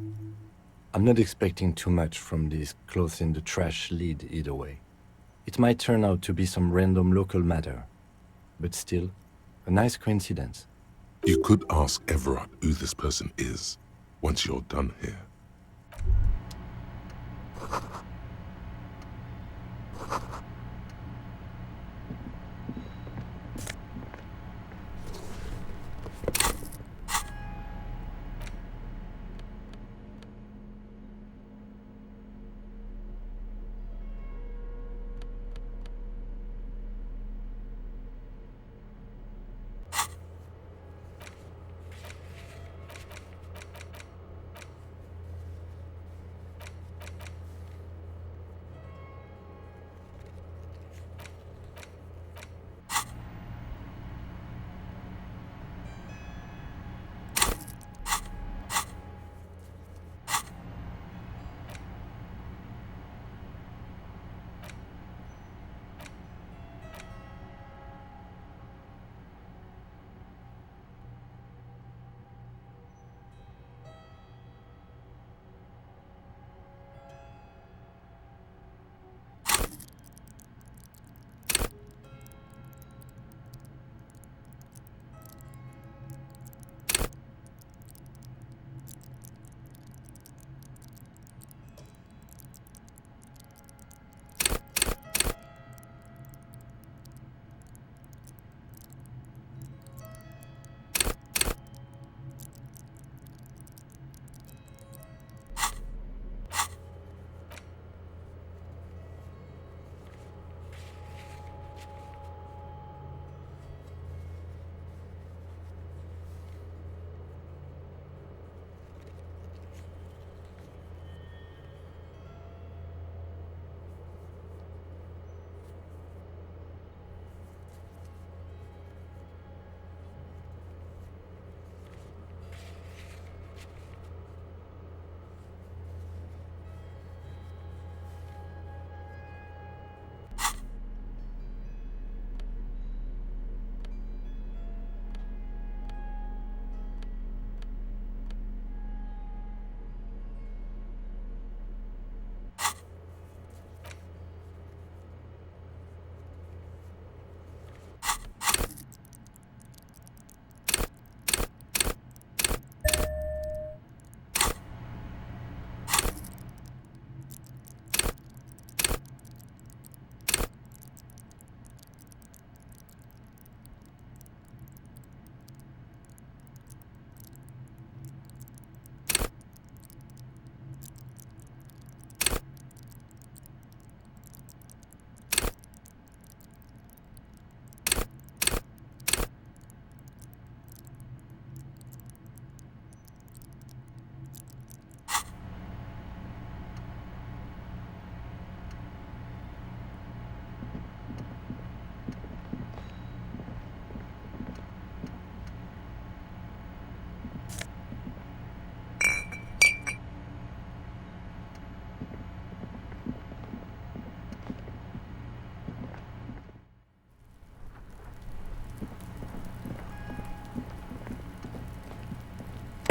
I'm not expecting too much from this clothes in the trash lead either way. It might turn out to be some random local matter, but still, a nice coincidence. You could ask Everard who this person is once you're done here.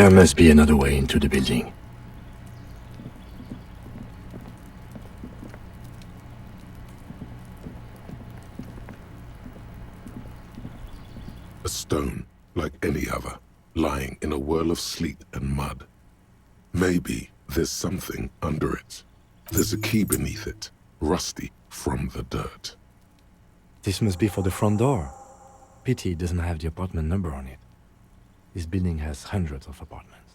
There must be another way into the building. A stone, like any other, lying in a whirl of sleet and mud. Maybe there's something under it. There's a key beneath it, rusty from the dirt. This must be for the front door. Pity doesn't have the apartment number on it. This building has hundreds of apartments.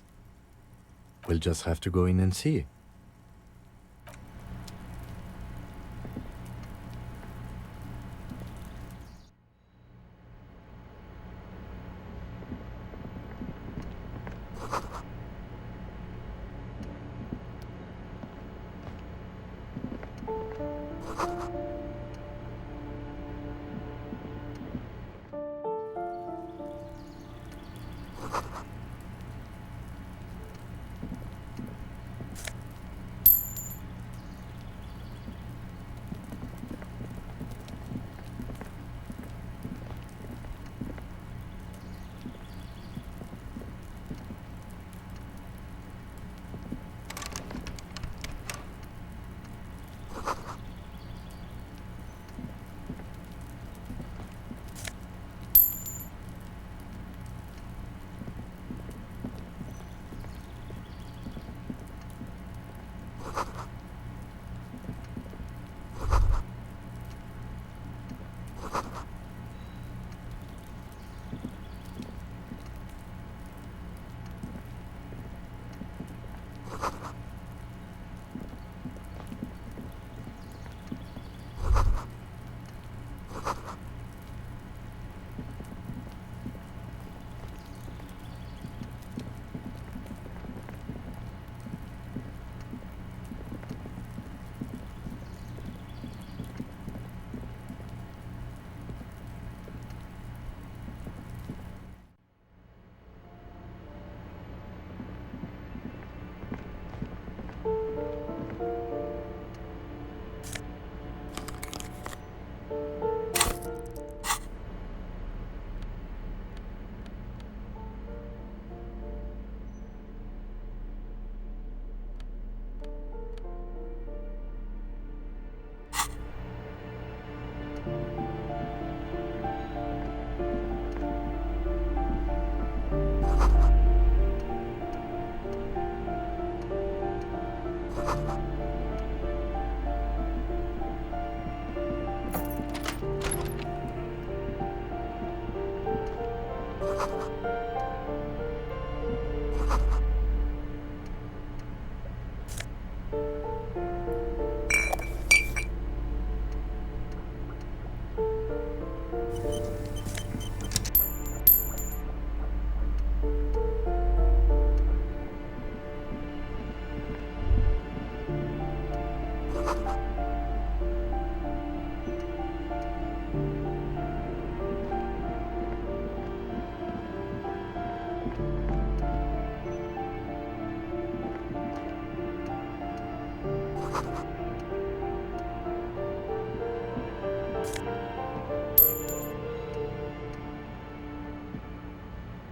We'll just have to go in and see.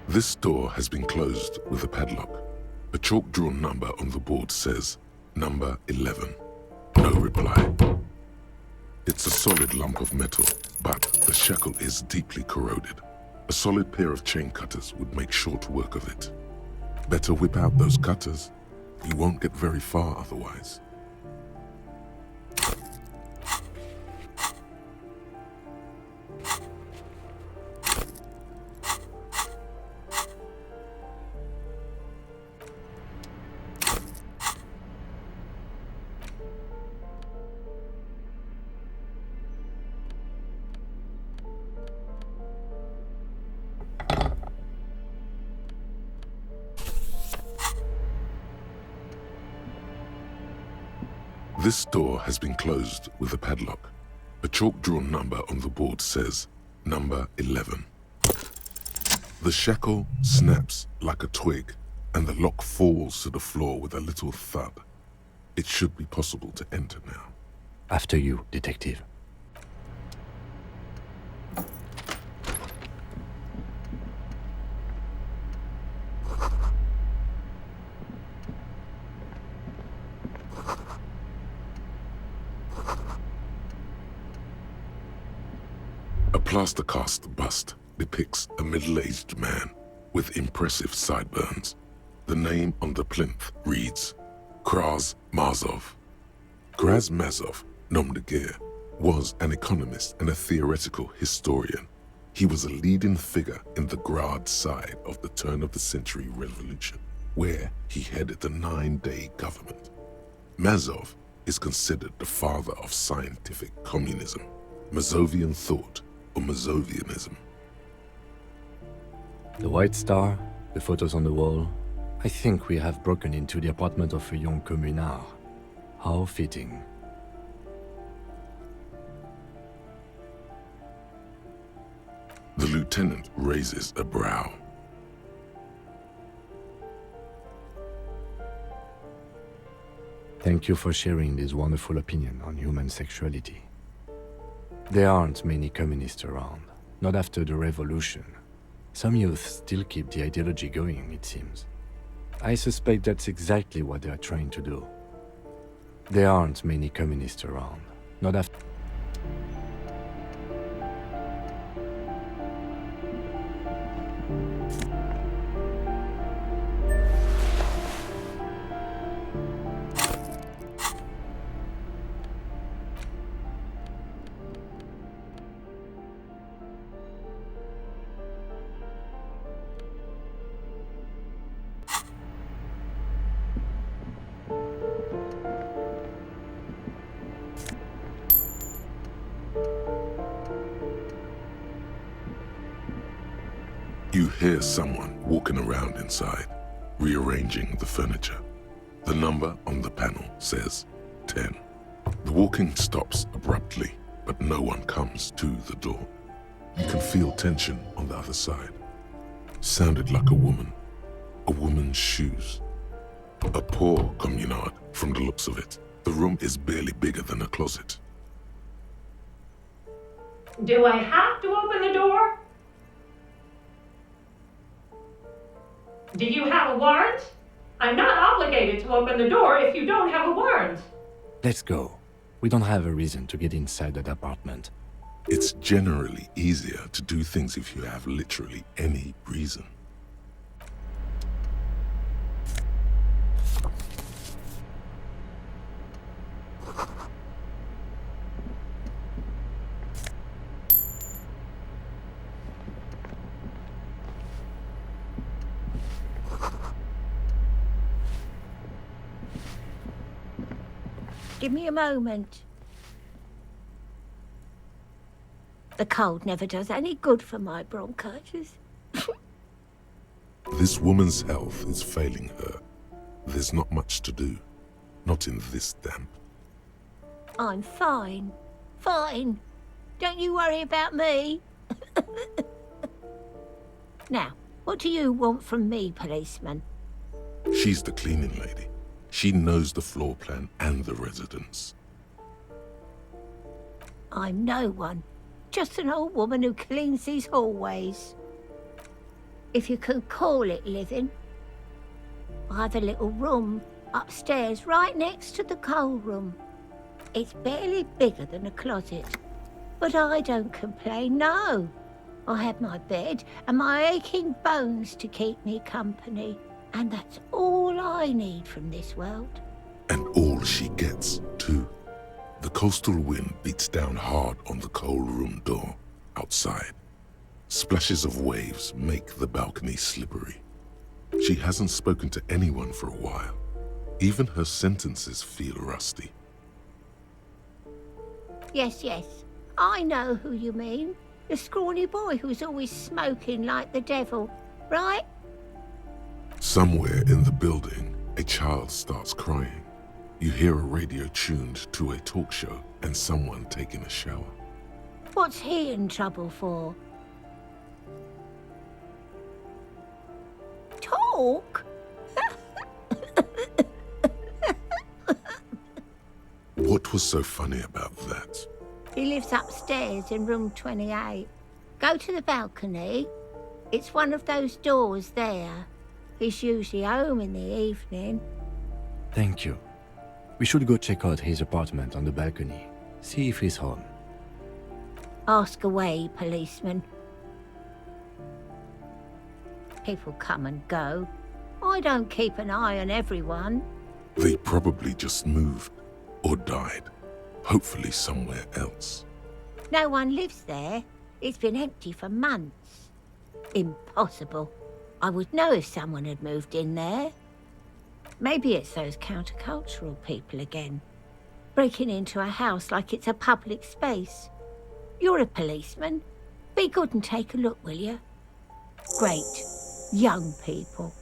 This door has been closed with a padlock. A chalk-drawn number on the board says, number 11. No reply. It's a solid lump of metal, but the shackle is deeply corroded. A solid pair of chain cutters would make short work of it. Better whip out those cutters. You won't get very far otherwise. This door has been closed with a padlock. A chalk-drawn number on the board says, number 11. The shackle snaps like a twig, and the lock falls to the floor with a little thud. It should be possible to enter now. After you, detective. A plaster cast bust depicts a middle-aged man with impressive sideburns. The name on the plinth reads Kraz Mazov. Kraz Mazov, nom de guerre, was an economist and a theoretical historian. He was a leading figure in the Grad side of the turn-of-the-century revolution, where he headed the 9-day government. Mazov is considered the father of scientific communism, Mazovian thought, or Mazovianism. The White Star, the photos on the wall. I think we have broken into the apartment of a young communard. How fitting. The lieutenant raises a brow. Thank you for sharing this wonderful opinion on human sexuality. There aren't many communists around, not after the revolution. Some youth still keep the ideology going, it seems. I suspect that's exactly what they are trying to do. There aren't many communists around, not after... You hear someone walking around inside, rearranging the furniture. The number on the panel says 10. The walking stops abruptly, but no one comes to the door. You can feel tension on the other side. Sounded like a woman's shoes. A poor communard from the looks of it. The room is barely bigger than a closet. Do I have to open the door? Do you have a warrant? I'm not obligated to open the door if you don't have a warrant. Let's go. We don't have a reason to get inside that apartment. It's generally easier to do things if you have literally any reason. Give me a moment. The cold never does any good for my bronchitis. This woman's health is failing her. There's not much to do. Not in this damp. I'm fine. Fine. Don't you worry about me. Now, what do you want from me, policeman? She's the cleaning lady. She knows the floor plan and the residence. I'm no one. Just an old woman who cleans these hallways. If you can call it living. I have a little room upstairs right next to the coal room. It's barely bigger than a closet. But I don't complain, no. I have my bed and my aching bones to keep me company. And that's all I need from this world. And all she gets, too. The coastal wind beats down hard on the coal room door outside. Splashes of waves make the balcony slippery. She hasn't spoken to anyone for a while. Even her sentences feel rusty. Yes, I know who you mean. The scrawny boy who's always smoking like the devil, right? Somewhere in the building, a child starts crying. You hear a radio tuned to a talk show and someone taking a shower. What's he in trouble for? Talk? What was so funny about that? He lives upstairs in room 28. Go to the balcony. It's one of those doors there. He's usually home in the evening. Thank you. We should go check out his apartment on the balcony. See if he's home. Ask away, policeman. People come and go. I don't keep an eye on everyone. They probably just moved or died, hopefully somewhere else. No one lives there. It's been empty for months. Impossible. I would know if someone had moved in there. Maybe it's those countercultural people again, breaking into a house like it's a public space. You're a policeman. Be good and take a look, will you? Great. Young people.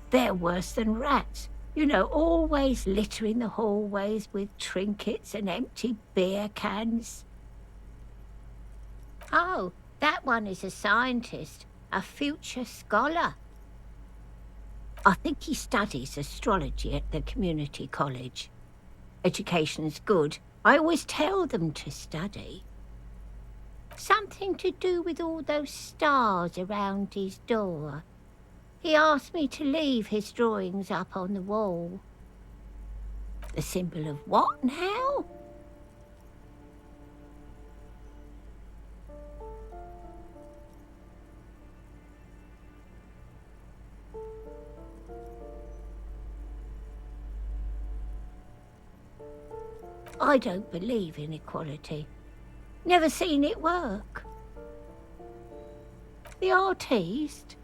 They're worse than rats. You know, always littering the hallways with trinkets and empty beer cans. Oh, that one is a scientist, a future scholar. I think he studies astrology at the community college. Education's good. I always tell them to study. Something to do with all those stars around his door. He asked me to leave his drawings up on the wall. The symbol of what now? I don't believe in equality. Never seen it work. The artiste?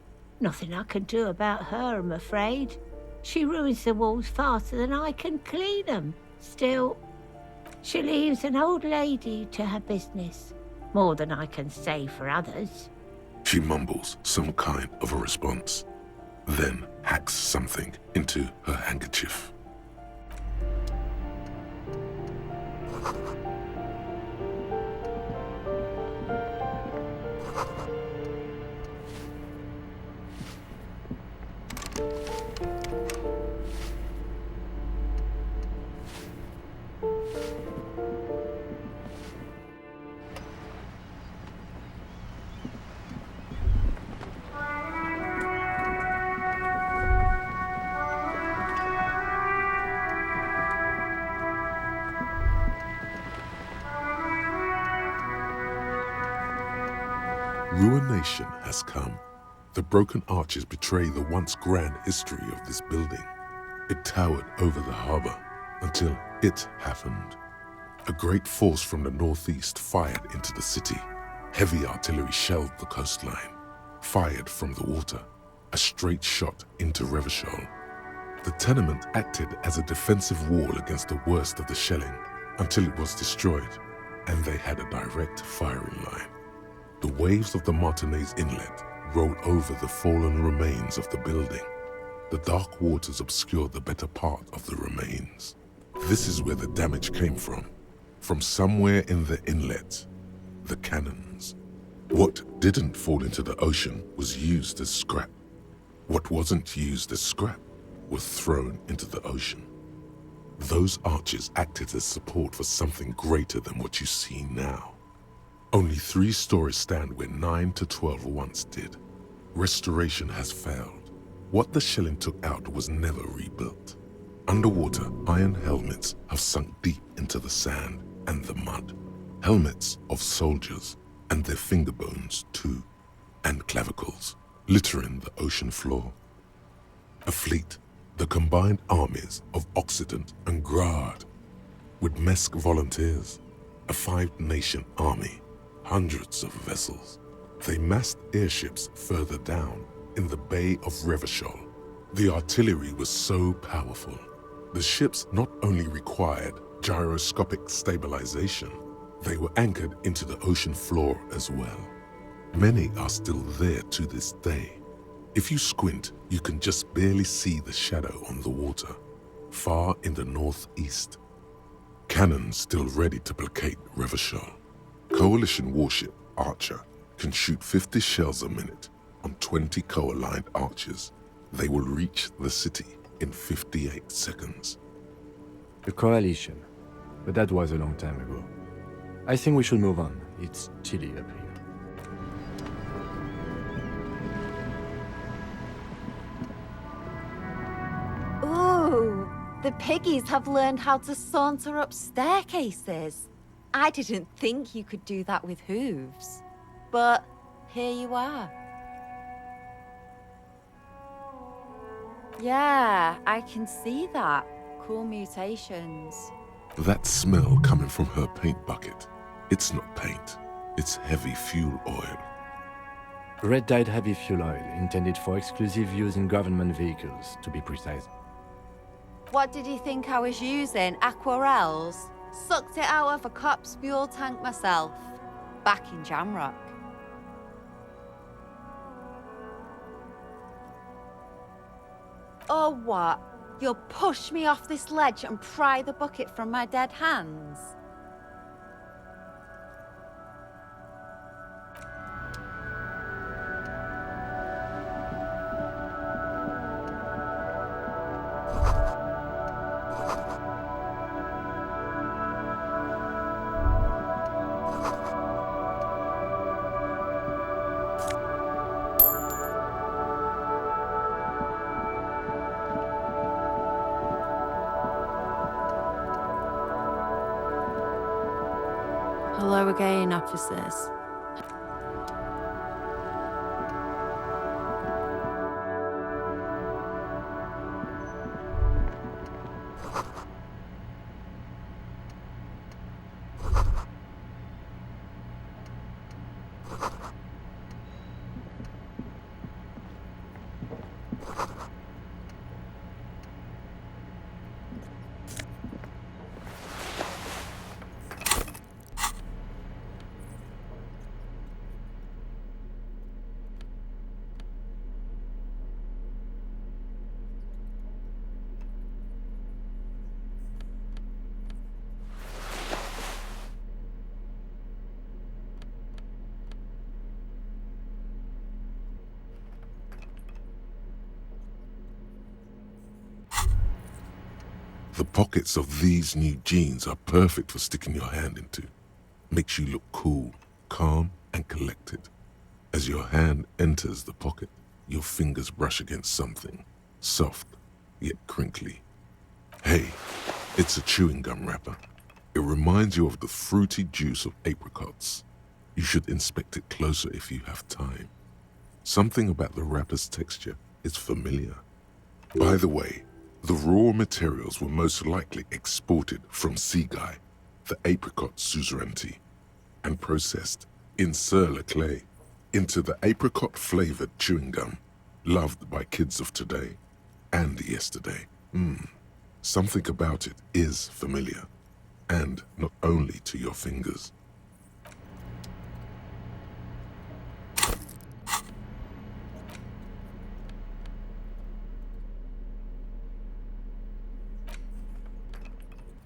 Nothing I can do about her, I'm afraid. She ruins the walls faster than I can clean them. Still, she leaves an old lady to her business. More than I can say for others. She mumbles some kind of a response, then hacks something into her handkerchief. Ruination has come. The broken arches betray the once grand history of this building. It towered over the harbor until it happened. A great force from the northeast fired into the city. Heavy artillery shelled the coastline. Fired from the water, a straight shot into Revachol. The tenement acted as a defensive wall against the worst of the shelling until it was destroyed, and they had a direct firing line. The waves of the Martinez Inlet rolled over the fallen remains of the building. The dark waters obscured the better part of the remains. This is where the damage came from. From somewhere in the inlet, the cannons. What didn't fall into the ocean was used as scrap. What wasn't used as scrap was thrown into the ocean. Those arches acted as support for something greater than what you see now. Only 3 stories stand where 9 to 12 once did. Restoration has failed. What the shelling took out was never rebuilt. Underwater, iron helmets have sunk deep into the sand and the mud. Helmets of soldiers, and their finger bones too, and clavicles, littering the ocean floor. A fleet, the combined armies of Occident and Grad, with Mesk volunteers, a 5-nation army, hundreds of vessels. They massed airships further down in the Bay of Revachol. The artillery was so powerful. The ships not only required gyroscopic stabilization, they were anchored into the ocean floor as well. Many are still there to this day. If you squint, you can just barely see the shadow on the water, far in the northeast. Cannons still ready to placate Revachol. Coalition warship Archer can shoot 50 shells a minute on 20 co-aligned archers. They will reach the city in 58 seconds. The coalition. But that was a long time ago. I think we should move on. It's chilly up here. Ooh, The piggies have learned how to saunter up staircases. I didn't think you could do that with hooves. But here you are. Yeah, I can see that. Cool mutations. That smell coming from her paint bucket. It's not paint. It's heavy fuel oil. Red-dyed heavy fuel oil, intended for exclusive use in government vehicles, to be precise. What did you think I was using? Aquarels? Sucked it out of a cop's fuel tank myself. Back in Jamrock. Or what? You'll push me off this ledge and pry the bucket from my dead hands? Hello again, officers. The pockets of these new jeans are perfect for sticking your hand into. Makes you look cool, calm, and collected. As your hand enters the pocket, your fingers brush against something, soft, yet crinkly. Hey, it's a chewing gum wrapper. It reminds you of the fruity juice of apricots. You should inspect it closer if you have time. Something about the wrapper's texture is familiar. By the way, the raw materials were most likely exported from Seaguy, the apricot suzerainty, and processed in Sur-le-Clay into the apricot-flavored chewing gum, loved by kids of today and yesterday. Something about it is familiar, and not only to your fingers.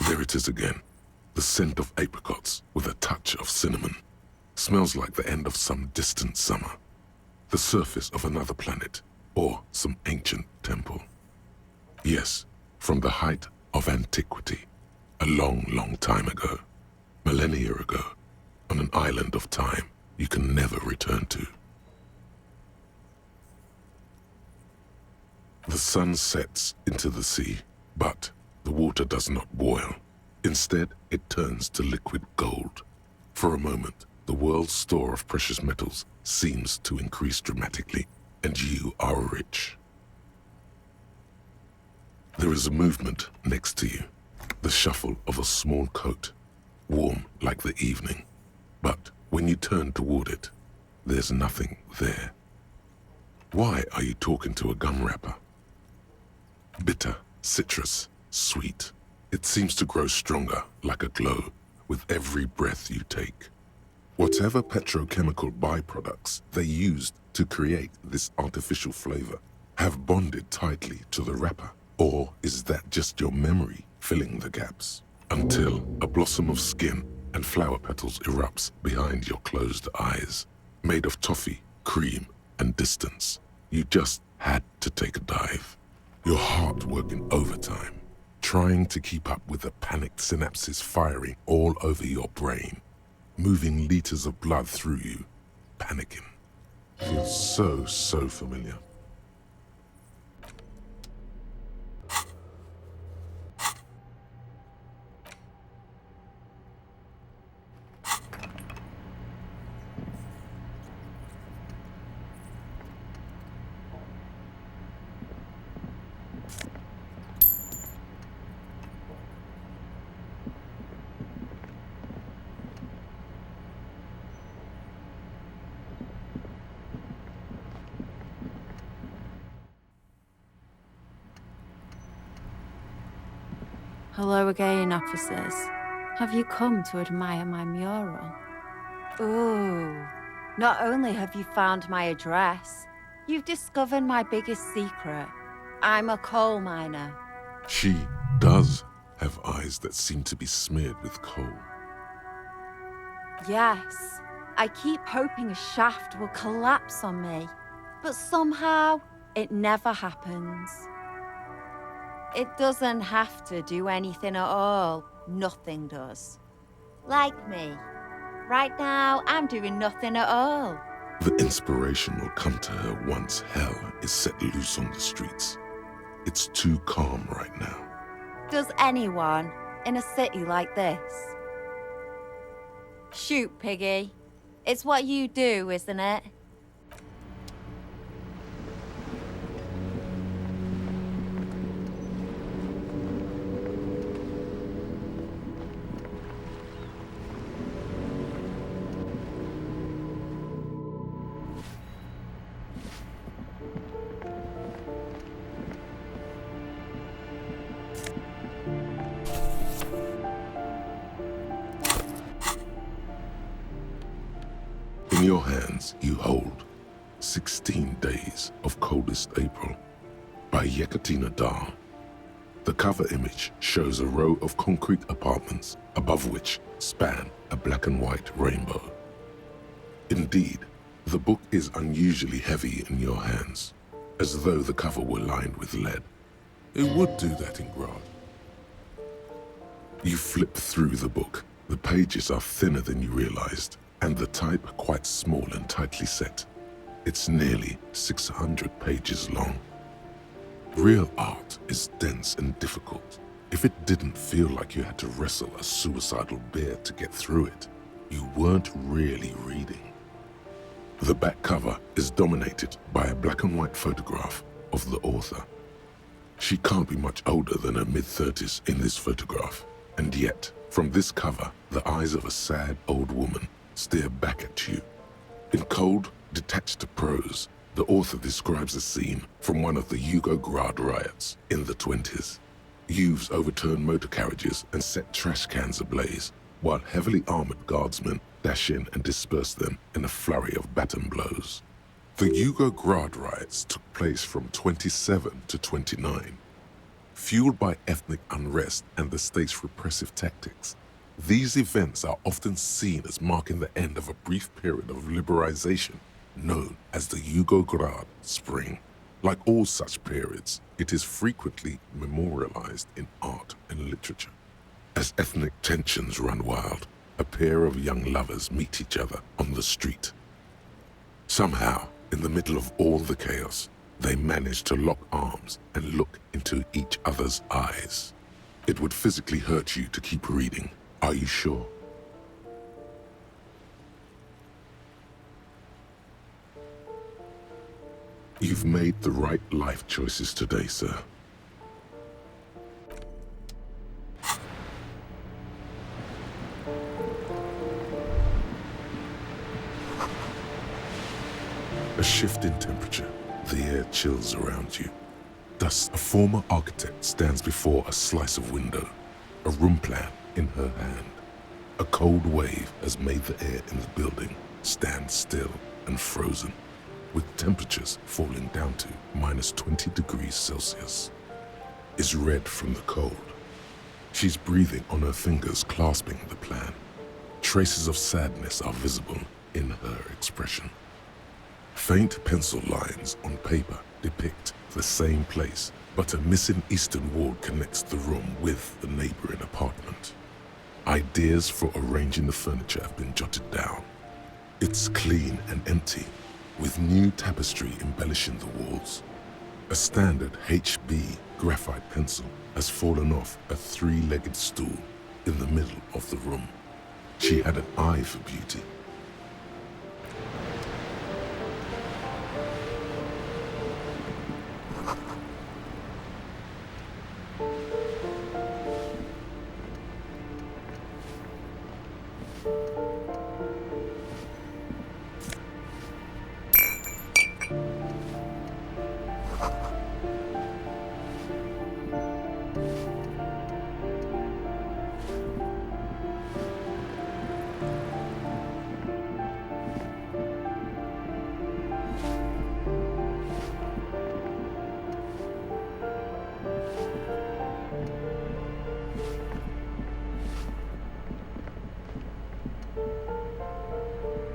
There it is again, the scent of apricots with a touch of cinnamon. Smells like the end of some distant summer, the surface of another planet, or some ancient temple. Yes, from the height of antiquity, a long, long time ago, millennia ago, on an island of time you can never return to. The sun sets into the sea, but the water does not boil. Instead, it turns to liquid gold. For a moment, the world's store of precious metals seems to increase dramatically, and you are rich. There is a movement next to you, the shuffle of a small coat, warm like the evening. But when you turn toward it, there's nothing there. Why are you talking to a gum wrapper? Bitter, citrus, sweet. It seems to grow stronger, like a glow, with every breath you take. Whatever petrochemical byproducts they used to create this artificial flavor have bonded tightly to the wrapper. Or is that just your memory filling the gaps? Until a blossom of skin and flower petals erupts behind your closed eyes, made of toffee, cream, and distance. You just had to take a dive. Your heart working overtime, trying to keep up with the panicked synapses firing all over your brain, moving liters of blood through you, panicking. Feels so familiar. Hello again, officers. Have you come to admire my mural? Ooh. Not only have you found my address, you've discovered my biggest secret. I'm a coal miner. She does have eyes that seem to be smeared with coal. Yes. I keep hoping a shaft will collapse on me, but somehow it never happens. It doesn't have to do anything at all. Nothing does. Like me. Right now, I'm doing nothing at all. The inspiration will come to her once hell is set loose on the streets. It's too calm right now. Does anyone in a city like this? Shoot, Piggy. It's what you do, isn't it? In your hands, you hold 16 Days of Coldest April by Yekaterina Dahl. The cover image shows a row of concrete apartments above which span a black and white rainbow. Indeed, the book is unusually heavy in your hands, as though the cover were lined with lead. It would do that in Grad. You flip through the book. The pages are thinner than you realized, and the type quite small and tightly set. It's nearly 600 pages long. Real art is dense and difficult. If it didn't feel like you had to wrestle a suicidal bear to get through it, you weren't really reading. The back cover is dominated by a black and white photograph of the author. She can't be much older than her mid-30s in this photograph, and yet, from this cover, the eyes of a sad old woman stare back at you. In cold, detached prose, the author describes a scene from one of the Yugograd riots in the 20s. Youths overturned motor carriages and set trash cans ablaze, while heavily armored guardsmen dash in and disperse them in a flurry of baton blows. The Yugograd riots took place from 27 to 29. Fueled by ethnic unrest and the state's repressive tactics, these events are often seen as marking the end of a brief period of liberalization known as the Yugograd Spring. Like all such periods, it is frequently memorialized in art and literature. As ethnic tensions run wild, a pair of young lovers meet each other on the street. Somehow, in the middle of all the chaos, they manage to lock arms and look into each other's eyes. It would physically hurt you to keep reading. Are you sure? You've made the right life choices today, sir. A shift in temperature. The air chills around you. Thus, a former architect stands before a slice of window, a room plan in her hand. A cold wave has made the air in the building stand still and frozen, with temperatures falling down to -20 degrees Celsius. Is red from the cold. She's breathing on her fingers, clasping the plan. Traces of sadness are visible in her expression. Faint pencil lines on paper depict the same place, but a missing eastern wall connects the room with the neighboring apartment. Ideas for arranging the furniture have been jotted down. It's clean and empty, with new tapestry embellishing the walls. A standard HB graphite pencil has fallen off a three-legged stool in the middle of the room. She had an eye for beauty.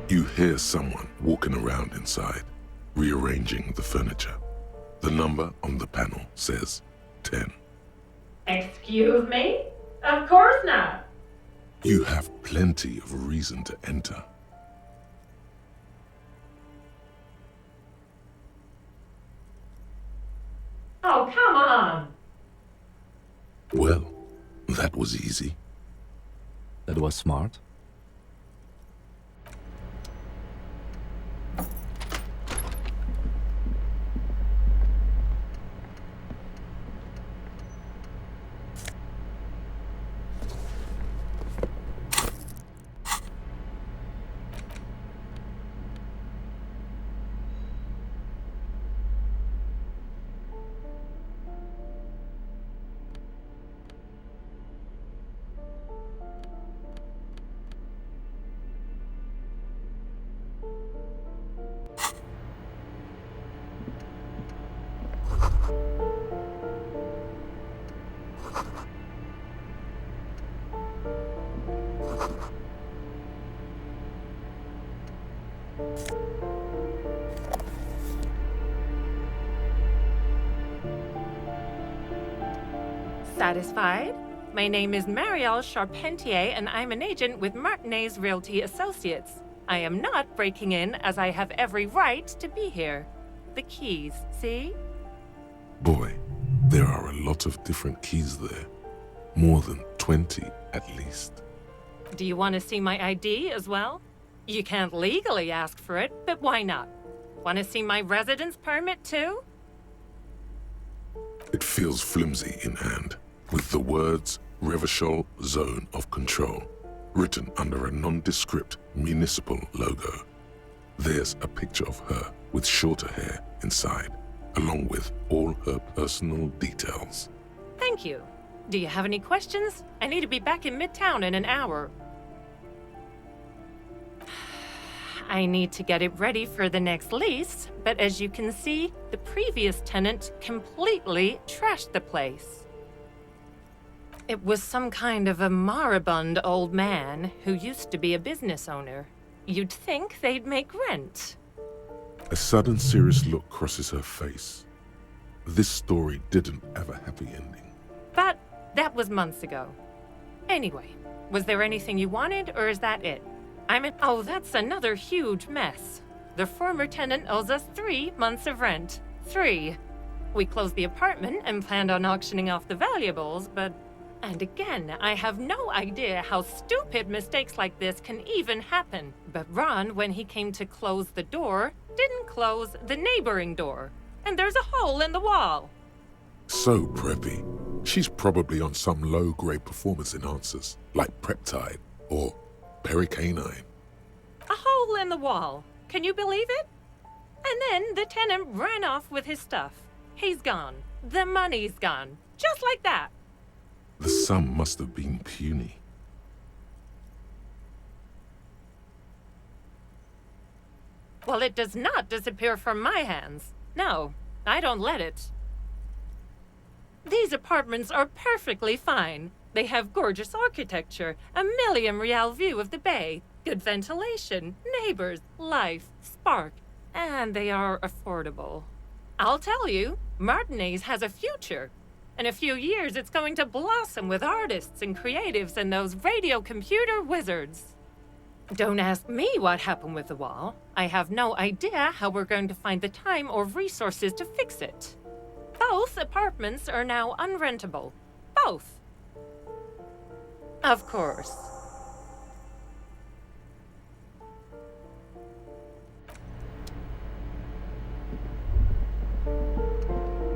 You hear someone walking around inside, rearranging the furniture. The number on the panel says 10. Excuse me? Of course not. You have plenty of reason to enter. Oh, come on. Well, that was easy. That was smart. Satisfied? My name is Marielle Charpentier, and I'm an agent with Martinez Realty Associates. I am not breaking in, as I have every right to be here. The keys, see? Boy, there are a lot of different keys there. More than 20 at least. Do you want to see my ID as well? You can't legally ask for it, but why not? Want to see my residence permit too? It feels flimsy in hand, with the words Revachol Zone of Control written under a nondescript municipal logo. There's a picture of her with shorter hair inside, along with all her personal details. Thank you. Do you have any questions? I need to be back in Midtown in an hour. I need to get it ready for the next lease, but as you can see, the previous tenant completely trashed the place. It was some kind of a moribund old man who used to be a business owner. You'd think they'd make rent. A sudden serious look crosses her face. This story didn't have a happy ending. But that was months ago. Anyway, was there anything you wanted, or is that it? Oh, that's another huge mess. The former tenant owes us 3 months of rent. 3. We closed the apartment and planned on auctioning off the valuables, but... And again, I have no idea how stupid mistakes like this can even happen. But Ron, when he came to close the door, didn't close the neighboring door. And there's a hole in the wall. So preppy. She's probably on some low-grade performance enhancers, like Preptide or Pericanine. A hole in the wall. Can you believe it? And then the tenant ran off with his stuff. He's gone. The money's gone. Just like that. The sum must have been puny. Well, it does not disappear from my hands. No, I don't let it. These apartments are perfectly fine. They have gorgeous architecture, a million-real view of the bay, good ventilation, neighbors, life, spark, and they are affordable. I'll tell you, Martinez has a future. In a few years, it's going to blossom with artists and creatives and those radio computer wizards. Don't ask me what happened with the wall. I have no idea how we're going to find the time or resources to fix it. Both apartments are now unrentable. Both. Of course.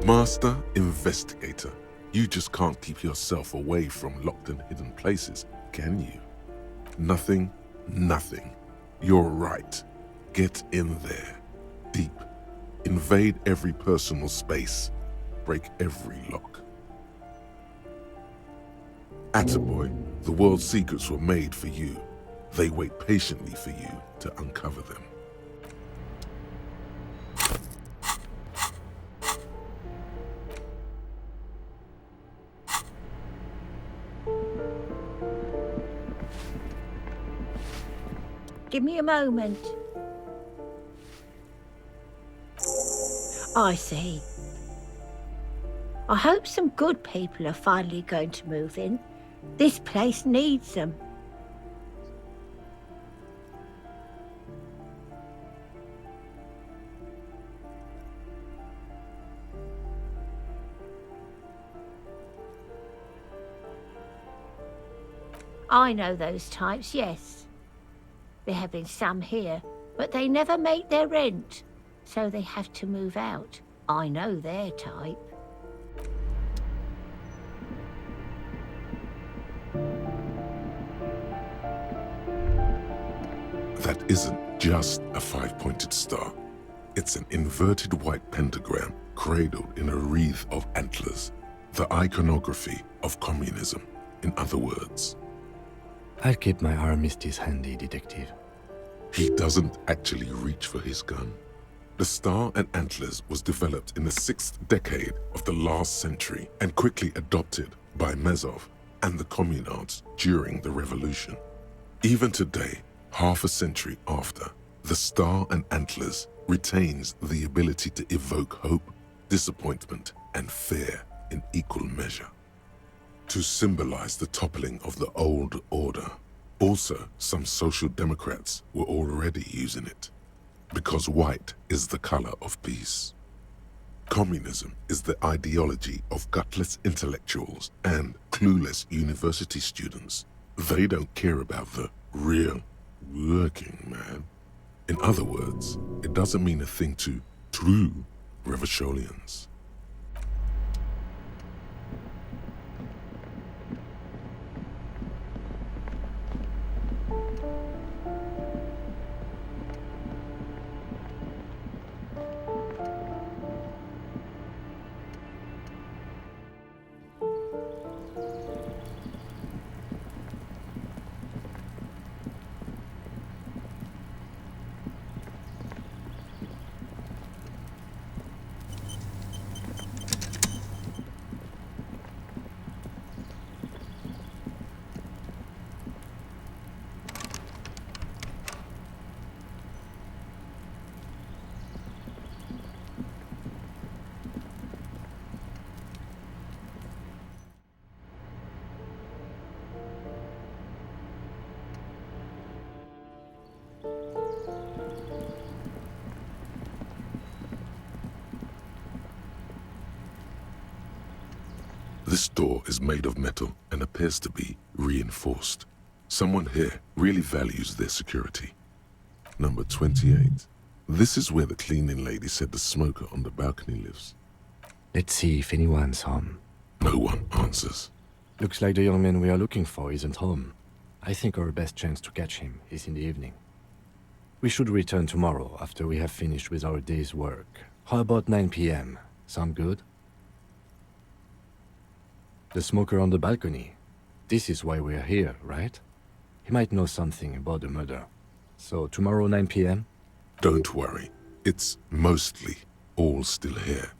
Master Investigator, you just can't keep yourself away from locked and hidden places, can you? Nothing. You're right. Get in there. Deep. Invade every personal space. Break every lock. Attaboy, the world's secrets were made for you. They wait patiently for you to uncover them. Give me a moment. I see. I hope some good people are finally going to move in. This place needs them. I know those types, yes. There have been some here, but they never make their rent, so they have to move out. I know their type. That isn't just a five-pointed star. It's an inverted white pentagram cradled in a wreath of antlers, the iconography of communism, in other words. I'll keep my armistice handy, Detective. He doesn't actually reach for his gun. The star and antlers was developed in the 6th decade of the last century and quickly adopted by Mazov and the communards during the revolution. Even today, half a century after, the star and antlers retains the ability to evoke hope, disappointment, and fear in equal measure. To symbolize the toppling of the old order. Also, some social democrats were already using it, because white is the color of peace. Communism is the ideology of gutless intellectuals and clueless university students. They don't care about the real working man. In other words, it doesn't mean a thing to true revolutionaries. This door is made of metal and appears to be reinforced. Someone here really values their security. Number 28. This is where the cleaning lady said the smoker on the balcony lives. Let's see if anyone's home. No one answers. Looks like the young man we are looking for isn't home. I think our best chance to catch him is in the evening. We should return tomorrow after we have finished with our day's work. How about 9 p.m.? Sound good? The smoker on the balcony. This is why we're here, right? He might know something about the murder. So tomorrow 9 p.m.? Don't worry. It's mostly all still here.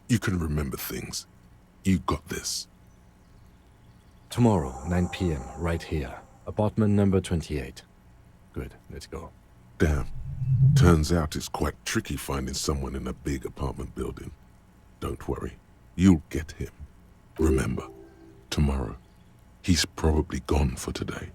You can remember things. You got this. Tomorrow, 9 p.m., right here. Apartment number 28. Good, let's go. Damn. Turns out it's quite tricky finding someone in a big apartment building. Don't worry. You'll get him. Remember, tomorrow, he's probably gone for today.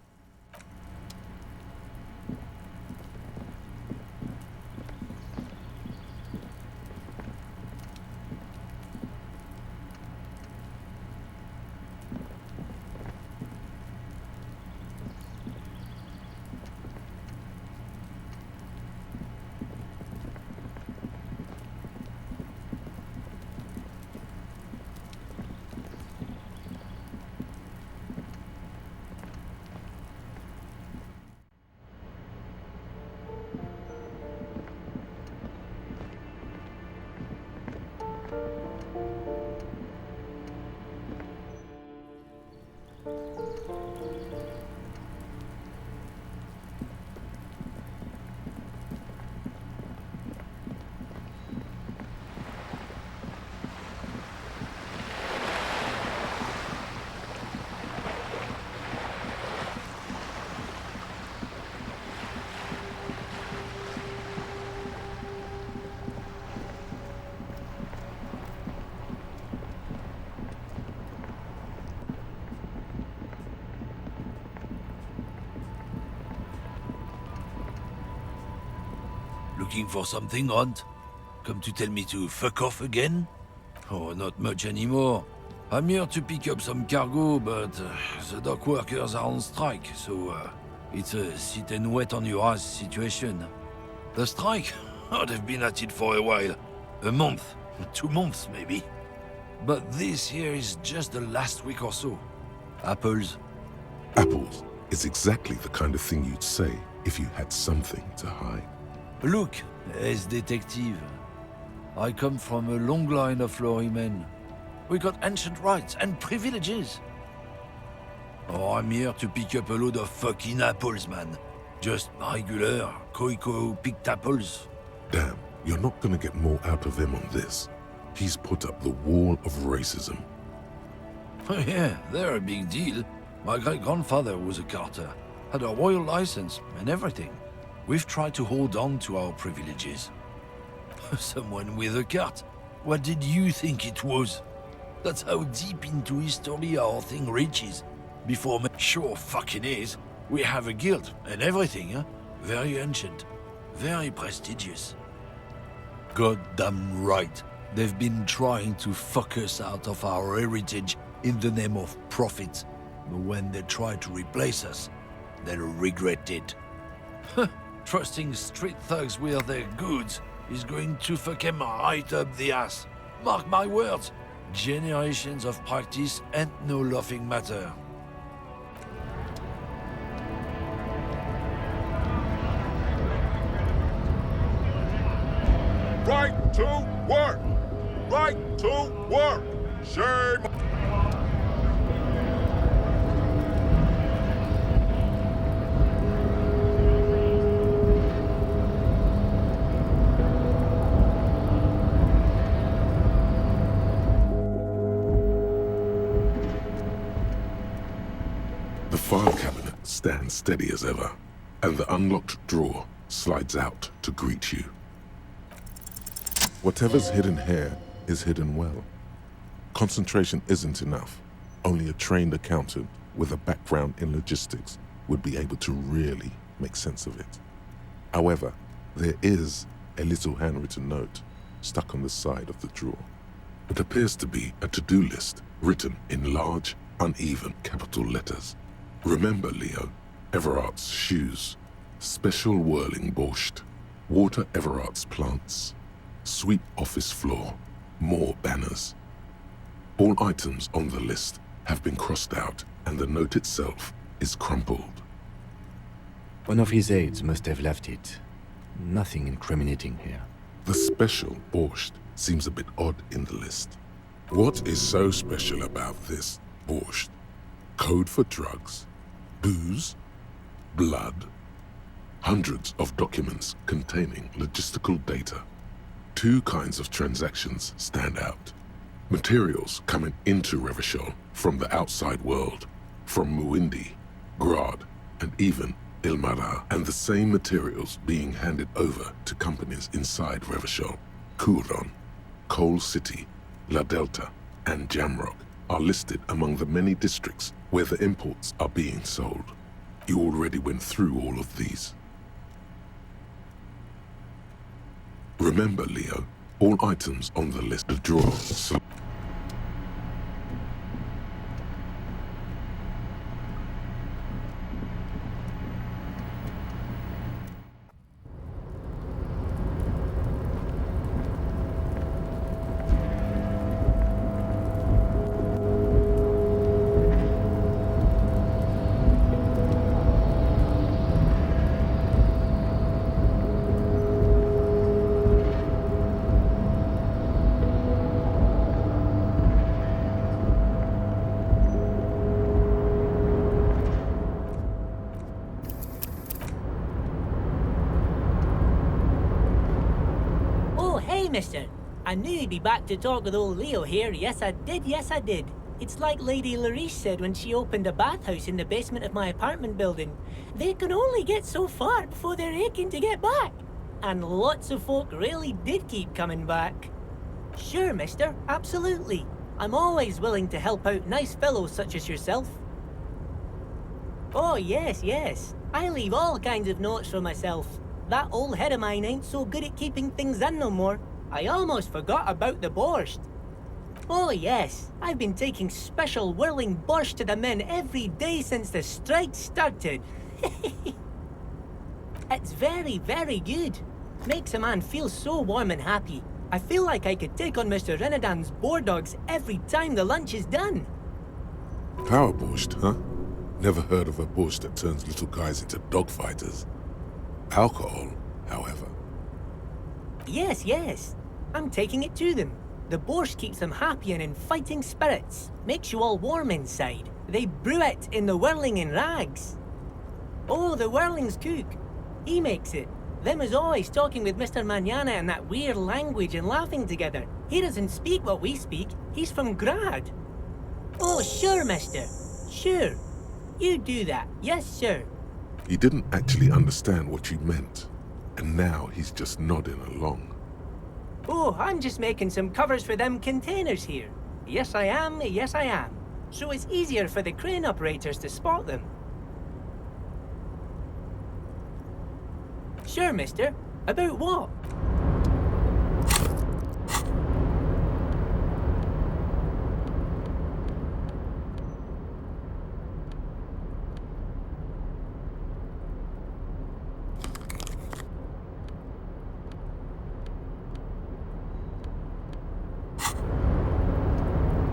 Looking for something, Hunt? Come to tell me to fuck off again? Oh, not much anymore. I'm here to pick up some cargo, but the dock workers are on strike, so it's a sit and wait on your ass situation. The strike? Oh, they've been at it for a while. A month, 2 months maybe. But this here is just the last week or so. Apples. Apples is exactly the kind of thing you'd say if you had something to hide. Look, as detective, I come from a long line of lorrymen. We got ancient rights and privileges. Oh, I'm here to pick up a load of fucking apples, man. Just regular, Koiko-picked apples. Damn, you're not gonna get more out of him on this. He's put up the wall of racism. Oh yeah, they're a big deal. My great-grandfather was a carter, had a royal license and everything. We've tried to hold on to our privileges. Someone with a cart? What did you think it was? That's how deep into history our thing reaches. Before me, sure fucking is. We have a guild and everything, huh? Very ancient, very prestigious. Goddamn right. They've been trying to fuck us out of our heritage in the name of profit. But when they try to replace us, they'll regret it. Trusting street thugs with their goods is going to fuck them right up the ass. Mark my words. Generations of practice ain't no laughing matter. Right to work! Right to work! Shame! The file cabinet stands steady as ever, and the unlocked drawer slides out to greet you. Whatever's hidden here is hidden well. Concentration isn't enough. Only a trained accountant with a background in logistics would be able to really make sense of it. However, there is a little handwritten note stuck on the side of the drawer. It appears to be a to-do list written in large, uneven capital letters. Remember, Leo, Everart's shoes, special whirling borscht, water Everart's plants, sweep office floor, more banners. All items on the list have been crossed out and the note itself is crumpled. One of his aides must have left it. Nothing incriminating here. The special borscht seems a bit odd in the list. What is so special about this borscht? Code for drugs? Booze? Blood? Hundreds of documents containing logistical data. 2 kinds of transactions stand out. Materials coming into Revachol from the outside world, from Muindi, Grad, and even Ilmara, and the same materials being handed over to companies inside Revachol. Kuron, Coal City, La Delta, and Jamrock are listed among the many districts where the imports are being sold. You already went through all of these. Remember, Leo, all items on the list of drawers. Mister. I knew you'd be back to talk with old Leo here. Yes, I did. Yes, I did. It's like Lady Larice said when she opened a bathhouse in the basement of my apartment building. They can only get so far before they're aching to get back. And lots of folk really did keep coming back. Sure, mister. Absolutely. I'm always willing to help out nice fellows such as yourself. Oh, yes, yes. I leave all kinds of notes for myself. That old head of mine ain't so good at keeping things in no more. I almost forgot about the borscht. Oh yes, I've been taking special whirling borscht to the men every day since the strike started. It's very, very good. Makes a man feel so warm and happy. I feel like I could take on Mr. Renadan's boar dogs every time the lunch is done. Power borscht, huh? Never heard of a borscht that turns little guys into dogfighters. Alcohol, however. Yes, yes. I'm taking it to them. The borscht keeps them happy and in fighting spirits. Makes you all warm inside. They brew it in the whirling in rags. Oh, the whirling's cook. He makes it. Them is always talking with Mr. Manana in that weird language and laughing together. He doesn't speak what we speak. He's from Grad. Oh, sure, mister. Sure. You do that. Yes, sir. He didn't actually understand what you meant, and now he's just nodding along. Oh, I'm just making some covers for them containers here. Yes, I am. Yes, I am. So it's easier for the crane operators to spot them. Sure, mister. About what?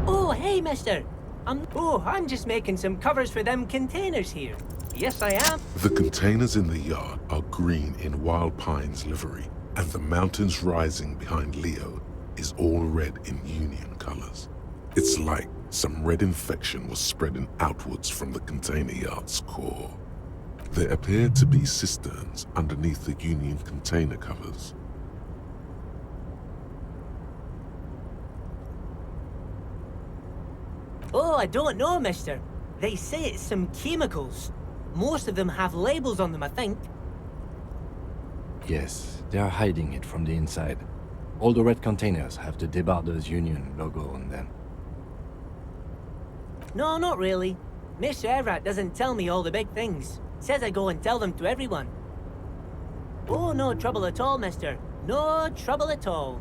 Oh, hey, mister. I'm just making some covers for them containers here. Yes, I am. The containers in the yard are green in Wild Pine's livery, and the mountains rising behind Leo is all red in Union colors. It's like some red infection was spreading outwards from the container yard's core. There appear to be cisterns underneath the Union container covers. Oh, I don't know, mister. They say it's some chemicals. Most of them have labels on them, I think. Yes, they are hiding it from the inside. All the red containers have the Debarders Union logo on them. No, not really. Mr. Everett doesn't tell me all the big things. Says I go and tell them to everyone. Oh, no trouble at all, mister. No trouble at all.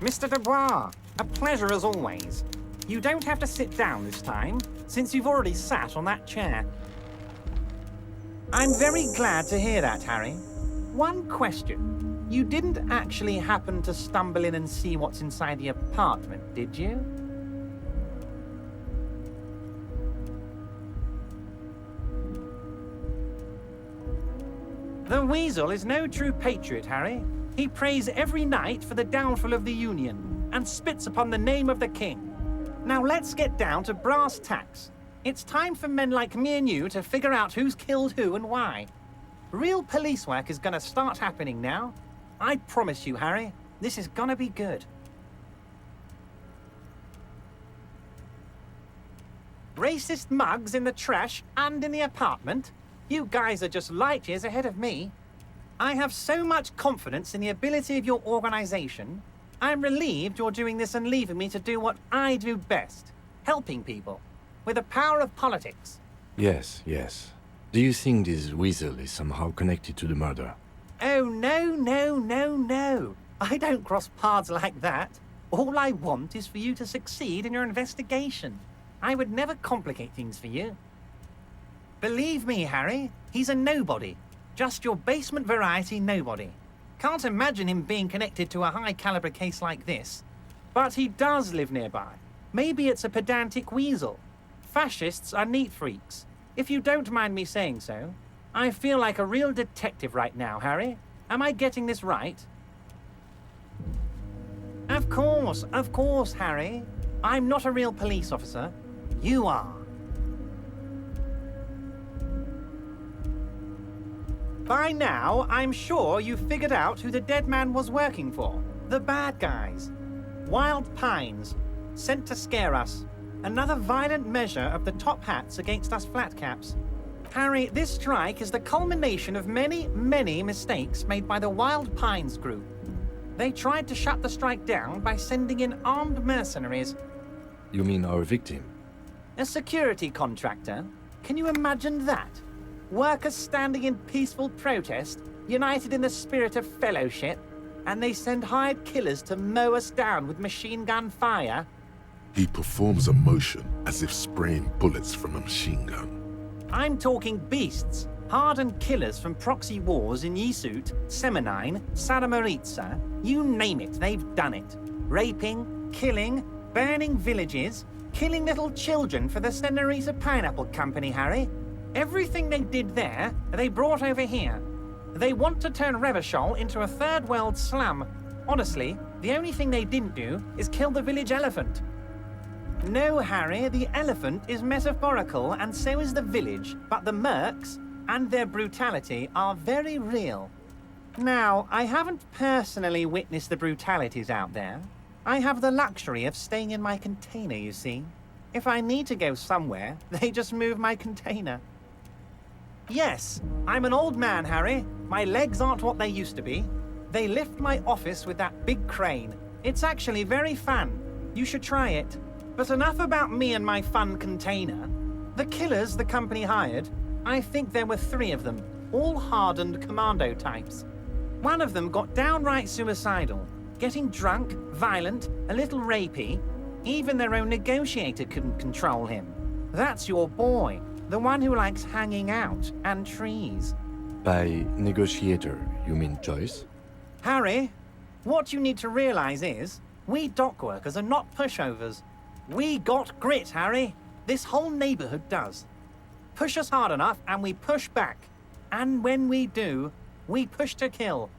Mr. Dubois, a pleasure as always. You don't have to sit down this time, since you've already sat on that chair. I'm very glad to hear that, Harry. One question. You didn't actually happen to stumble in and see what's inside the apartment, did you? The Weasel is no true patriot, Harry. He prays every night for the downfall of the Union and spits upon the name of the king. Now let's get down to brass tacks. It's time for men like me and you to figure out who's killed who and why. Real police work is gonna start happening now. I promise you, Harry, this is gonna be good. Racist mugs in the trash and in the apartment? You guys are just light years ahead of me. I have so much confidence in the ability of your organization. I'm relieved you're doing this and leaving me to do what I do best, helping people, with the power of politics. Yes, yes. Do you think this Weasel is somehow connected to the murder? Oh, no, no, no, no. I don't cross paths like that. All I want is for you to succeed in your investigation. I would never complicate things for you. Believe me, Harry, he's a nobody. Just your basement variety nobody. Can't imagine him being connected to a high-caliber case like this. But he does live nearby. Maybe it's a pedantic weasel. Fascists are neat freaks. If you don't mind me saying so, I feel like a real detective right now, Harry. Am I getting this right? Of course, Harry. I'm not a real police officer. You are. By now, I'm sure you've figured out who the dead man was working for. The bad guys. Wild Pines. Sent to scare us. Another violent measure of the top hats against us flatcaps. Harry, this strike is the culmination of many, many mistakes made by the Wild Pines group. They tried to shut the strike down by sending in armed mercenaries. You mean our victim? A security contractor? Can you imagine that? Workers standing in peaceful protest, united in the spirit of fellowship, and they send hired killers to mow us down with machine gun fire? He performs a motion as if spraying bullets from a machine gun. I'm talking beasts, hardened killers from proxy wars in Yisut, Semenine, Saramoritsa, you name it, they've done it. Raping, killing, burning villages, killing little children for the Senorita Pineapple Company, Harry. Everything they did there, they brought over here. They want to turn Revachol into a third world slum. Honestly, the only thing they didn't do is kill the village elephant. No, Harry, the elephant is metaphorical and so is the village, but the mercs and their brutality are very real. Now, I haven't personally witnessed the brutalities out there. I have the luxury of staying in my container, you see. If I need to go somewhere, they just move my container. Yes, I'm an old man, Harry. My legs aren't what they used to be. They lift my office with that big crane. It's actually very fun. You should try it. But enough about me and my fun container. The killers the company hired, I think there were 3 of them, all hardened commando types. One of them got downright suicidal, getting drunk, violent, a little rapey. Even their own negotiator couldn't control him. That's your boy, the one who likes hanging out and trees. By negotiator, you mean Joyce? Harry, what you need to realize is, we dock workers are not pushovers. We got grit, Harry. This whole neighborhood does. Push us hard enough and we push back. And when we do, we push to kill.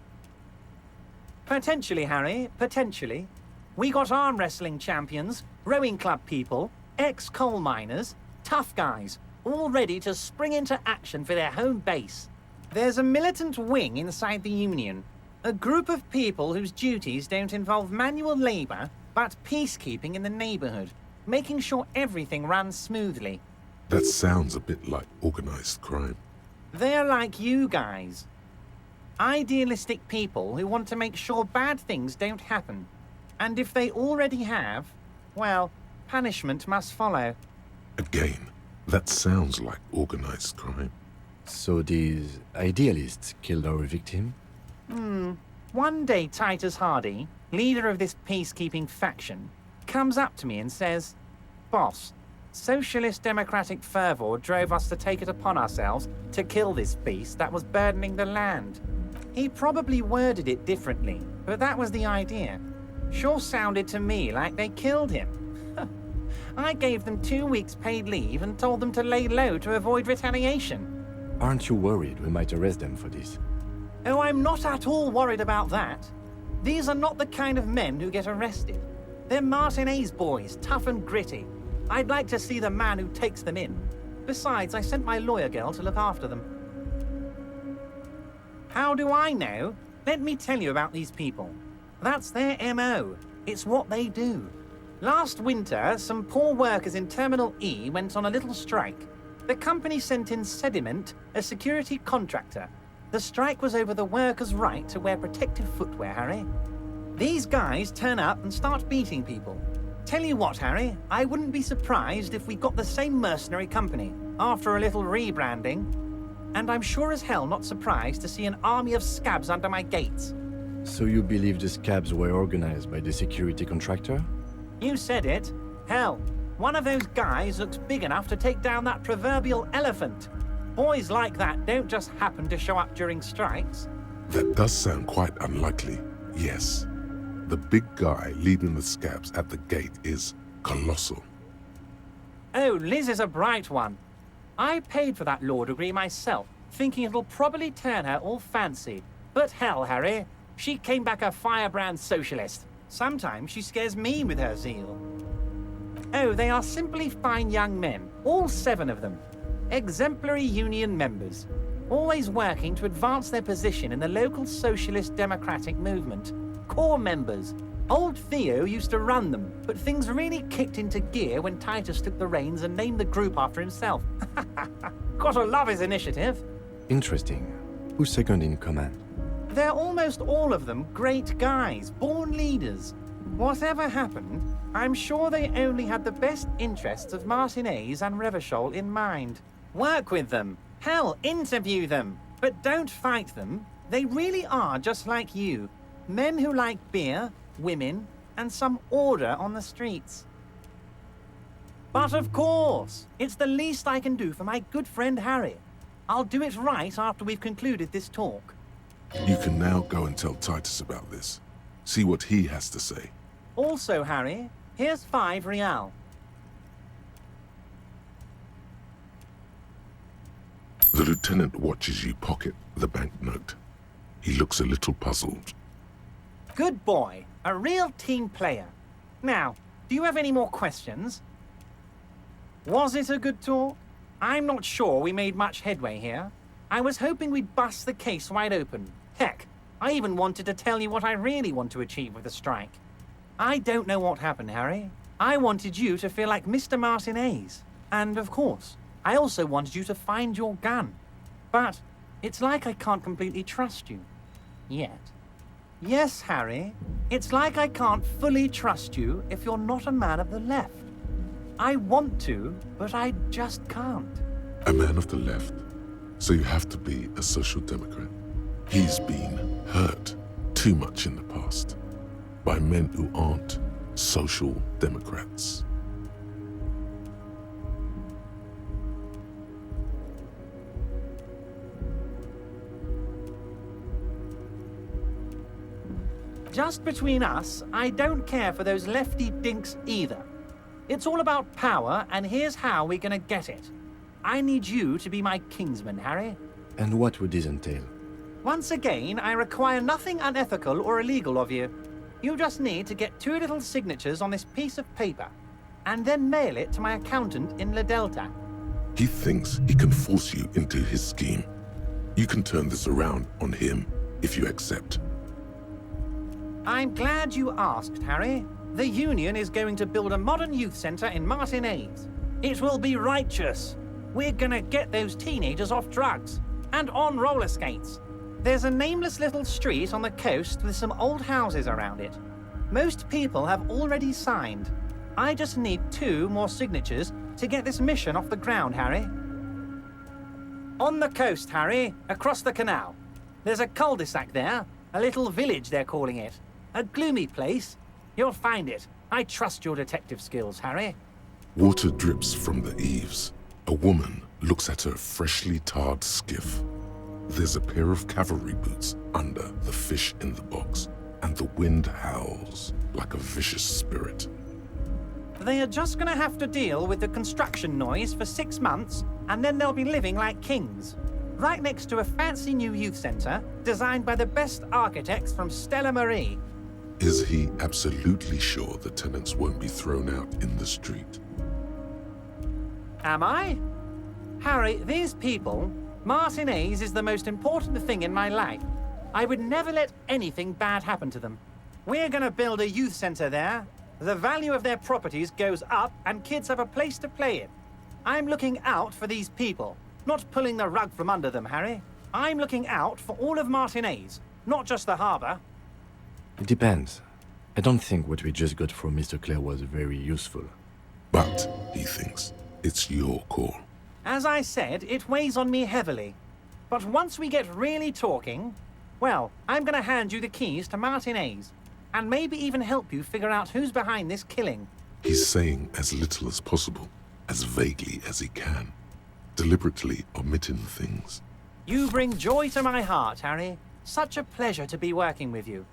Potentially, Harry, potentially. We got arm wrestling champions, rowing club people, ex-coal miners, tough guys, all ready to spring into action for their home base. There's a militant wing inside the Union, a group of people whose duties don't involve manual labor, but peacekeeping in the neighborhood, making sure everything runs smoothly. That sounds a bit like organized crime. They're like you guys. Idealistic people who want to make sure bad things don't happen. And if they already have, well, punishment must follow. Again, that sounds like organized crime. So these idealists killed our victim? One day Titus Hardy, leader of this peacekeeping faction, comes up to me and says, "Boss, socialist democratic fervor drove us to take it upon ourselves to kill this beast that was burdening the land." He probably worded it differently, but that was the idea. Sure sounded to me like they killed him. I gave them 2 weeks paid leave and told them to lay low to avoid retaliation. Aren't you worried we might arrest them for this? Oh, I'm not at all worried about that. These are not the kind of men who get arrested. They're Martinez boys, tough and gritty. I'd like to see the man who takes them in. Besides, I sent my lawyer girl to look after them. How do I know? Let me tell you about these people. That's their MO. It's what they do. Last winter, some poor workers in Terminal E went on a little strike. The company sent in Sediment, a security contractor. The strike was over the workers' right to wear protective footwear, Harry. These guys turn up and start beating people. Tell you what, Harry, I wouldn't be surprised if we got the same mercenary company after a little rebranding. And I'm sure as hell not surprised to see an army of scabs under my gates. So you believe the scabs were organized by the security contractor? You said it. Hell, one of those guys looks big enough to take down that proverbial elephant. Boys like that don't just happen to show up during strikes. That does sound quite unlikely, yes. The big guy leading the scabs at the gate is colossal. Oh, Liz is a bright one. I paid for that law degree myself, thinking it'll probably turn her all fancy. But hell, Harry, she came back a firebrand socialist. Sometimes she scares me with her zeal. Oh, they are simply fine young men, all 7 of them. Exemplary union members. always working to advance their position in the local socialist democratic movement. Core members. Old Theo used to run them, but things really kicked into gear when Titus took the reins and named the group after himself. Gotta love his initiative. Interesting. Who's second in command? They're almost all of them great guys, born leaders. Whatever happened, I'm sure they only had the best interests of Martinez and Revachol in mind. Work with them. Hell, interview them. But don't fight them. They really are just like you. Men who like beer, women, and some order on the streets. But of course, it's the least I can do for my good friend Harry. I'll do it right after we've concluded this talk. You can now go and tell Titus about this. See what he has to say. Also, Harry, here's 5 real. The lieutenant watches you pocket the banknote. He looks a little puzzled. Good boy. A real team player. Now, do you have any more questions? Was it a good talk? I'm not sure we made much headway here. I was hoping we'd bust the case wide open. Heck, I even wanted to tell you what I really want to achieve with the strike. I don't know what happened, Harry. I wanted you to feel like Mr. Martinez. And of course, I also wanted you to find your gun. But it's like I can't completely trust you. Yet. Yes, Harry, it's like I can't fully trust you if you're not a man of the left. I want to, but I just can't. A man of the left? So you have to be a social democrat. He's been hurt too much in the past by men who aren't social democrats. Just between us, I don't care for those lefty dinks either. It's all about power, and here's how we're gonna get it. I need you to be my kingsman, Harry. And what would this entail? Once again, I require nothing unethical or illegal of you. You just need to get 2 little signatures on this piece of paper, and then mail it to my accountant in La Delta. He thinks he can force you into his scheme. You can turn this around on him if you accept. I'm glad you asked, Harry. The Union is going to build a modern youth centre in Martinez. It will be righteous. We're gonna get those teenagers off drugs and on roller skates. There's a nameless little street on the coast with some old houses around it. Most people have already signed. I just need 2 more signatures to get this mission off the ground, Harry. On the coast, Harry, across the canal. There's a cul-de-sac there, a little village they're calling it. A gloomy place. You'll find it. I trust your detective skills, Harry. Water drips from the eaves. A woman looks at her freshly tarred skiff. There's a pair of cavalry boots under the fish in the box, and the wind howls like a vicious spirit. They are just gonna have to deal with the construction noise for 6 months, and then they'll be living like kings. Right next to a fancy new youth centre, designed by the best architects from Stella Marie. Is he absolutely sure the tenants won't be thrown out in the street? Am I? Harry, these people, Martinez is the most important thing in my life. I would never let anything bad happen to them. We're gonna build a youth centre there. The value of their properties goes up and kids have a place to play in. I'm looking out for these people, not pulling the rug from under them, Harry. I'm looking out for all of Martinez, not just the harbour. It depends. I don't think what we just got from Mr. Clare was very useful. But, he thinks, it's your call. As I said, it weighs on me heavily. But once we get really talking, well, I'm gonna hand you the keys to Martinez, and maybe even help you figure out who's behind this killing. He's saying as little as possible, as vaguely as he can, deliberately omitting things. You bring joy to my heart, Harry. Such a pleasure to be working with you.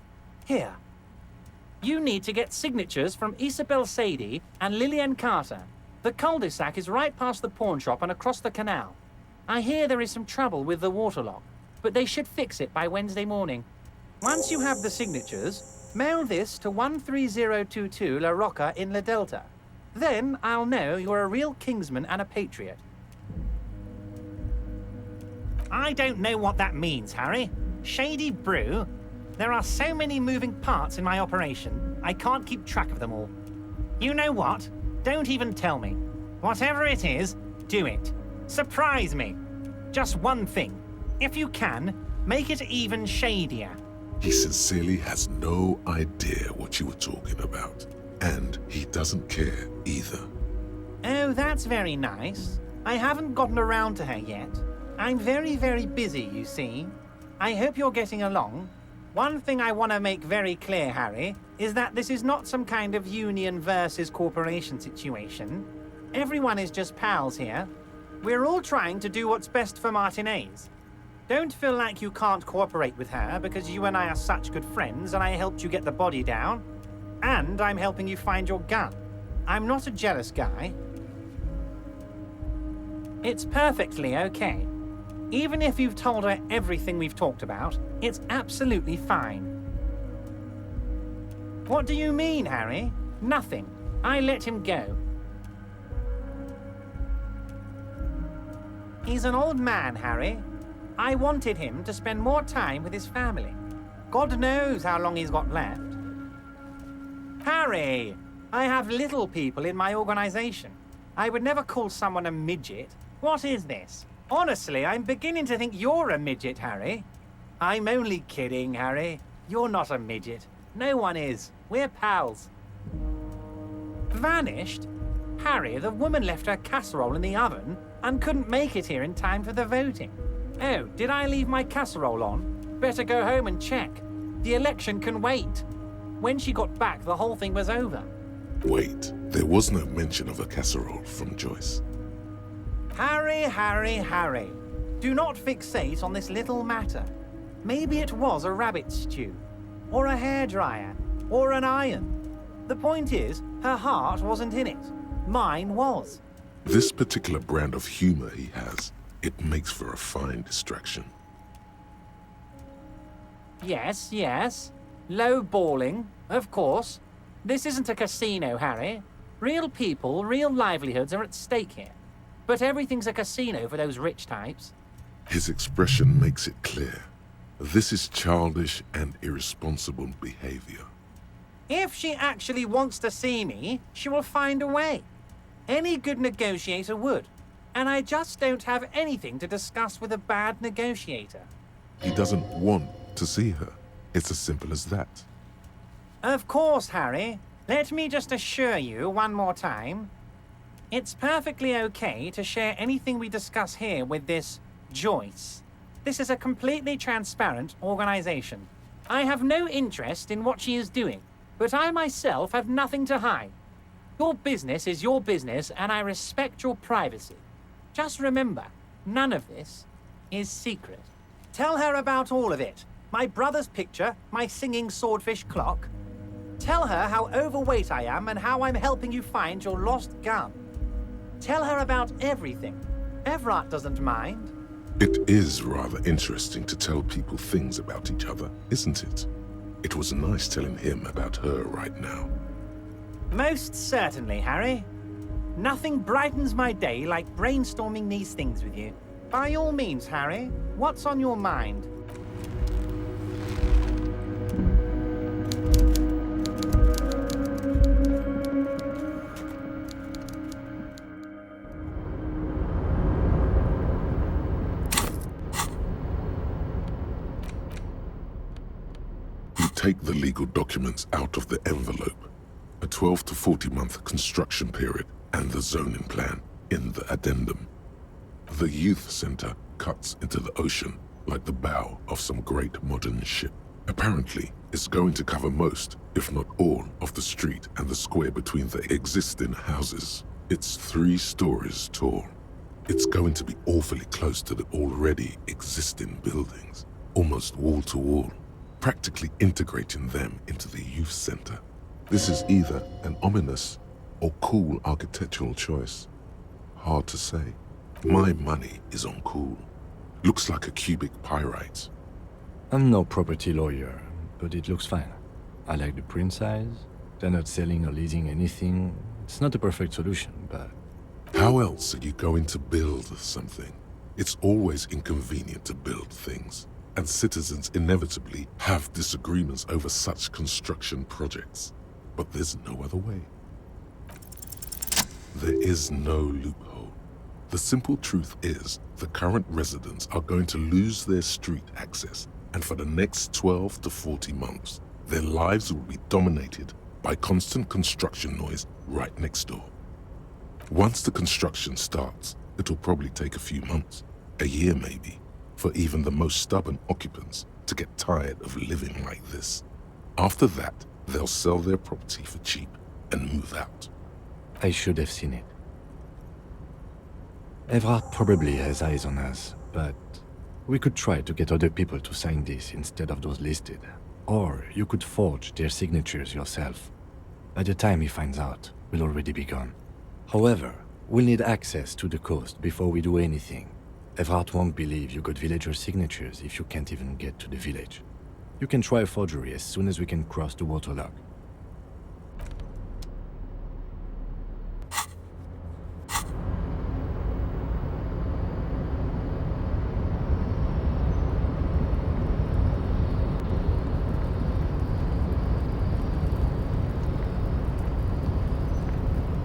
Here. You need to get signatures from Isabel Sadie and Lillian Carter. The cul-de-sac is right past the pawn shop and across the canal. I hear there is some trouble with the waterlock, but they should fix it by Wednesday morning. Once you have the signatures, mail this to 13022 La Rocca in La Delta. Then I'll know you're a real kingsman and a patriot. I don't know what that means, Harry. Shady brew? There are so many moving parts in my operation, I can't keep track of them all. You know what? Don't even tell me. Whatever it is, do it. Surprise me. Just one thing. If you can, make it even shadier. He sincerely has no idea what you were talking about. And he doesn't care either. Oh, that's very nice. I haven't gotten around to her yet. I'm very, very busy, you see. I hope you're getting along. One thing I want to make very clear, Harry, is that this is not some kind of union versus corporation situation. Everyone is just pals here. We're all trying to do what's best for Martinez. Don't feel like you can't cooperate with her because you and I are such good friends and I helped you get the body down. And I'm helping you find your gun. I'm not a jealous guy. It's perfectly okay. Even if you've told her everything we've talked about, it's absolutely fine. What do you mean, Harry? Nothing. I let him go. He's an old man, Harry. I wanted him to spend more time with his family. God knows how long he's got left. Harry! I have little people in my organization. I would never call someone a midget. What is this? Honestly, I'm beginning to think you're a midget, Harry. I'm only kidding, Harry. You're not a midget. No one is. We're pals. Vanished? Harry, the woman left her casserole in the oven and couldn't make it here in time for the voting. Oh, did I leave my casserole on? Better go home and check. The election can wait. When she got back, the whole thing was over. Wait, there was no mention of a casserole from Joyce. Harry, Harry, Harry. Do not fixate on this little matter. Maybe it was a rabbit stew, or a hairdryer, or an iron. The point is, her heart wasn't in it. Mine was. This particular brand of humor he has, it makes for a fine distraction. Yes, yes. Low balling, of course. This isn't a casino, Harry. Real people, real livelihoods are at stake here. But everything's a casino for those rich types. His expression makes it clear. This is childish and irresponsible behavior. If she actually wants to see me, she will find a way. Any good negotiator would. And I just don't have anything to discuss with a bad negotiator. He doesn't want to see her. It's as simple as that. Of course, Harry. Let me just assure you one more time. It's perfectly okay to share anything we discuss here with this Joyce. This is a completely transparent organization. I have no interest in what she is doing, but I myself have nothing to hide. Your business is your business, and I respect your privacy. Just remember, none of this is secret. Tell her about all of it. My brother's picture, my singing swordfish clock. Tell her how overweight I am and how I'm helping you find your lost gun. Tell her about everything. Everett doesn't mind. It is rather interesting to tell people things about each other, isn't it? It was nice telling him about her right now. Most certainly, Harry. Nothing brightens my day like brainstorming these things with you. By all means, Harry, what's on your mind? Take the legal documents out of the envelope, a 12 to 40 month construction period, and the zoning plan in the addendum. The youth center cuts into the ocean like the bow of some great modern ship. Apparently, it's going to cover most, if not all, of the street and the square between the existing houses. It's 3 stories tall. It's going to be awfully close to the already existing buildings, almost wall to wall, practically integrating them into the youth center. This is either an ominous or cool architectural choice. Hard to say. My money is on cool. Looks like a cubic pyrite. I'm no property lawyer, but it looks fine. I like the print size. They're not selling or leasing anything. It's not a perfect solution, but... How else are you going to build something? It's always inconvenient to build things, and citizens inevitably have disagreements over such construction projects. But there's no other way. There is no loophole. The simple truth is, the current residents are going to lose their street access, and for the next 12 to 40 months, their lives will be dominated by constant construction noise right next door. Once the construction starts, it'll probably take a few months, a year maybe, for even the most stubborn occupants to get tired of living like this. After that, they'll sell their property for cheap and move out. I should have seen it. Evrard probably has eyes on us, but we could try to get other people to sign this instead of those listed. Or you could forge their signatures yourself. By the time he finds out, we'll already be gone. However, we'll need access to the coast before we do anything. Evrard won't believe you got villager signatures if you can't even get to the village. You can try a forgery as soon as we can cross the waterlock.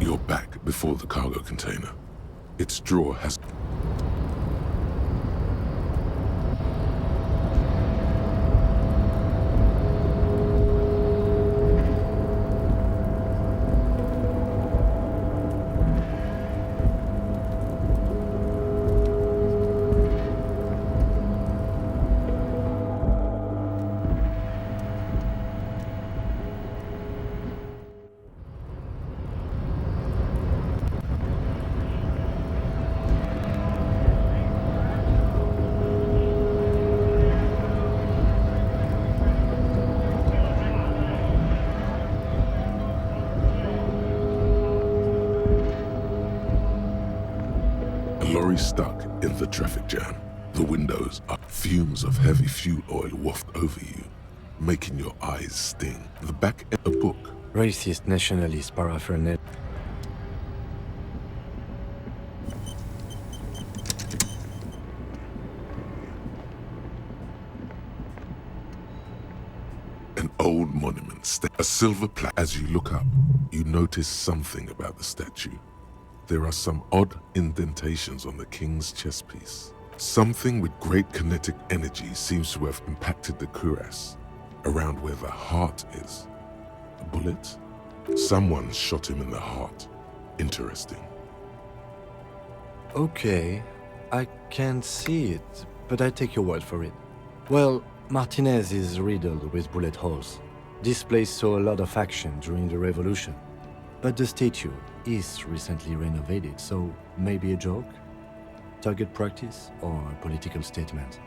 You're back before the cargo container. Its drawer has... lorry stuck in the traffic jam. The windows are fumes of heavy fuel oil waft over you, making your eyes sting. The back end of a book. Racist nationalist paraphernalia. An old monument, a silver plaque. As you look up, you notice something about the statue. There are some odd indentations on the king's chest piece. Something with great kinetic energy seems to have impacted the cuirass, around where the heart is. A bullet? Someone shot him in the heart. Interesting. Okay, I can't see it, but I take your word for it. Well, Martinez is riddled with bullet holes. This place saw a lot of action during the revolution. But the statue is recently renovated, so maybe a joke? Target practice or a political statement?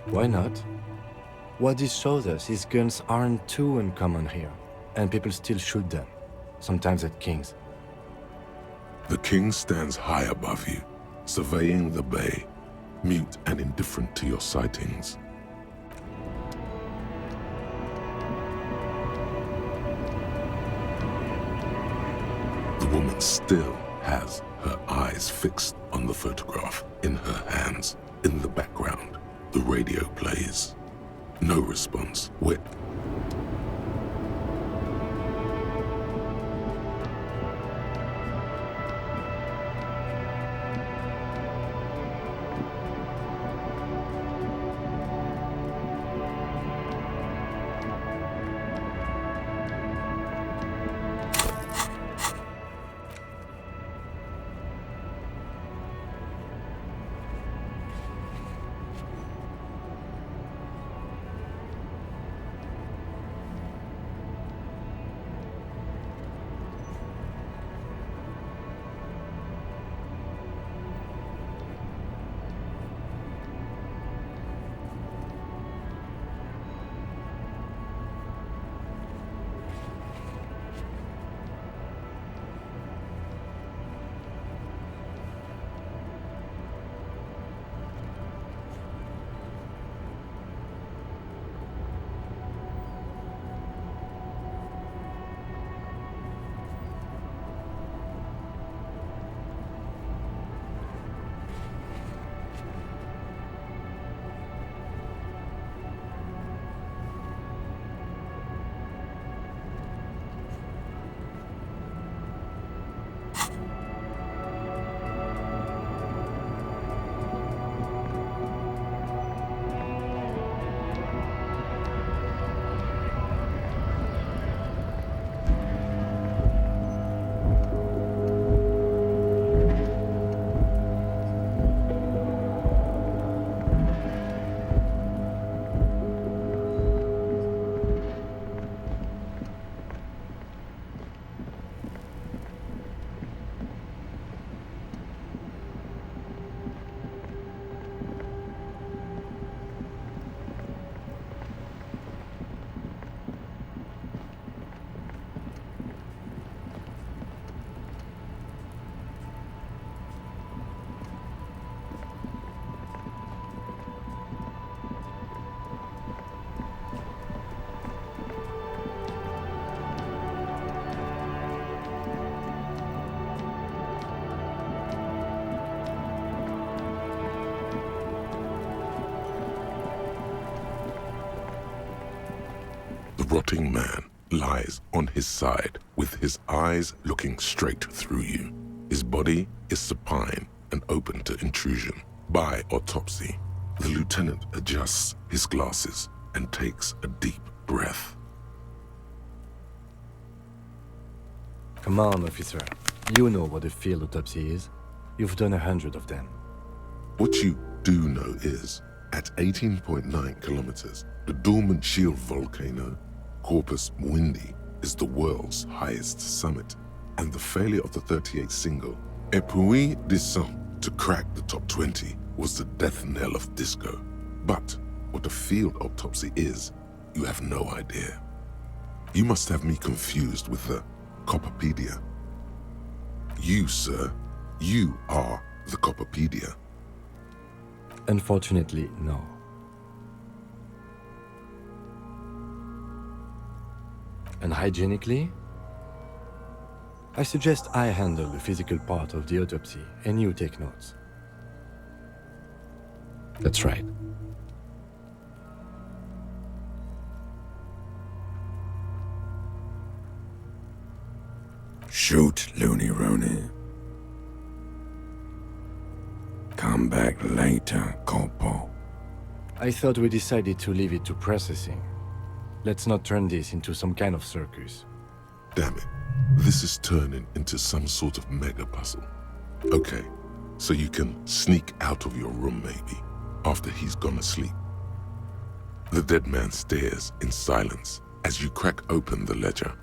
Why not? What this shows us is guns aren't too uncommon here, and people still shoot them, sometimes at kings. The king stands high above you, surveying the bay, mute and indifferent to your sightings. The woman still has her eyes fixed on the photograph in her hands. In the background, the radio plays. No response. Wait. The rotting man lies on his side with his eyes looking straight through you. His body is supine and open to intrusion. By autopsy, the lieutenant adjusts his glasses and takes a deep breath. Come on, officer. You know what a field autopsy is. You've done 100 of them. What you do know is, at 18.9 kilometers, the dormant shield volcano, Corpus Mundi, is the world's highest summit, and the failure of the 38 single, Et puis descend, to crack the top 20 was the death knell of disco. But what a field autopsy is, you have no idea. You must have me confused with the Copperpedia. You, sir, you are the Copperpedia. Unfortunately, no. And hygienically, I suggest I handle the physical part of the autopsy and you take notes. That's right. Shoot, Looney Rooney. Come back later, Corporal. I thought we decided to leave it to processing. Let's not turn this into some kind of circus. Damn it. This is turning into some sort of mega puzzle. Okay, so you can sneak out of your room maybe, after he's gone to sleep. The dead man stares in silence as you crack open the ledger.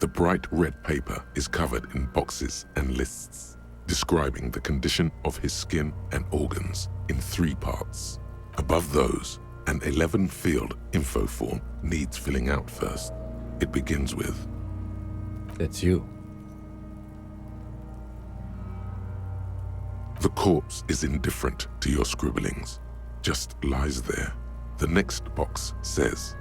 The bright red paper is covered in boxes and lists, describing the condition of his skin and organs in 3 parts. Above those, an 11-field info form needs filling out first. It begins with, "That's you." The corpse is indifferent to your scribblings, just lies there. The next box says,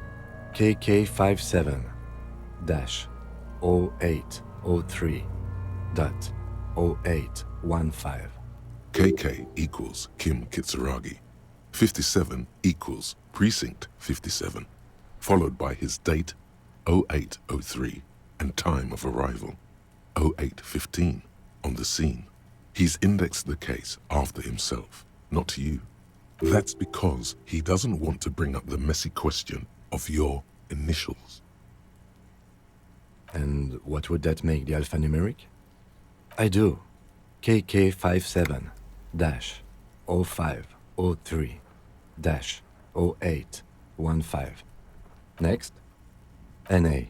KK57-0803.0815. KK equals Kim Kitsuragi. 57 equals Precinct 57, followed by his date, 0803, and time of arrival, 0815, on the scene. He's indexed the case after himself, not you. That's because he doesn't want to bring up the messy question of your initials. And what would that make the alphanumeric? I do. KK57-0503-0815. Next, NA.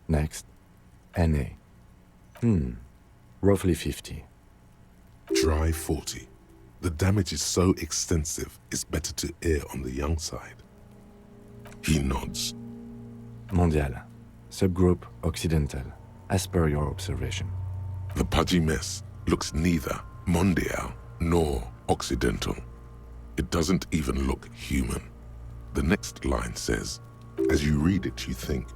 Next, NA. Roughly 50. Try 40. The damage is so extensive, it's better to err on the young side. He nods. Mondial. Subgroup Occidental, as per your observation. The pudgy mess looks neither mondial nor occidental. It doesn't even look human. The next line says, as you read it, you think,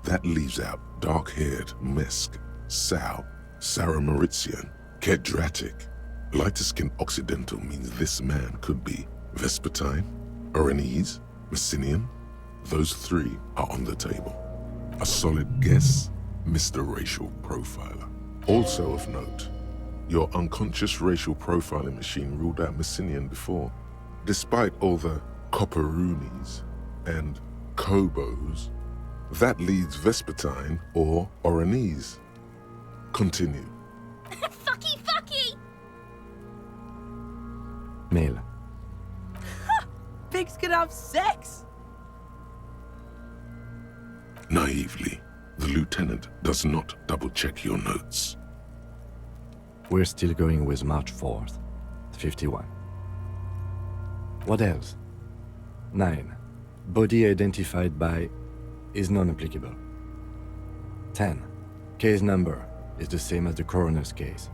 that leaves out dark-haired Mesk, Sao, Sarah Mauritian, Kedratic. Lighter skin occidental means this man could be Vespertine, Oranese, Messinian. Those 3 are on the table. A solid guess, Mr. Racial Profiler. Also of note, your unconscious racial profiling machine ruled out Messinian before. Despite all the Copperoonies and Cobos, that leads Vespertine or Oranese. Continue. Fucky, fucky! Male. Pigs can have sex! Naively, the lieutenant does not double-check your notes. We're still going with March 4th, 51. What else? 9. Body identified by is non-applicable. 10. Case number is the same as the coroner's case.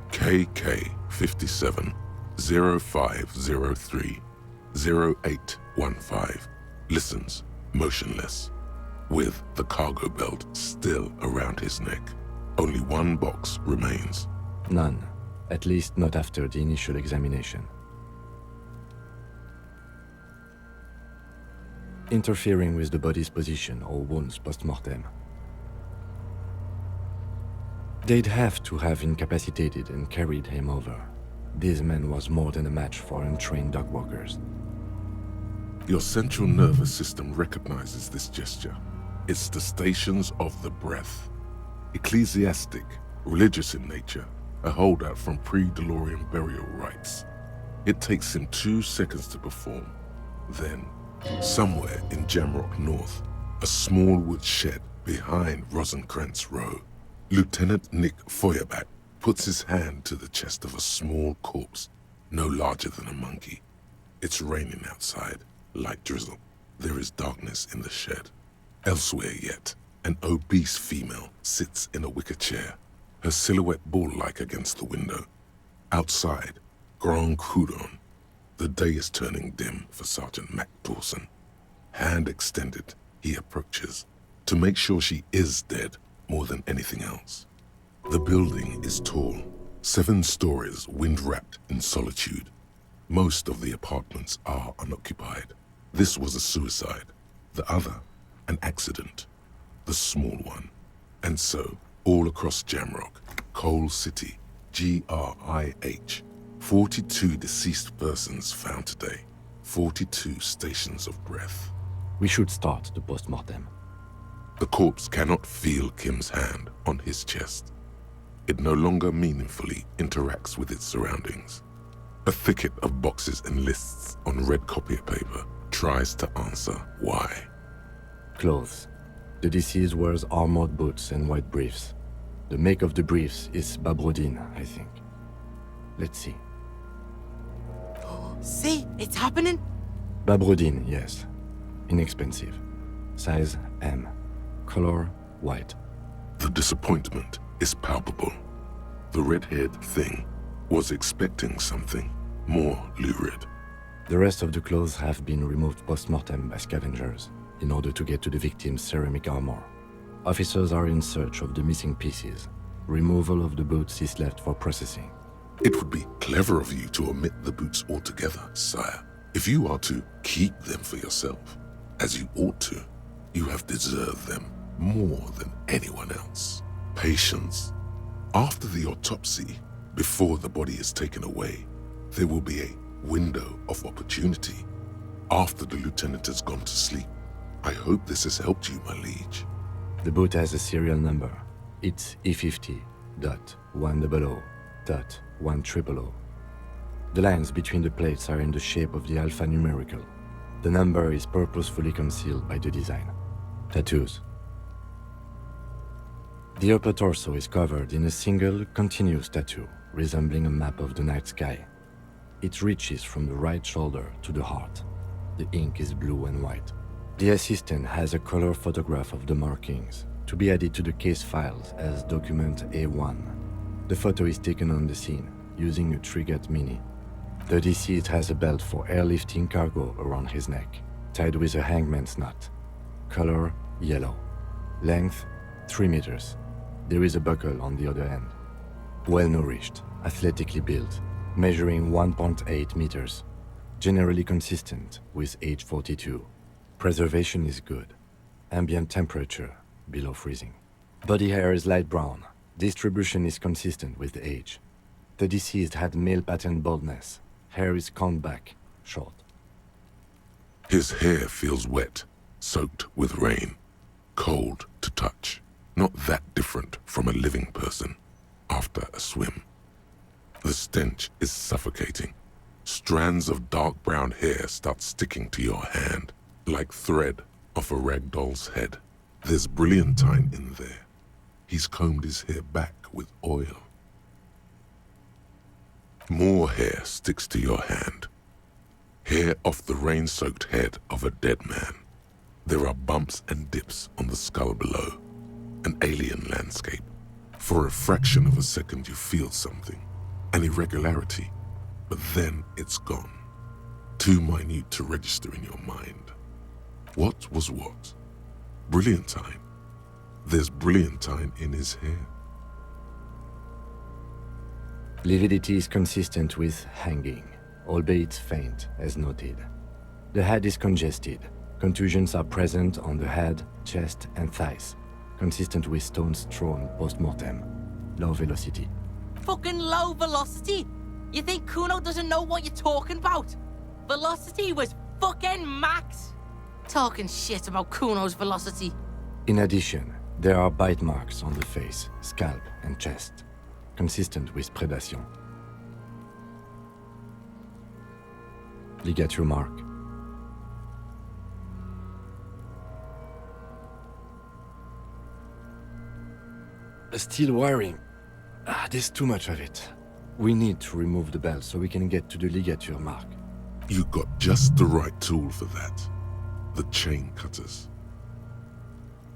KK57 0503 0815 listens motionless, with the cargo belt still around his neck. Only 1 box remains. None, at least not after the initial examination. interfering with the body's position or wounds post-mortem. They'd have to have incapacitated and carried him over. This man was more than a match for untrained dog walkers. Your central nervous system recognizes this gesture. It's the stations of the breath. Ecclesiastic, religious in nature, a holdout from pre-DeLorean burial rites. It takes him 2 seconds to perform. Then, somewhere in Jamrock North, a small wood shed behind Rosencrantz Row, Lieutenant Nick Feuerbach puts his hand to the chest of a small corpse, no larger than a monkey. It's raining outside, light drizzle. There is darkness in the shed. Elsewhere yet, an obese female sits in a wicker chair, her silhouette ball-like against the window. Outside, Grand Coudon. The day is turning dim for Sergeant Mac Dawson. Hand extended, he approaches, to make sure she is dead more than anything else. The building is tall, 7 stories, wind-wrapped in solitude. Most of the apartments are unoccupied. This was a suicide. The other, an accident. The small one. And so, all across Jamrock, Coal City, GRIH, 42 deceased persons found today. 42 stations of breath. We should start the post-mortem. The corpse cannot feel Kim's hand on his chest. It no longer meaningfully interacts with its surroundings. A thicket of boxes and lists on red copier paper tries to answer why. Clothes. The deceased wears armored boots and white briefs. The make of the briefs is Babrodine, I think. Let's see. See, it's happening. Babrodine, yes. Inexpensive. Size M. Color white. The disappointment is palpable. The red-haired thing was expecting something more lurid. The rest of the clothes have been removed post-mortem by scavengers in order to get to the victim's ceramic armor. Officers are in search of the missing pieces. Removal of the boots is left for processing. It would be clever of you to omit the boots altogether, sire. If you are to keep them for yourself, as you ought to, you have deserved them more than anyone else. Patience. After the autopsy, before the body is taken away, there will be a window of opportunity. After the lieutenant has gone to sleep. I hope this has helped you, my liege. The boot has a serial number. It's E50.100.100. The lines between the plates are in the shape of the alphanumerical. The number is purposefully concealed by the design. Tattoos. The upper torso is covered in a single, continuous tattoo, resembling a map of the night sky. It reaches from the right shoulder to the heart. The ink is blue and white. The assistant has a color photograph of the markings, to be added to the case files as document A1. The photo is taken on the scene, using a Trigat Mini. The deceased has a belt for airlifting cargo around his neck, tied with a hangman's knot. Color yellow. Length 3 meters. There is a buckle on the other end. Well-nourished, athletically built, measuring 1.8 meters. Generally consistent with age 42. Preservation is good. Ambient temperature below freezing. Body hair is light brown. Distribution is consistent with the age. The deceased had male pattern baldness. Hair is combed back, short. His hair feels wet, soaked with rain, cold to touch. Not that different from a living person after a swim. The stench is suffocating. Strands of dark brown hair start sticking to your hand, like thread off a rag doll's head. There's brilliantine in there. He's combed his hair back with oil. More hair sticks to your hand. Hair off the rain-soaked head of a dead man. There are bumps and dips on the skull below. An alien landscape. For a fraction of a second you feel something. An irregularity. But then it's gone. Too minute to register in your mind. What was what? Brilliantine. There's brilliantine in his hair. Lividity is consistent with hanging, albeit faint, as noted. The head is congested, Contusions are present on the head, chest, and thighs, consistent with stones thrown post-mortem. Low velocity. Fucking low velocity? You think Kuno doesn't know what you're talking about? Velocity was fucking max! Talking shit about Kuno's velocity. In addition, there are bite marks on the face, scalp, and chest, consistent with predation. Ligature mark. Steel wiring. There's too much of it. We need to remove the belt so we can get to the ligature mark. You got just the right tool for that. The chain cutters.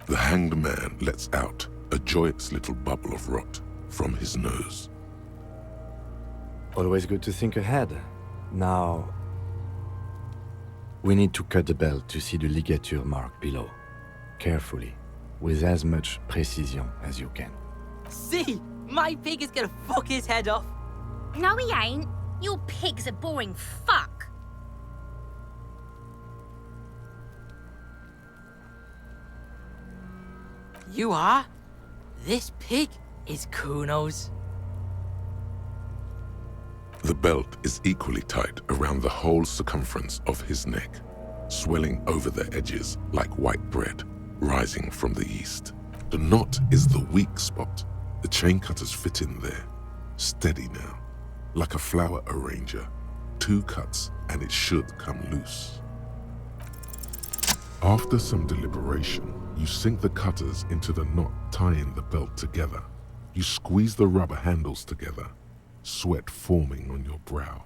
The hanged man lets out a joyous little bubble of rot from his nose. Always good to think ahead. Now, we need to cut the belt to see the ligature mark below. Carefully, with as much precision as you can. See? My pig is gonna fuck his head off. No, he ain't. Your pig's a boring fuck. You are? This pig is Kuno's. The belt is equally tight around the whole circumference of his neck, swelling over the edges like white bread rising from the east. The knot is the weak spot. The chain cutters fit in there, steady now, like a flower arranger. 2 cuts and it should come loose. After some deliberation, you sink the cutters into the knot tying the belt together. You squeeze the rubber handles together, sweat forming on your brow.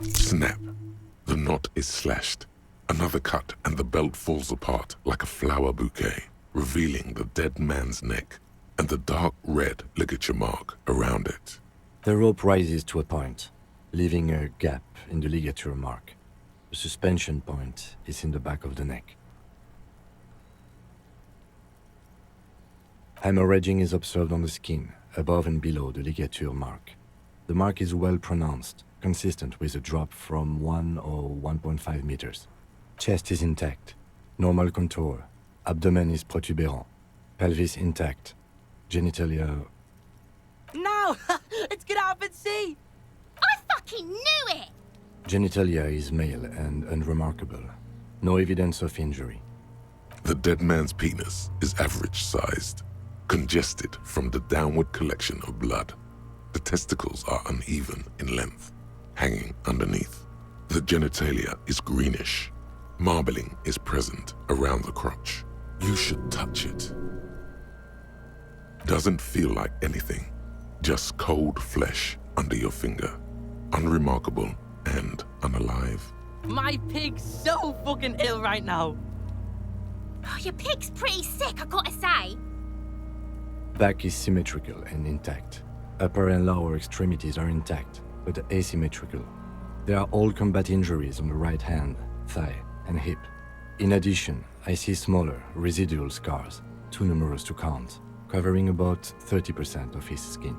Snap! The knot is slashed. Another cut and the belt falls apart like a flower bouquet, revealing the dead man's neck and the dark red ligature mark around it. The rope rises to a point, leaving a gap in the ligature mark. The suspension point is in the back of the neck. Hemorrhaging is observed on the skin, above and below the ligature mark. The mark is well pronounced, consistent with a drop from 1 or 1.5 meters. Chest is intact, normal contour. Abdomen is protuberant, pelvis intact, genitalia... No! It's gonna happen, see? I fucking knew it! Genitalia is male and unremarkable. No evidence of injury. The dead man's penis is average-sized, congested from the downward collection of blood. The testicles are uneven in length, hanging underneath. The genitalia is greenish. Marbling is present around the crotch. You should touch it. Doesn't feel like anything. Just cold flesh under your finger. Unremarkable and unalive. My pig's so fucking ill right now. Oh, your pig's pretty sick, I gotta say. Back is symmetrical and intact. Upper and lower extremities are intact, but asymmetrical. There are all combat injuries on the right hand, thigh, and hip. In addition, I see smaller, residual scars, too numerous to count, covering about 30% of his skin.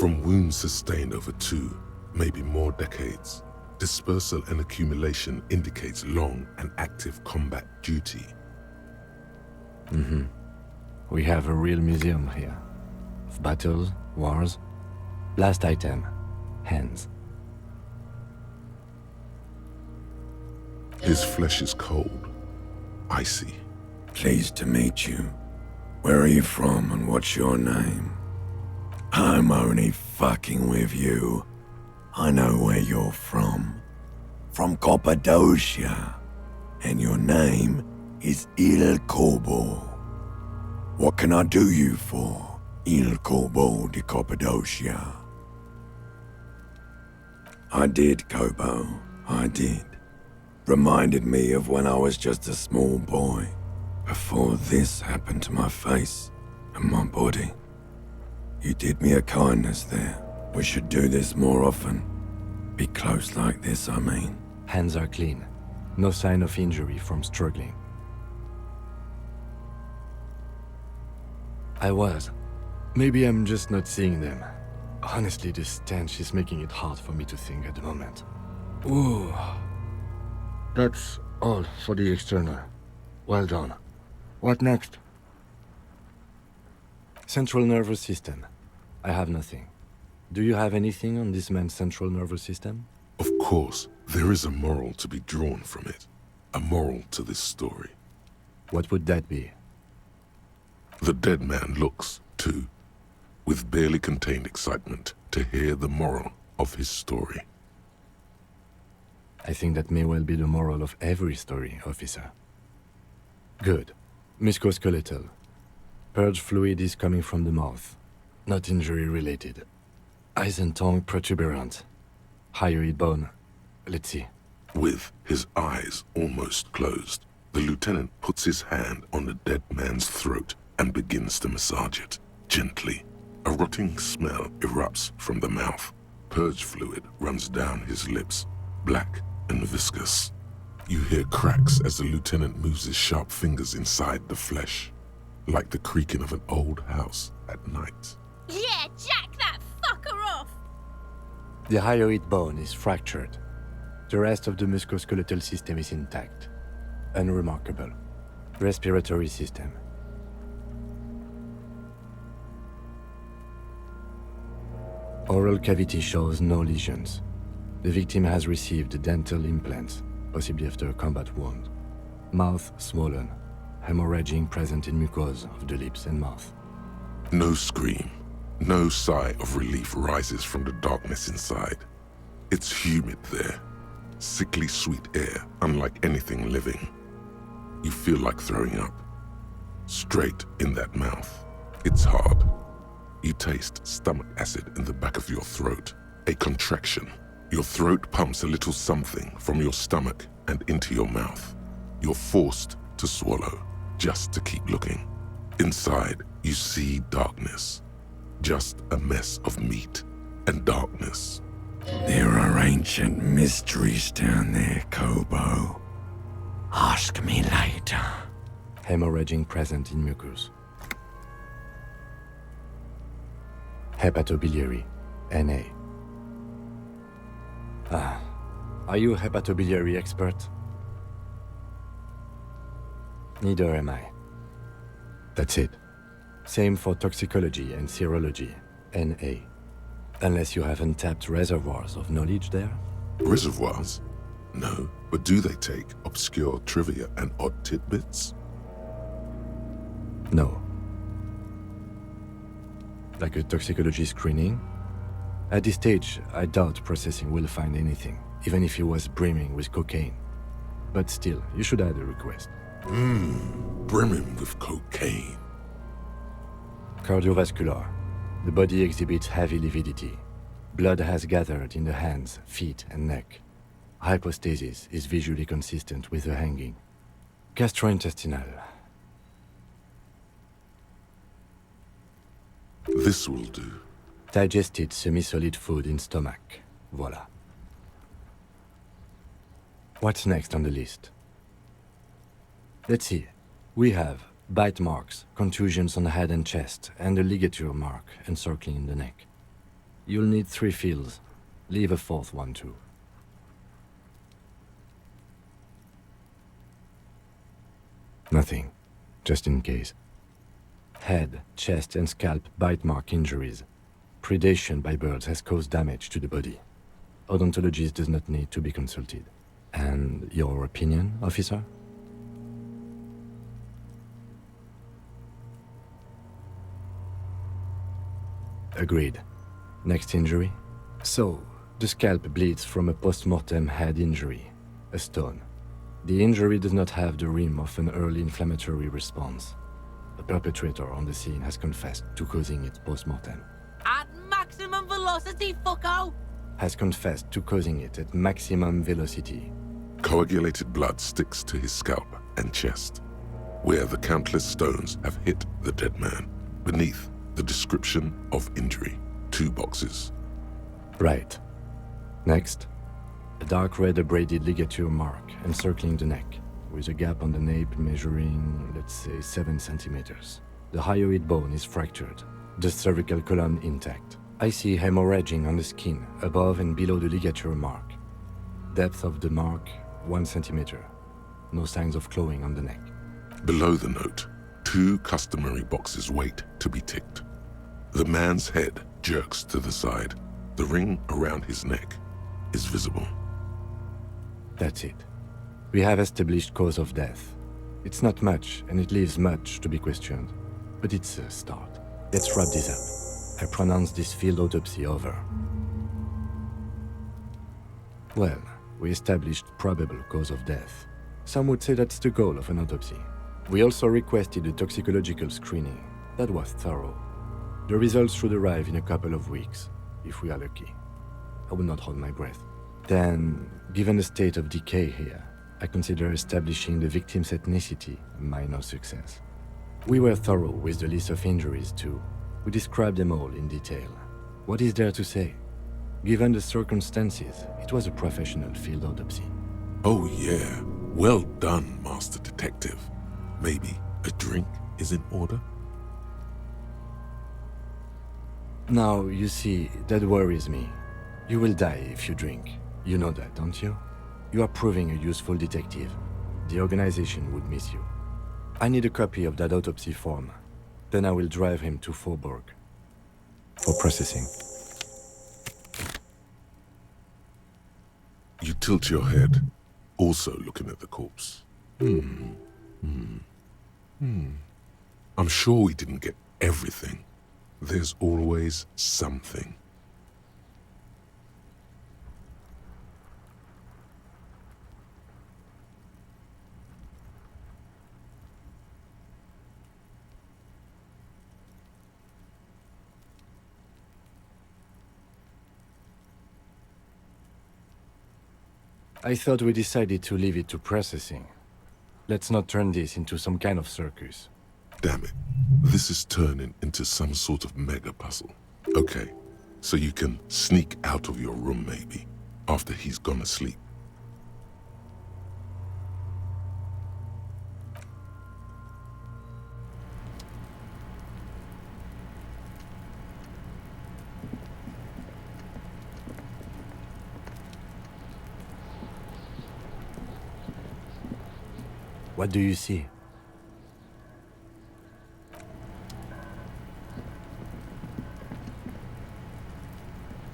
From wounds sustained over 2, maybe more decades, dispersal and accumulation indicates long and active combat duty. We have a real museum here. Of battles, wars. Last item, hands. His flesh is cold, icy. Pleased to meet you. Where are you from and what's your name? I'm only fucking with you. I know where you're from. From Cappadocia. And your name is Il Corbo. What can I do you for, Il Corbo de Cappadocia? I did, Kobo. I did. Reminded me of when I was just a small boy, before this happened to my face and my body. You did me a kindness there. We should do this more often. Be close like this, I mean. Hands are clean. No sign of injury from struggling. I was. Maybe I'm just not seeing them. Honestly, this stench is making it hard for me to think at the moment. Ooh. That's all for the external. Well done. What next? Central nervous system. I have nothing. Do you have anything on this man's central nervous system? Of course, there is a moral to be drawn from it. A moral to this story. What would that be? The dead man looks, too, with barely contained excitement to hear the moral of his story. I think that may well be the moral of every story, officer. Good. Musculoskeletal. Purge fluid is coming from the mouth. Not injury-related. Eyes and tongue protuberant. Hyoid bone. Let's see. With his eyes almost closed, the lieutenant puts his hand on the dead man's throat and begins to massage it, gently. A rotting smell erupts from the mouth. Purge fluid runs down his lips, black and viscous. You hear cracks as the lieutenant moves his sharp fingers inside the flesh, like the creaking of an old house at night. Yeah, jack that fucker off! The hyoid bone is fractured. The rest of the musculoskeletal system is intact. Unremarkable. Respiratory system. Oral cavity shows no lesions. The victim has received dental implants, possibly after a combat wound. Mouth swollen, hemorrhaging present in mucosa of the lips and mouth. No scream, no sigh of relief rises from the darkness inside. It's humid there, sickly sweet air, unlike anything living. You feel like throwing up. Straight in that mouth. It's hard. You taste stomach acid in the back of your throat, a contraction. Your throat pumps a little something from your stomach and into your mouth. You're forced to swallow, just to keep looking. Inside, you see darkness. Just a mess of meat and darkness. There are ancient mysteries down there, Kobo. Ask me later. Hemorrhaging present in mucus. Hepatobiliary, NA. Are you a hepatobiliary expert? Neither am I. That's it. Same for toxicology and serology, NA. Unless you have untapped reservoirs of knowledge there? Reservoirs? No, but do they take obscure trivia and odd tidbits? No. Like a toxicology screening? At this stage, I doubt processing will find anything, even if he was brimming with cocaine. But still, you should add a request. Brimming with cocaine. Cardiovascular. The body exhibits heavy lividity. Blood has gathered in the hands, feet, and neck. Hypostasis is visually consistent with the hanging. Gastrointestinal. This will do. Digested semi-solid food in stomach. Voila. What's next on the list? Let's see. We have bite marks, contusions on the head and chest, and a ligature mark encircling the neck. You'll need 3 fields. Leave a 4th one too. Nothing. Just in case. Head, chest, and scalp bite mark injuries. Predation by birds has caused damage to the body. Odontologist does not need to be consulted. And your opinion, officer? Agreed. Next injury? So, the scalp bleeds from a post-mortem head injury, a stone. The injury does not have the rim of an early inflammatory response. The perpetrator on the scene has confessed to causing it post-mortem. At maximum velocity, fucko! Has confessed to causing it at maximum velocity. Coagulated blood sticks to his scalp and chest, where the countless stones have hit the dead man. Beneath, the description of injury. 2 boxes. Right. Next, a dark red abraded ligature mark encircling the neck, with a gap on the nape measuring, let's say, 7 centimeters. The hyoid bone is fractured, the cervical column intact. I see hemorrhaging on the skin, above and below the ligature mark. Depth of the mark, 1 centimeter. No signs of clawing on the neck. Below the note, 2 customary boxes wait to be ticked. The man's head jerks to the side. The ring around his neck is visible. That's it. We have established cause of death. It's not much, and it leaves much to be questioned. But it's a start. Let's wrap this up. I pronounce this field autopsy over. Well, we established probable cause of death. Some would say that's the goal of an autopsy. We also requested a toxicological screening. That was thorough. The results should arrive in a couple of weeks, if we are lucky. I will not hold my breath. Then, given the state of decay here, I consider establishing the victim's ethnicity a minor success. We were thorough with the list of injuries too. We described them all in detail. What is there to say? Given the circumstances, it was a professional field autopsy. Oh yeah, well done, Master Detective. Maybe a drink is in order? Now, you see, that worries me. You will die if you drink. You know that, don't you? You are proving a useful detective. The organization would miss you. I need a copy of that autopsy form. Then I will drive him to Faubourg for processing. You tilt your head, also looking at the corpse. I'm sure we didn't get everything. There's always something. I thought we decided to leave it to processing. Let's not turn this into some kind of circus. Damn it. This is turning into some sort of mega puzzle. Okay, so you can sneak out of your room maybe, after he's gone to sleep. What do you see?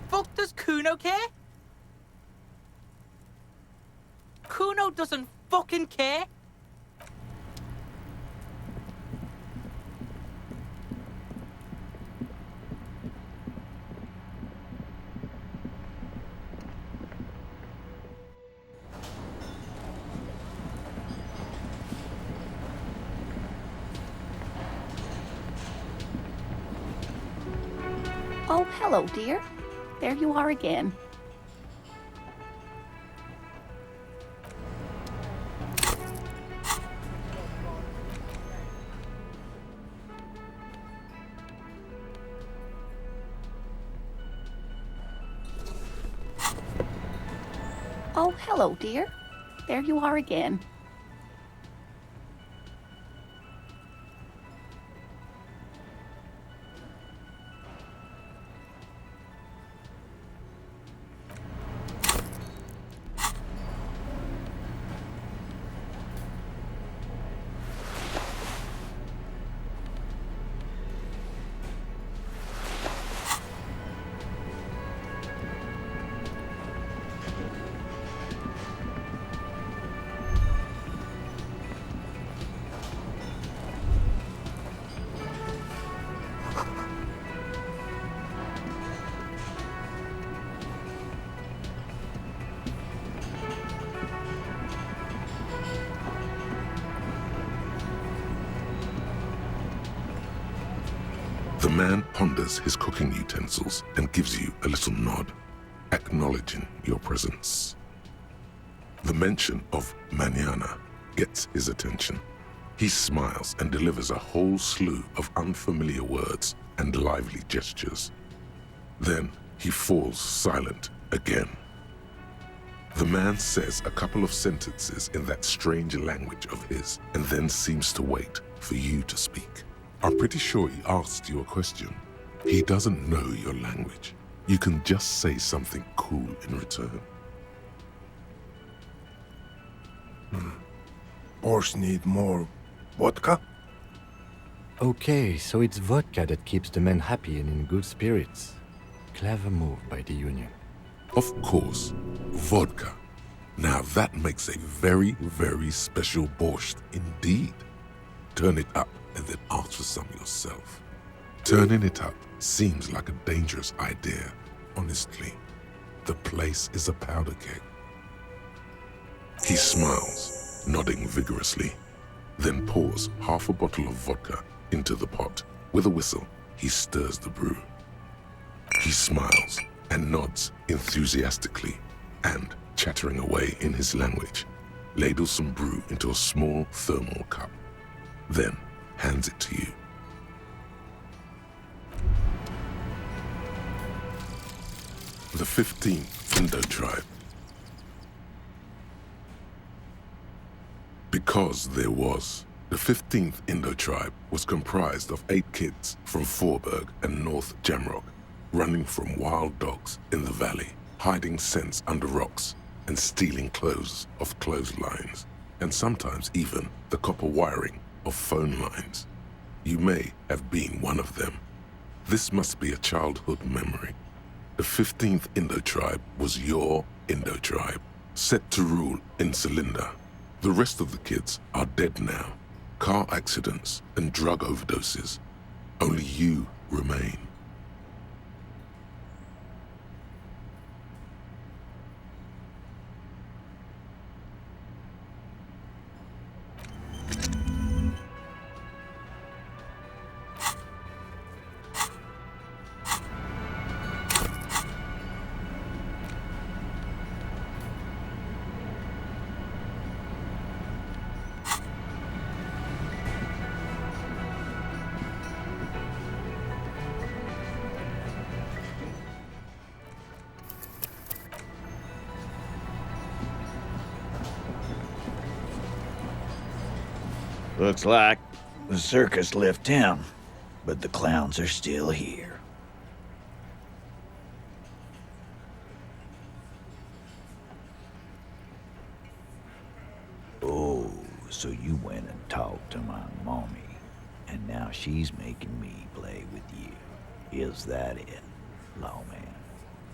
Fuck, does Kuno care? Kuno doesn't fucking care. Oh, hello, dear. There you are again. Oh, hello, dear. There you are again. The man ponders his cooking utensils and gives you a little nod, acknowledging your presence. The mention of mañana gets his attention. He smiles and delivers a whole slew of unfamiliar words and lively gestures. Then he falls silent again. The man says a couple of sentences in that strange language of his and then seems to wait for you to speak. I'm pretty sure he asked you a question. He doesn't know your language. You can just say something cool in return. Horse need more vodka? Okay, so it's vodka that keeps the men happy and in good spirits. Clever move by the Union. Of course, vodka. Now that makes a very, very special borscht indeed. Turn it up and then ask for some yourself. Turning it up seems like a dangerous idea, honestly. The place is a powder keg. He smiles, nodding vigorously, then pours half a bottle of vodka into the pot. With a whistle, he stirs the brew. He smiles and nods enthusiastically, and, chattering away in his language, ladles some brew into a small thermal cup, then hands it to you. The 15th Indo tribe. Because there was. The 15th Indo tribe was comprised of 8 kids from Forberg and North Jamrock, running from wild dogs in the valley, hiding scents under rocks, and stealing clothes off clotheslines, and sometimes even the copper wiring of phone lines. You may have been one of them. This must be a childhood memory. The 15th Indo tribe was your Indo tribe, set to rule in Cylinder. The rest of the kids are dead now. Car accidents and drug overdoses. Only you remain. Looks like the circus left town, but the clowns are still here. Oh, so you went and talked to my mommy, and now she's making me play with you. Is that it, lawman?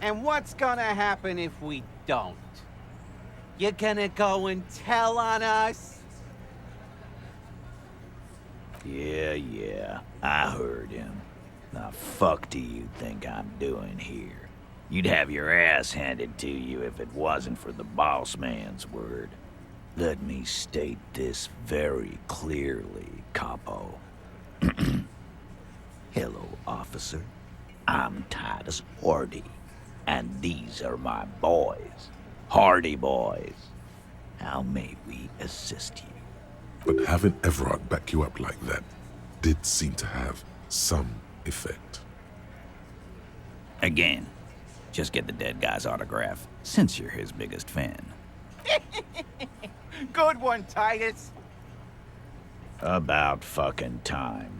And what's gonna happen if we don't? You gonna go and tell on us? Yeah, I heard him. The fuck do you think I'm doing here? You'd have your ass handed to you if it wasn't for the boss man's word. Let me state this very clearly, capo. Hello, officer. I'm Titus Hardy, and these are my boys. Hardy boys. How may we assist you? But having Everard back you up like that did seem to have some effect. Again, just get the dead guy's autograph, since you're his biggest fan. Good one, Titus. About fucking time.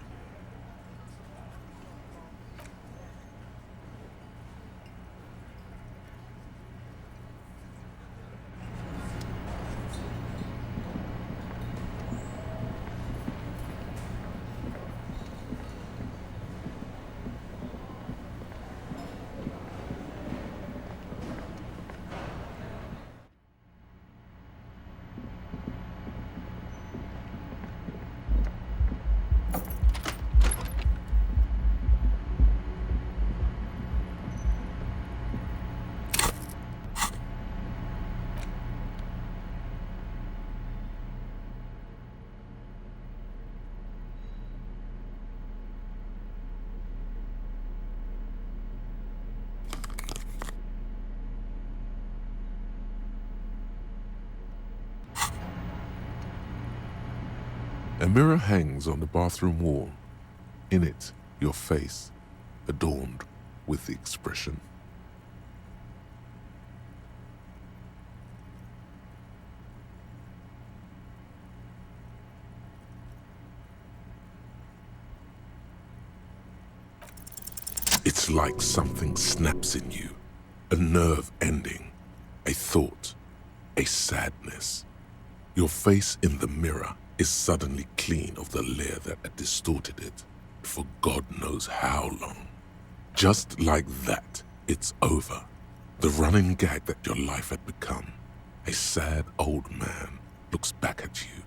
A mirror hangs on the bathroom wall. In it, your face, adorned with the expression. It's like something snaps in you, a nerve ending, a thought, a sadness. Your face in the mirror is suddenly clean of the layer that had distorted it for God knows how long. Just like that, it's over. The running gag that your life had become. A sad old man looks back at you